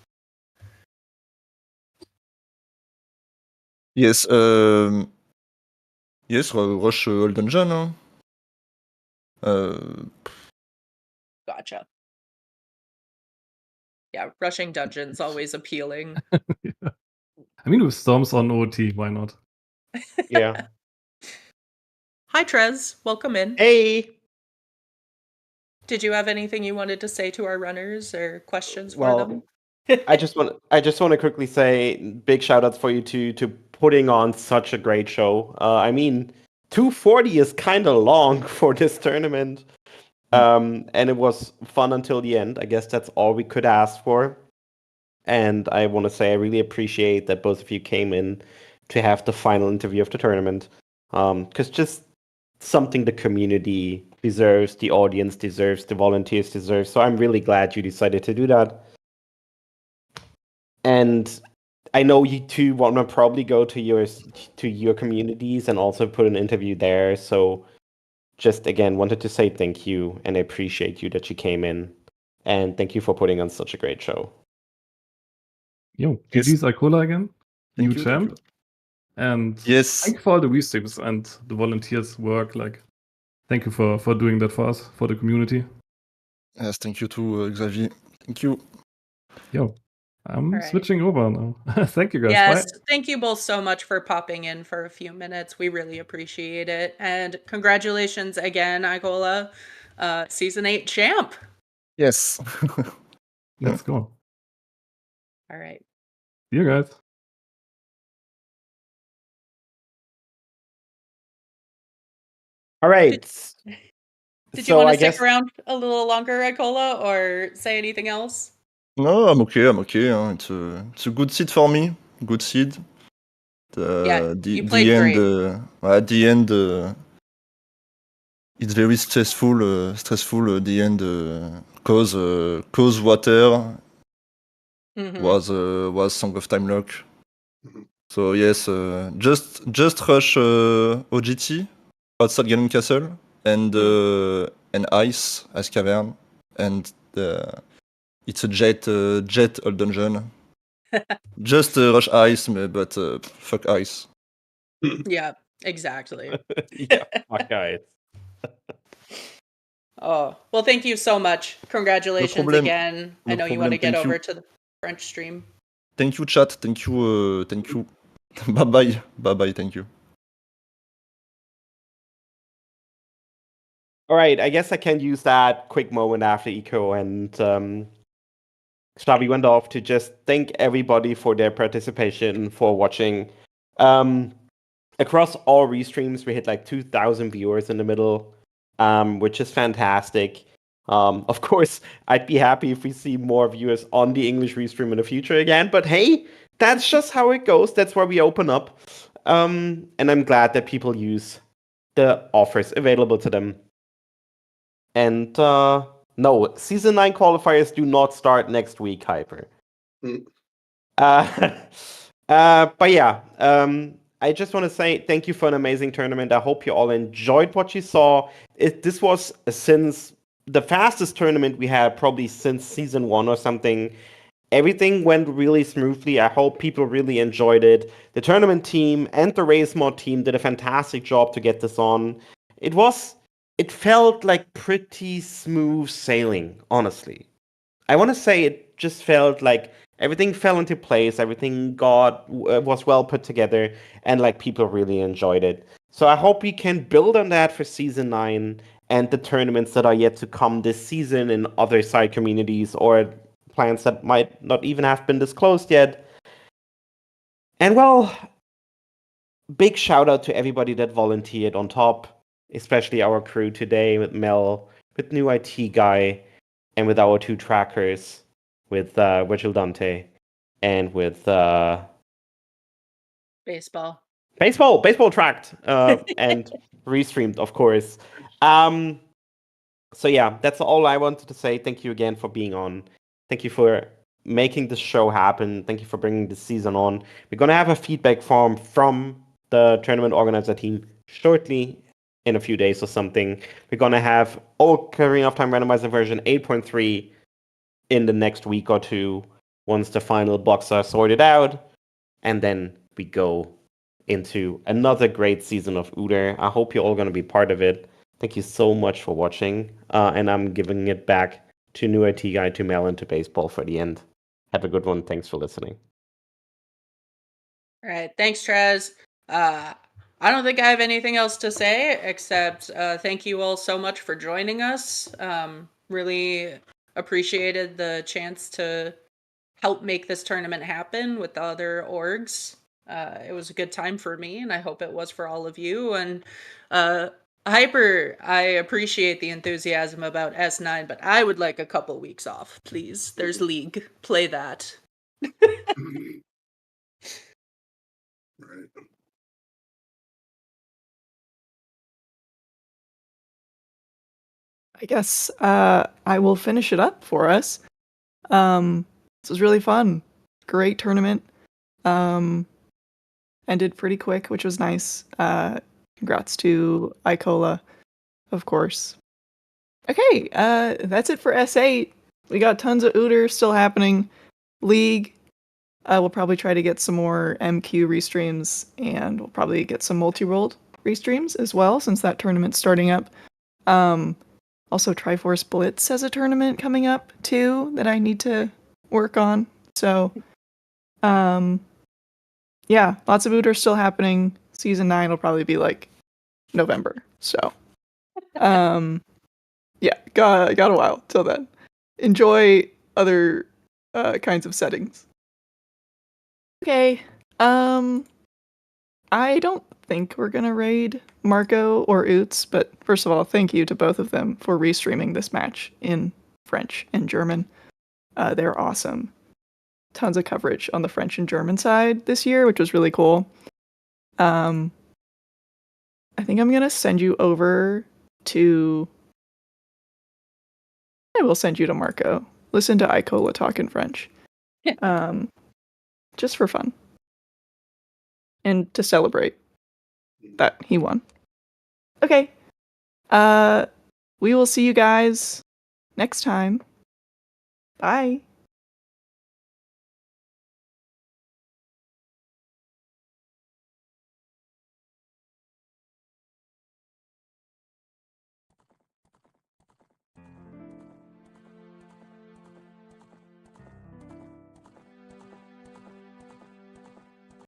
Yes, rush all dungeon. Gotcha. Yeah, rushing dungeons always appealing. Yeah. I mean, with Storms on OoT, why not? Yeah. Hi, Trez. Welcome in. Hey. Did you have anything you wanted to say to our runners or questions for them? I just want to quickly say big shout outs for you to putting on such a great show. I mean, 240 is kind of long for this tournament. And it was fun until the end. I guess that's all we could ask for. And I want to say I really appreciate that both of you came in to have the final interview of the tournament. Because just something the community deserves, the audience deserves, the volunteers deserve. So I'm really glad you decided to do that. And I know you two want to probably go to your communities and also put an interview there. So just again wanted to say thank you and I appreciate you that you came in, and thank you for putting on such a great show. Yo, Yes. GG's Icola again, Thank new you, champ, thank and Yes. thank you for all the restreams and the volunteers' work. Like, thank you for doing that for us, for the community. Yes, thank you too, Xavi. Thank you. Yo, I'm All right. switching over now. Thank you guys. Yes, Bye. thank you both so much for popping in for a few minutes. We really appreciate it. And congratulations again, Icola, season 8 champ. Yes. Let's go. All right. See you guys. All right. Did you So want to I stick guess around a little longer, Icola, or say anything else? No, I'm okay. It's a good seed for me. Good seed. Yeah, The you the played end. great. At the end, it's very stressful. The end, cause water Mhm. was Song of Time Lock. Mhm. So yes, just rush OGT outside Ganon Castle and Ice Cavern, and it's a jet old dungeon. Just rush Ice, but fuck Ice. Yeah, exactly. yeah, fuck guys. Oh, well, thank you so much. Congratulations problem. again. I No know you want problem. to get Thank you. over to the French stream. Thank you, chat. Thank you. Bye bye. Bye bye. Thank you. All right, I guess I can use that quick moment after Eco and Xavi went off to just thank everybody for their participation, for watching. Across all restreams, we hit like 2,000 viewers in the middle, which is fantastic. Of course, I'd be happy if we see more viewers on the English restream in the future again, but hey, that's just how it goes. That's where we open up. And I'm glad that people use the offers available to them. And no, season 9 qualifiers do not start next week, Hyper. Mm. But yeah, I just want to say thank you for an amazing tournament. I hope you all enjoyed what you saw. This was since the fastest tournament we had probably since season 1 or something. Everything went really smoothly. I hope people really enjoyed it. The tournament team and the race mod team did a fantastic job to get this on. It felt like pretty smooth sailing, honestly. I want to say it just felt like everything fell into place, everything was well put together, and like people really enjoyed it. So I hope we can build on that for season 9 and the tournaments that are yet to come this season in other side communities or plans that might not even have been disclosed yet. And well, big shout out to everybody that volunteered on top, especially our crew today with Mel, with new IT guy, and with our 2 trackers, with Virgil Dante, and with Baseball. baseball tracked and restreamed, of course. So yeah, that's all I wanted to say. Thank you again for being on. Thank you for making this show happen. Thank you for bringing this season on. We're gonna have a feedback form from the tournament organizer team shortly, in a few days or something. We're gonna have Ocarina of Time Randomizer version 8.3 in the next week or two once the final blocks are sorted out, and then we go into another great season of Uter. I hope you're all going to be part of it. Thank you so much for watching, and I'm giving it back to New IT Guy, to Mel, and to Baseball for the end. Have a good one. Thanks for listening. All right. Thanks, Trez. I don't think I have anything else to say except thank you all so much for joining us. Really appreciated the chance to help make this tournament happen with the other orgs. It was a good time for me, and I hope it was for all of you. And Hyper, I appreciate the enthusiasm about S9, but I would like a couple weeks off, please. There's League. Play that. Right. I guess I will finish it up for us. This was really fun. Great tournament. Ended pretty quick, which was nice. Congrats to Icola, of course. Okay, that's it for S8. We got tons of Ooters still happening. League, we'll probably try to get some more MQ restreams, and we'll probably get some multi-world restreams as well, since that tournament's starting up. Also, Triforce Blitz has a tournament coming up, too, that I need to work on. So, yeah, lots of Ooters still happening. Season 9 will probably be, like, November. So, yeah, got a while till then. Enjoy other kinds of settings. Okay, I don't think we're gonna raid Marco or Oots, but first of all, thank you to both of them for restreaming this match in French and German. They're awesome. Tons of coverage on the French and German side this year, which was really cool. I think I'm gonna send you over to... I will send you to Marco. Listen to Icola talk in French. Just for fun. And to celebrate that he won. Okay. We will see you guys next time. Bye.